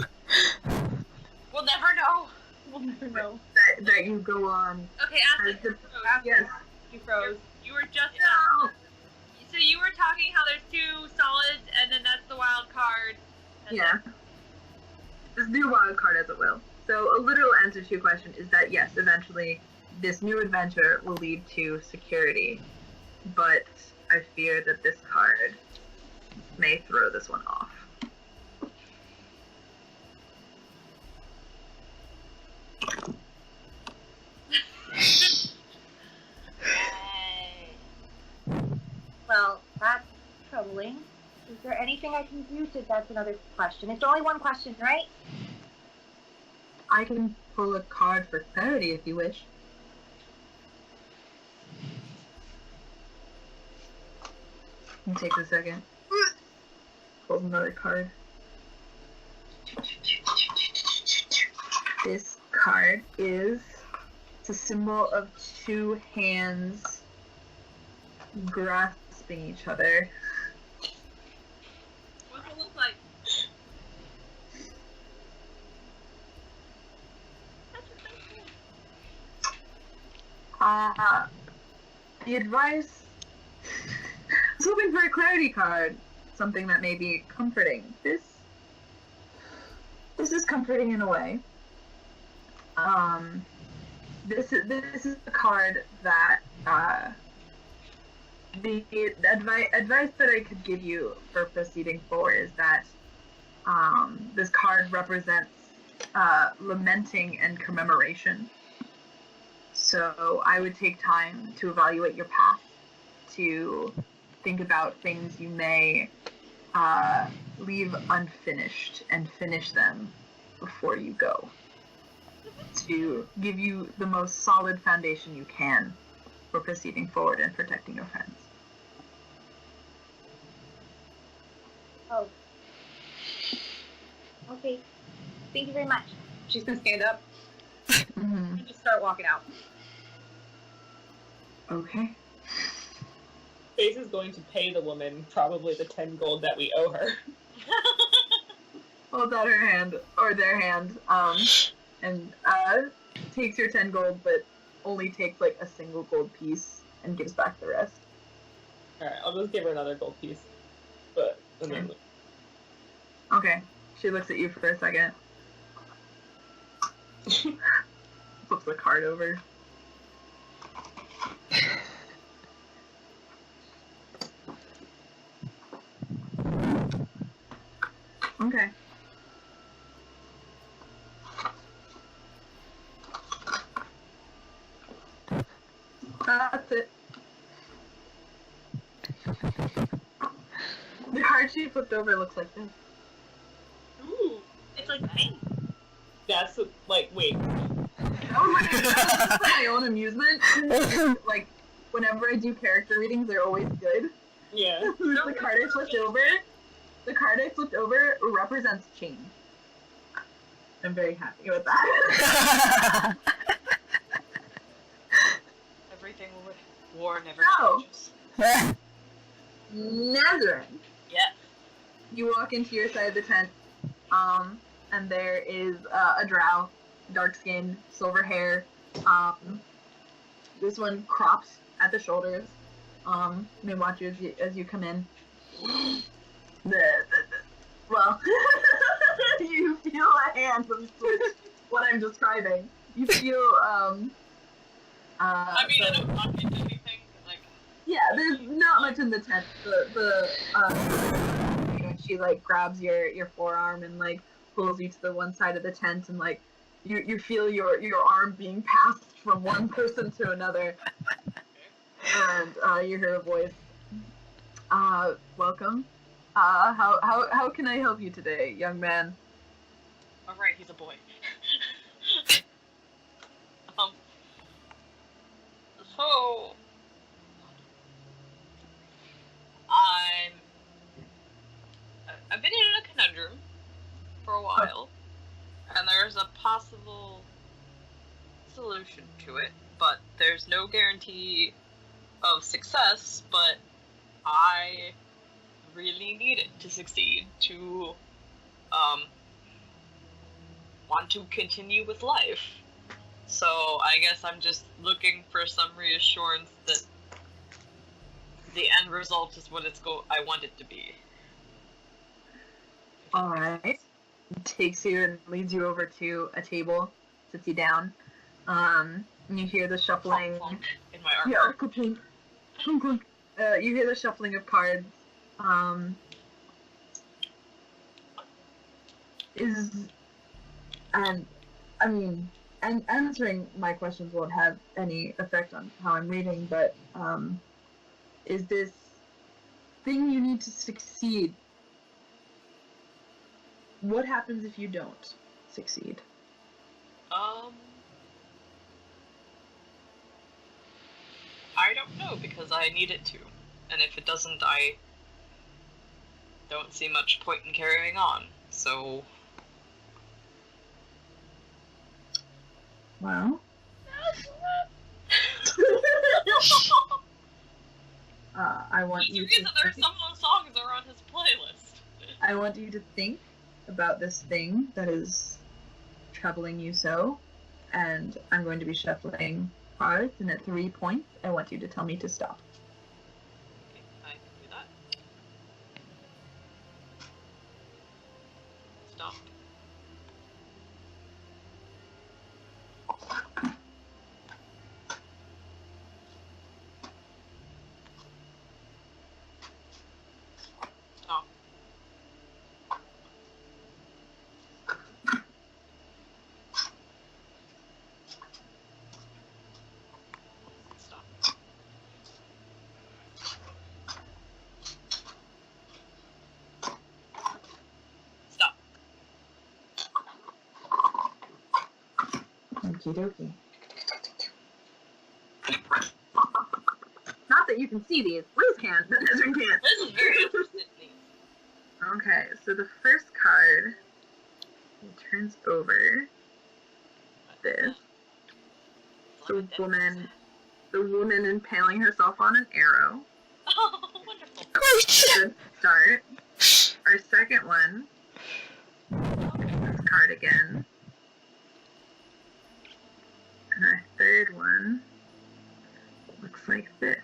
we'll never know. We'll never know. That you go on. Okay, Aston, as you the- froze. Yes. You froze. You were just No. So you were talking how there's 2 solids, and then that's the wild card. And Yeah. This new wild card, as it will. So a literal answer to your question is that yes, eventually this new adventure will lead to security, but I fear that this card may throw this one off. Well, that's troubling. Is there anything I can do to... That's another question. It's only one question, right? I can pull a card for clarity if you wish. It takes a second. Pulls another card. this card is, it's a symbol of two hands grasping each other. What does it look like? The advice. I was hoping for a clarity card, something that may be comforting. This is comforting in a way. This is a card that the advice that I could give you for proceeding forward is that this card represents lamenting and commemoration. So I would take time to evaluate your path, to think about things you may leave unfinished and finish them before you go, to give you the most solid foundation you can for proceeding forward and protecting your friends. Oh. Okay. Thank you very much. She's gonna stand up Mm-hmm. and just start walking out. Okay. Faze is going to pay the woman probably the 10 gold that we owe her. Holds out her hand, or their hand, and takes your 10 gold, but only takes like a single gold piece and gives back the rest. Alright, I'll just give her another gold piece. But, and then... Okay. She looks at you for a second. Flips the card over. Okay. That's it. The card she flipped over looks like this. Ooh, it's like paint. That's, like, wait. That was my own amusement. Like, whenever I do character readings, they're always good. Yeah. The card I flipped over, represents change. I'm very happy with that. Everything war never No. changes. Nesrinn. Yeah. You walk into your side of the tent, and there is a drow, dark-skinned, silver hair. This one cropped at the shoulders. They watch you as you come in. Well, you feel a hand from what I'm describing. You feel I mean, I don't not hit anything. Like, yeah, there's not much in the tent. She like grabs your forearm and like pulls you to the one side of the tent, and like you feel your arm being passed from one person to another, and you hear a voice. Welcome. How can I help you today, young man? all right, he's a boy. So I've been in a conundrum for a while, and there's a possible solution to it, but there's no guarantee of success, but I really need it to succeed to want to continue with life. So I guess I'm just looking for some reassurance that the end result is what I want it to be. Alright. Takes you and leads you over to a table, sits you down. And you hear the shuffling. Clunk in my armor. Yeah, clunk, clunk, clunk. You hear the shuffling of cards. And answering my questions won't have any effect on how I'm reading, but is this thing you need to succeed? What happens if you don't succeed? I don't know, because I need it to. And if it doesn't, I don't see much point in carrying on. So Well, I want you to. Some of those songs are on his playlist. I want you to think about this thing that is troubling you so, and I'm going to be shuffling cards, and at 3 points, I want you to tell me to stop. Okay, I can do that. Stop. Stop. Stop. Stop. Okie dokie. Not that you can see these. Liz can, but Nesrinn can't. This is very interesting. Okay, so the first card turns over this. The woman impaling herself on an arrow. Oh, wonderful. Good start. Our second one, this card again. And our third one looks like this.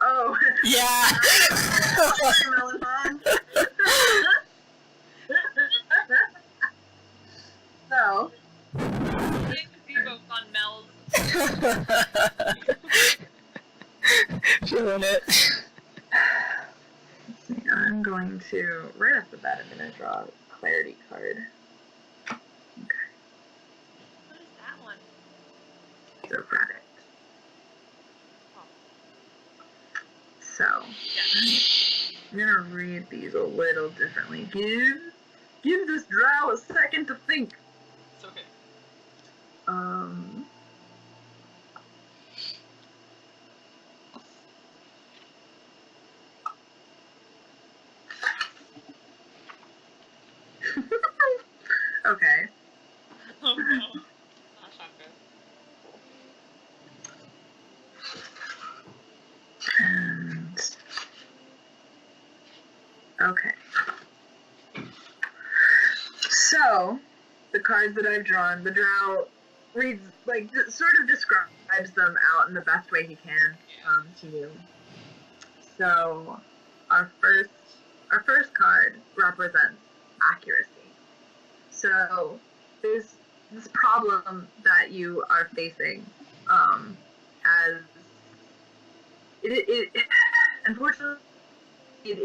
Oh. Yeah. Melanton. So. Devo on Mel's. Feeling it. Let's see, I'm going to, right off the bat, I'm going to draw a clarity card. Okay, What is that one? so got it. So, I'm going to read these a little differently. Give this drow a second to think. It's okay. Okay. Oh no. That's not good. And okay. So, the cards that I've drawn, the drow reads, like, sort of describes them out in the best way he can to you. So, our first card represents accuracy. So, there's this problem that you are facing as it unfortunately it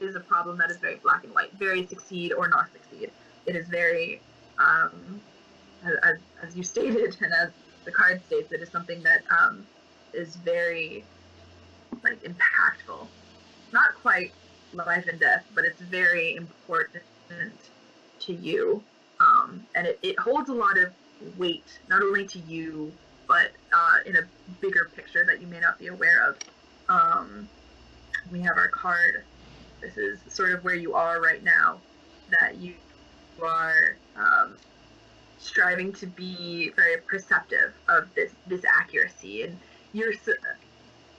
is a problem that is very black and white, very succeed or not succeed. It is very as you stated and as the card states, it is something that is very like impactful, not quite life and death, but it's very important to you, and it holds a lot of weight, not only to you, but in a bigger picture that you may not be aware of. We have our card. This is sort of where you are right now, that you are striving to be very perceptive of this accuracy, and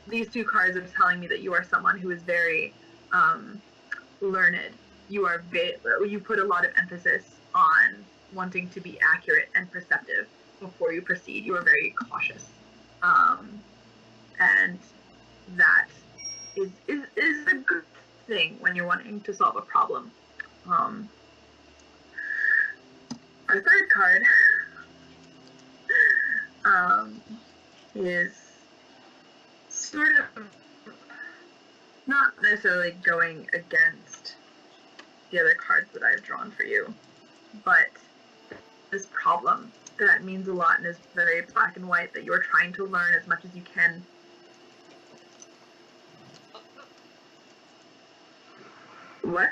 these two cards are telling me that you are someone who is very learned. You put a lot of emphasis on wanting to be accurate and perceptive before you proceed. You are very cautious, and that is a good thing when you're wanting to solve a problem. Our third card is sort of not necessarily going against the other cards that I've drawn for you, but this problem that means a lot and is very black and white, that you're trying to learn as much as you can. What?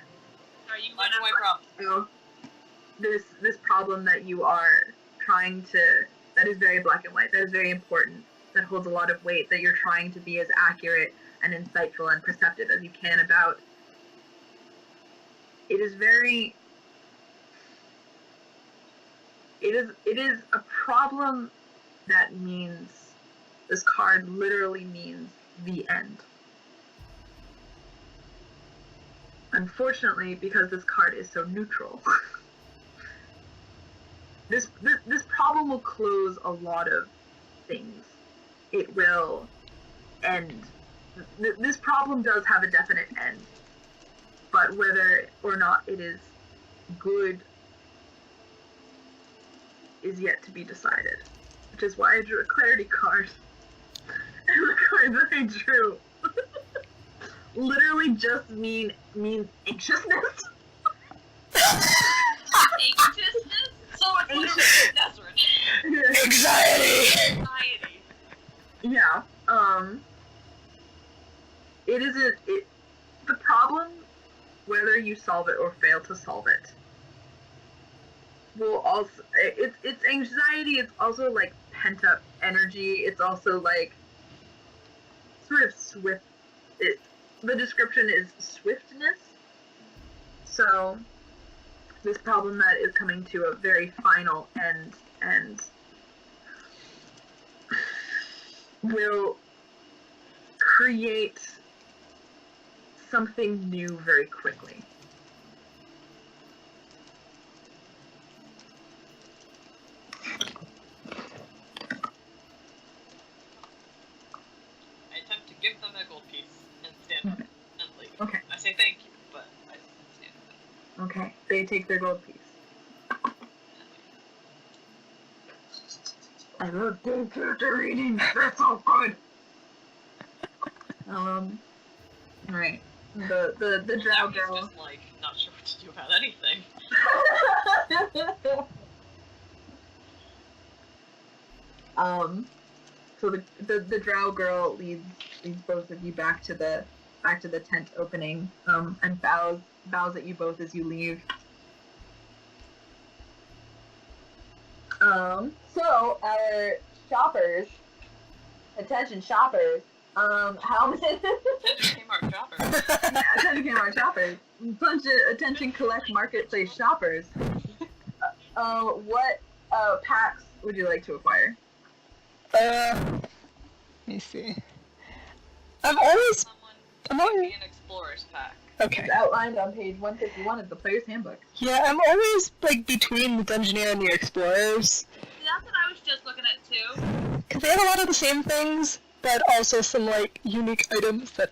Are you Black and white problem. Oh, this problem that you are trying to, that is very black and white, that is very important, that holds a lot of weight, that you're trying to be as accurate and insightful and perceptive as you can about. It is very, It is a problem that means this card literally means the end. Unfortunately, because this card is so neutral, this problem will close a lot of things. It will end. This problem does have a definite end, but whether or not it is good is yet to be decided. Which is why I drew a clarity card. And the card that I drew literally just means anxiousness. Anxiousness? So it's literally Nesrinn. Anxiety! Anxiety. Yeah. The problem, whether you solve it or fail to solve it, will also, it's anxiety, it's also like pent up energy, it's also like sort of swift, the description is swiftness. So this problem that is coming to a very final end and will create something new very quickly. I attempt to give them a gold piece and stand up and leave. Okay. I say thank you, but I stand up. Okay. They take their gold piece. I love good character readings. They're so good. Right. The drow Now he's girl. just like not sure what to do about anything. So the drow girl leads both of you back to the tent opening, and bows at you both as you leave. So our shoppers, attention shoppers, how many? Attention Kmart shoppers. Yeah, attention Kmart shoppers. Attention collect marketplace shoppers. What packs would you like to acquire? Let me see. I'm always Maybe an explorer's pack. okay. It's outlined on page 151 of the player's handbook. Yeah, I'm always like between the Dungeoneer and the Explorers. That's what I was just looking at too. Because they have a lot of the same things, but also some like unique items that,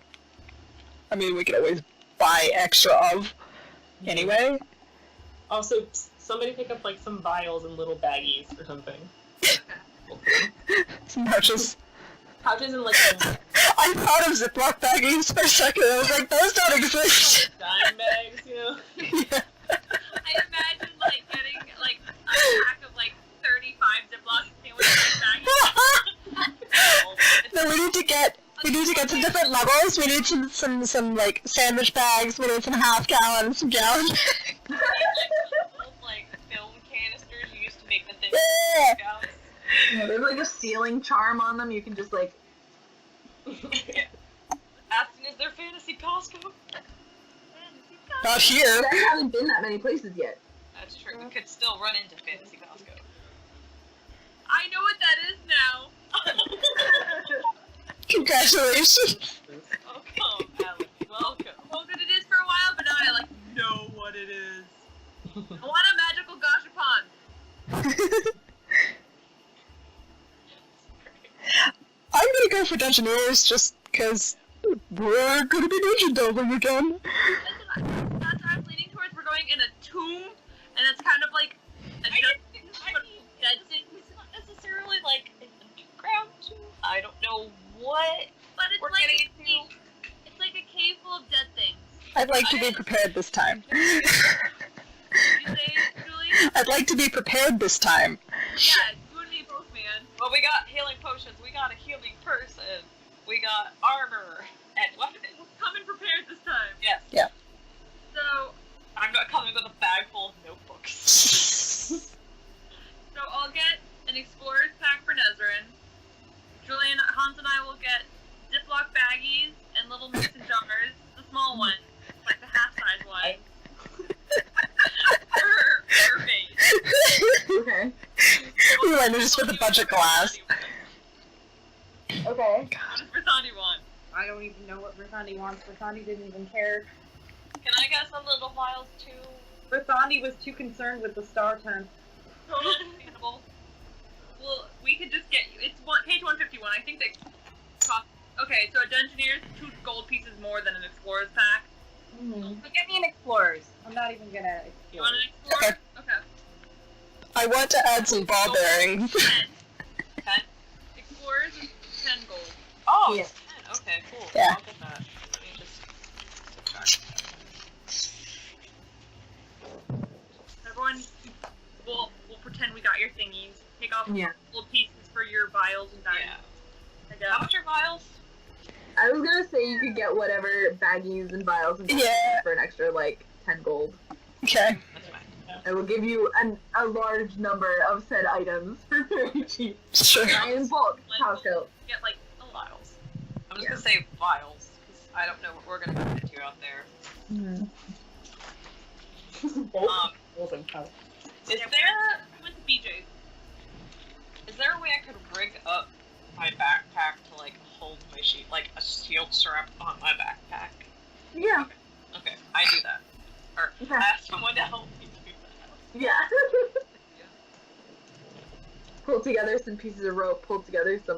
I mean, we could always buy extra of anyway. Also, somebody pick up like some vials and little baggies or something. Some pouches. Pouches and like some I thought of Ziploc baggies for a second. I was like, those don't exist. dime bags, you know? Yeah. I imagine like getting like a pack of like 35 Ziploc sandwiches. No, we need to get some different levels. We need some like sandwich bags. We need some half gallon and some gallon. Old like film canisters you used to make the thing. Yeah. Yeah, there's like a sealing charm on them. You can just like. Aston, is there fantasy Costco? Not here. There haven't been that many places yet. That's true. We could still run into fantasy Costco. I know what that is now. Congratulations. Welcome, Alan. Welcome. Well, good it is for a while, but now I like know what it is. I want a magical gashapon. I'm gonna go for Dungeoneers just because we're gonna be dungeon delving again. That's what I was leaning towards. We're going in a tomb, and it's kind of like a dead thing. It's not necessarily like an underground tomb. I don't know what But it's we're like getting into. it's like a cave full of dead things. I'd like to be prepared this time. Did you say, Julie? I'd like to be prepared this time. Yeah, you and me both, man. Well, we got healing potions. We got a healing person. We got armor and weapons. Coming prepared this time. Yes. Yeah. So I'm not coming with a bag full of notebooks. So I'll get an explorer's pack for Nesrinn. Julian, Hans, and I will get Ziploc baggies and little mason jars, the small ones, like the half-size ones. For base. Okay. kind of just with a bunch of glass. Okay. What does Versandi want? I don't even know what Versandi wants. Versandi didn't even care. Can I get some little vials too? Versandi was too concerned with the star tent. Totally understandable. Well, we could just get you. It's page 151. I think that cost. Okay, so a Dungeoneer's 2 gold pieces more than an Explorer's pack. Mm-hmm. So get me an Explorer's. I'm not even gonna explore. You want an Explorer? Okay. I want to add some ball bearings. 10. 10? Explorers is 10 gold. Oh, Yeah. it's 10. Okay, cool. Yeah. I'll get that. Let me just subtract. Everyone, we'll pretend we got your thingies. Take off Yeah. little pieces for your vials and diamonds. Yeah. How much are vials? I was gonna say you could get whatever baggies and vials and Yeah. for an extra, like, 10 gold. Okay. That's fine. I will give you a large number of said items for very cheap. Sure. In bulk, house help. Get like Vials. I was Yeah. gonna say vials, because I don't know what we're gonna run into out there. Both and pouch. Is there with the BJ's. is there a way I could rig up my backpack to like hold my sheet, like a shield strap on my backpack? Yeah. Okay, I do that. Or Okay. I ask someone to help me do that. Yeah. Pull together some pieces of rope, pull together some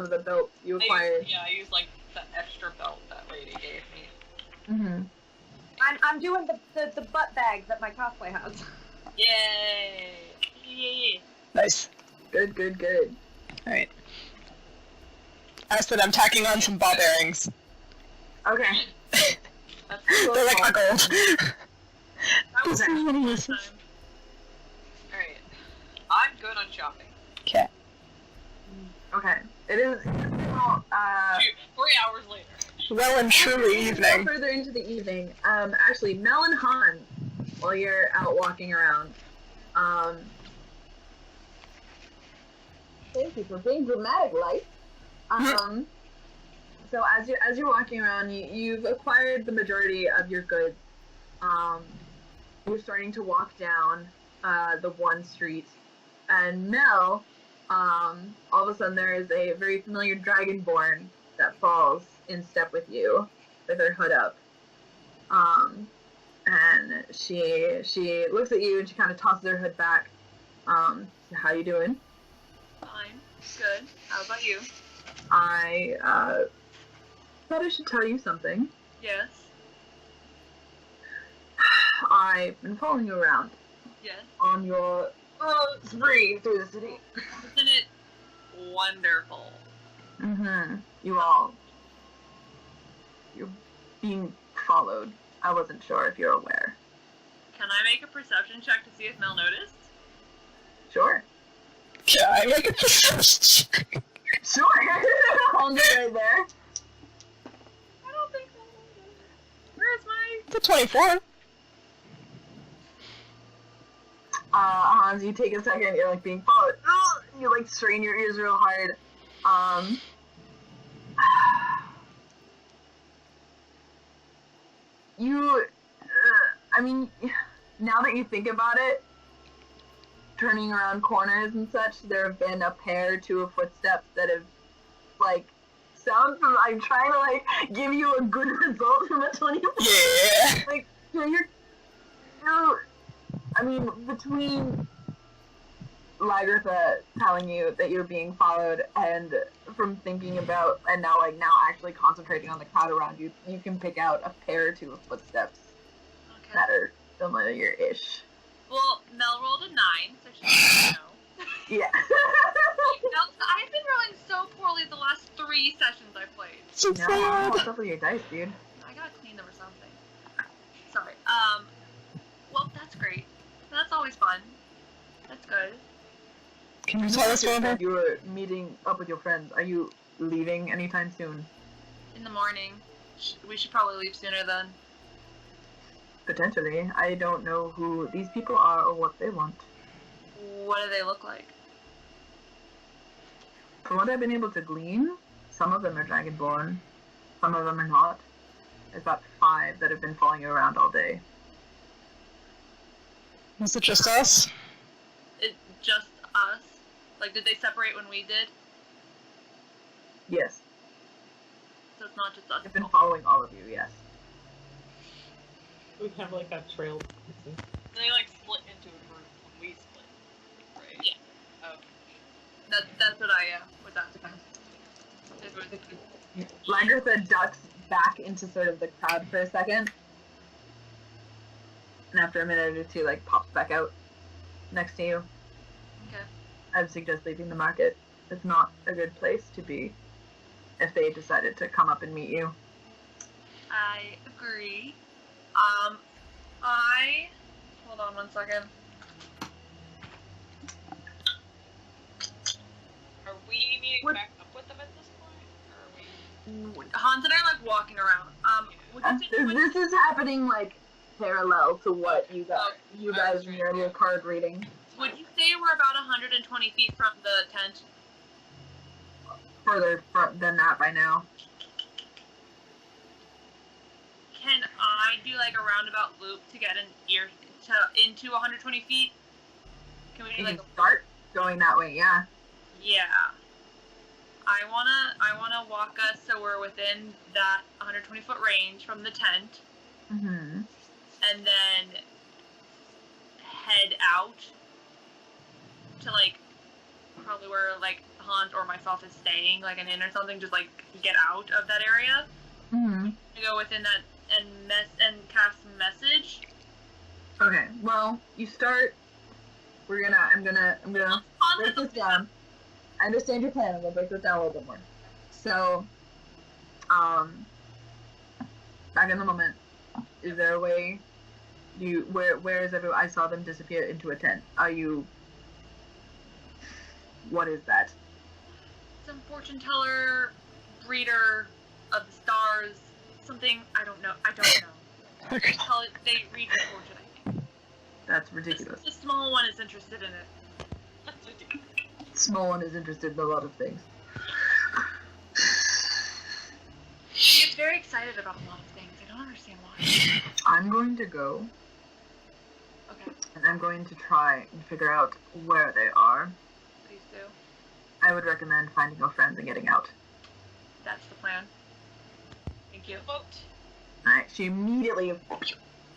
of the belts you acquired. I use like the extra belt that lady gave me. Mm-hmm. I'm doing the butt bag that my cosplay has. Yay! Yay! Nice. Good, good, good. Alright. I said I'm tacking on some ball bearings. Okay. That's They're like my gold. That was There's so many last uses. time. alright. I'm good on shopping. Okay. Okay. It is, well, 3 hours later. Well and truly evening. further into the evening, actually, Mel and Han, while you're out walking around, thank you for being dramatic, life. So as you're walking around, you've acquired the majority of your goods. You're starting to walk down the one street, and Mel, all of a sudden there is a very familiar dragonborn that falls in step with you, with her hood up. And she looks at you and she kind of tosses her hood back. How you doing? Fine. Good. How about you? I thought I should tell you something. Yes. I've been following you around Yes. on your spree through the city. Isn't it wonderful? Mm-hmm. You're being followed. I wasn't sure if you're aware. Can I make a perception check to see if Mel noticed? Sure. Can I make a perception check? Sure. Hold it right there. I don't think so. Where's my... The 24. Hans, you take a second, you're like being followed. You like strain your ears real hard. I mean, now that you think about it, turning around corners and such, there have been a pair or two of footsteps that have, like, sound from, I'm trying to, like, give you a good result from a 24. Yeah. Like, you're, I mean, between Lagertha telling you that you're being followed and from thinking about, and now actually concentrating on the crowd around you, you can pick out a pair or two of footsteps Okay. that are familiar-ish. Well, Mel rolled a 9, so she doesn't know. Yeah. Mel, I've been rolling so poorly the last 3 sessions I played. So No, sad. what's up with your dice, dude? I gotta clean them or something. Sorry. Well, that's great. That's always fun. That's good. Can you tell us You more? said you were meeting up with your friends. Are you leaving anytime soon? In the morning. We should probably leave sooner then. Potentially. I don't know who these people are or what they want. What do they look like? From what I've been able to glean, some of them are dragonborn, some of them are not. There's about 5 that have been following you around all day. Was it just us? It just us? Like, did they separate when we did? Yes. So it's not just us. I've been following all of you, yes. We have like a trail. They like split into a group when we split, right? Yeah. Oh. That's what I was asking. Lagertha ducks back into sort of the crowd for a second. And after a minute or two, like, pops back out next to you. Okay. I would suggest leaving the market. It's not a good place to be if they decided to come up and meet you. I agree. Hold on one second. Are we meeting back up with them at this point? Or are we... Hans and I are like walking around. Would you say This is happening, like, parallel to what you guys in your little card reading. would you say we're about 120 feet from the tent? Further than that by now. Can I do like a roundabout loop to get into 120 feet? Can we do You like can start going that way, yeah. Yeah. I wanna walk us so we're within that 120 foot range from the tent, Mm-hmm. and then head out to like probably where like Hans or myself is staying, like an inn or something. Just like get out of that area. Mm-hmm. To go within that and cast message. Okay, well, you start. I'm gonna Hans break this down. I understand your plan. I'm gonna break this down a little bit more. So, back in the moment, is there a way? Where is everyone? I saw them disappear into a tent. Are you? What is that? Some fortune teller, reader of the stars, something I don't know. They read the fortune, I think. That's ridiculous. The small one is interested in it. That's ridiculous. Small one is interested in a lot of things. She gets very excited about a lot of things. I don't understand why. I'm going to go, Okay, and I'm going to try and figure out where they are. please do. I would recommend finding your friends and getting out. That's the plan. Thank you. Vote. Alright, she immediately Yeah,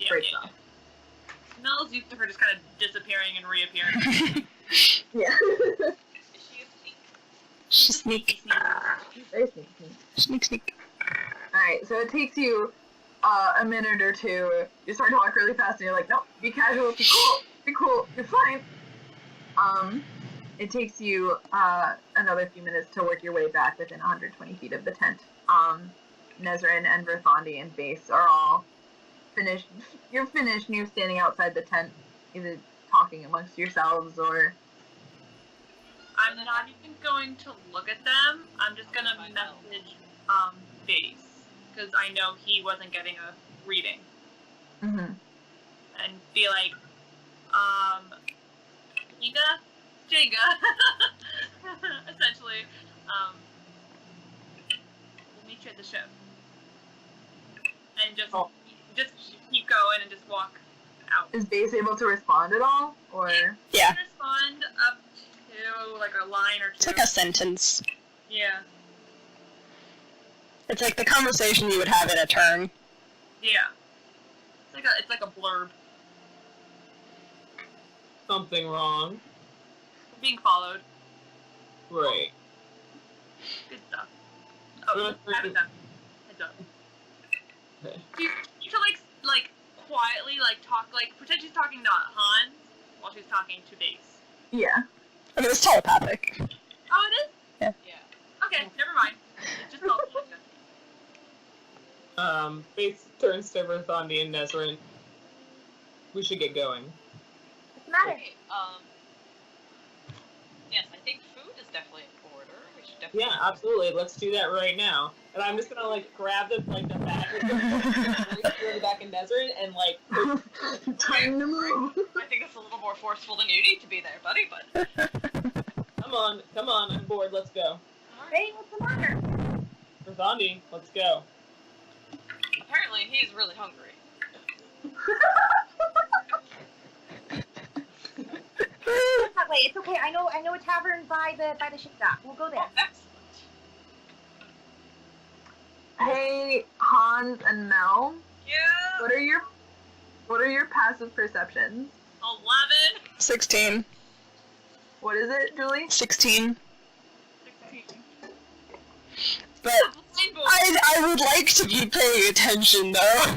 breaks yeah. off. Mel's used to her just kind of disappearing and reappearing. Yeah. Is she a sneak? Sneak. Very sneaky. Sneak. Alright, so it takes you a minute or two. You start to walk really fast and you're like, nope, be casual, be cool, you're fine. It takes you another few minutes to work your way back within 120 feet of the tent. Nesrinn and Verthandi and Base are all finished. You're finished and you're standing outside the tent, either talking amongst yourselves or... I'm not even going to look at them. I'm just gonna message Base because I know he wasn't getting a reading, Mm-hmm. and be like, Jenga, essentially. We'll meet you at the ship, and just keep going and just walk out. Is Base able to respond at all? Or... Yeah. Respond up to like a line or two. It's like a sentence. Yeah. It's like the conversation you would have in a turn. Yeah. It's like a blurb. Something wrong. Being followed. Right. Good stuff. Oh, have it done. Heads up. Okay. You to like quietly talk, pretend she's talking to Hans while she's talking to Base. Yeah. I mean, it's telepathic. Oh, it is? Yeah. Okay, never mind. It's just all Bates turns to Verthandi and Nesrinn. We should get going. What's the matter? Okay, yes, I think food is definitely in order. We should definitely... Yeah, absolutely. Let's do that right now. And I'm just gonna grab the bag with the back in Nesrinn and Time to move. I think it's a little more forceful than you need to be there, buddy, but... Come on, I'm bored, let's go. Hey, what's the matter? Verthandi, let's go. Apparently, he's really hungry. Let's have that way. It's okay. I know a tavern by the ship dock. We'll go there. Oh, excellent. Hey, Hans and Mel, Yeah. what are your passive perceptions? 11. 16. What is it, Julie? 16. 16. But Blindboy. I would like to be paying attention, though.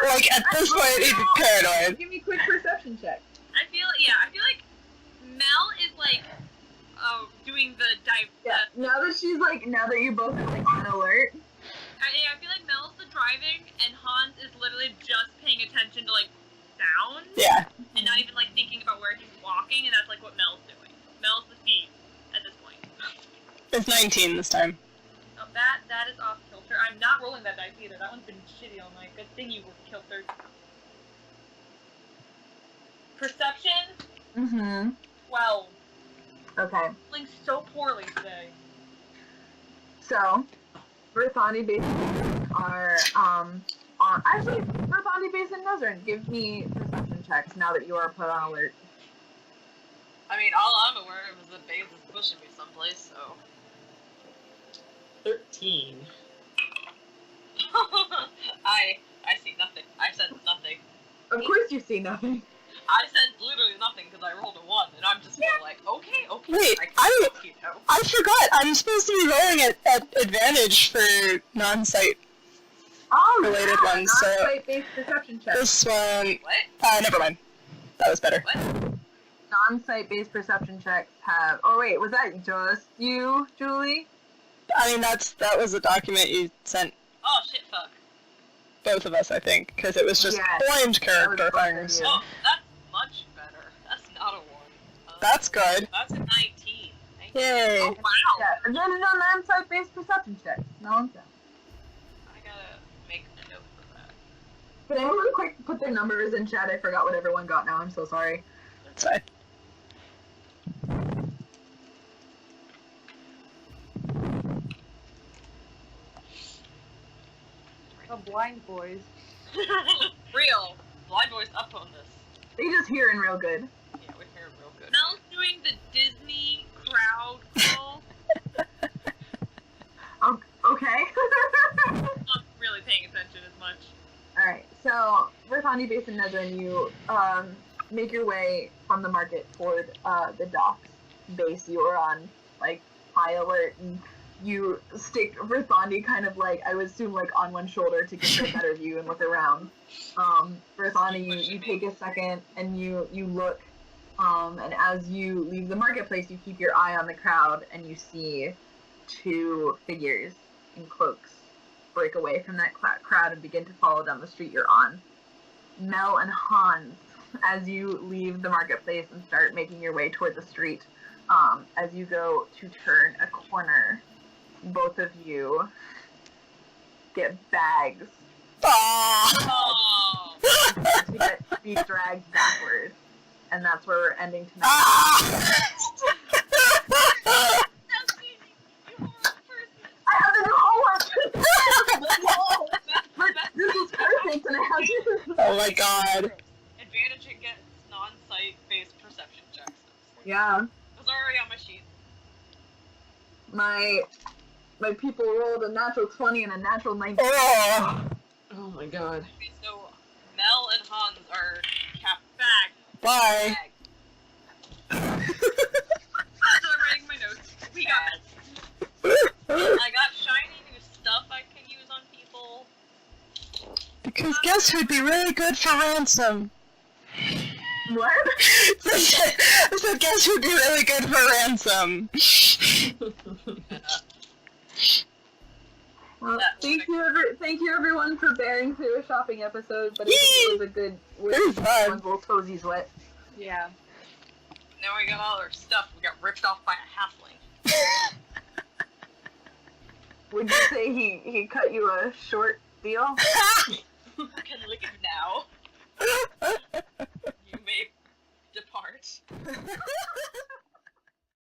Like, at this point, he'd be paranoid. Give me a quick perception check. I feel like Mel is like doing the dive. Yeah. Now that you both are like on alert. I feel like Mel's the driving and Hans is literally just paying attention to like sound Yeah. and not even like thinking about where he's walking, and that's like what Mel's doing. Mel's the thief at this point. It's 19 this time. Oh, that is off kilter. I'm not rolling that dice either. That one's been shitty all night. Good thing you were kiltered. Perception, Mm-hmm. 12. Okay. Feeling so poorly today. So, Verthani basically are actually Verthani base and Nesrinn. Give me perception checks now that you are put on alert. I mean, all I'm aware of is that Baze is pushing me someplace, so. 13. I see nothing. I sense nothing. Of course you see nothing. I sense literally nothing because I rolled a 1, and I'm just like, okay. Wait, I I- can't you know. I forgot. I'm supposed to be rolling at advantage for non-sight Oh, related yeah, ones, so non-site-based perception checks. this one... What? Never mind. That was better. What? Non-site-based perception checks have... Oh, wait, was that just you, Julie? I mean, that was a document you sent Oh, shit, fuck. both of us, I think, because it was just Yes, blind character that was both of things. you. Oh, that's much better. That's not a 1. That's good. That's a 19. Thank you. Yay. Oh, wow. Yeah, advantage on non-site-based perception checks. Nonsense. I gotta make a note for that. Can anyone really quick put their numbers in chat? I forgot what everyone got now. I'm so sorry. That's fine. The blind boys. Real. Blind Boy's up on this. They just hearing real good. Yeah, we're hearing real good. Mel's doing the Disney crowd call. Okay. Not really paying attention as much. Alright, so Verthani Base and Nesrinn, you make your way from the market toward the docks base. You are on like high alert, and you stick Verthani kind of like, I would assume, like on one shoulder to get a better view and look around. Verthani, you take a second and you look, and as you leave the marketplace, you keep your eye on the crowd and you see two figures in cloaks break away from that crowd and begin to follow down the street you're on. Mel and Hans, as you leave the marketplace and start making your way toward the street, as you go to turn a corner, both of you get bags Ah! Oh. to be dragged backward. And that's where we're ending tonight. Ah! I have the new homework! But this is perfect, and I have to... Oh my god. Advantage against non-sight-based perception checks. Yeah, It was already on my sheet. my people rolled a natural 20 and a natural 19. Oh! Oh my god. Okay, so Mel and Hans are capped Back. Bye. bag. So I'm writing my notes. We got I got shiny new stuff I can use on people. Because guess who'd be really good for ransom? What? I said, guess who'd be really good for ransom? Well, thank you everyone for bearing through a shopping episode, but it was a good... It was fun. One little cozy's wet. Yeah. Now we got all our stuff. We got ripped off by a halfling. Would you say he cut you a short deal? You can leave now. You may depart.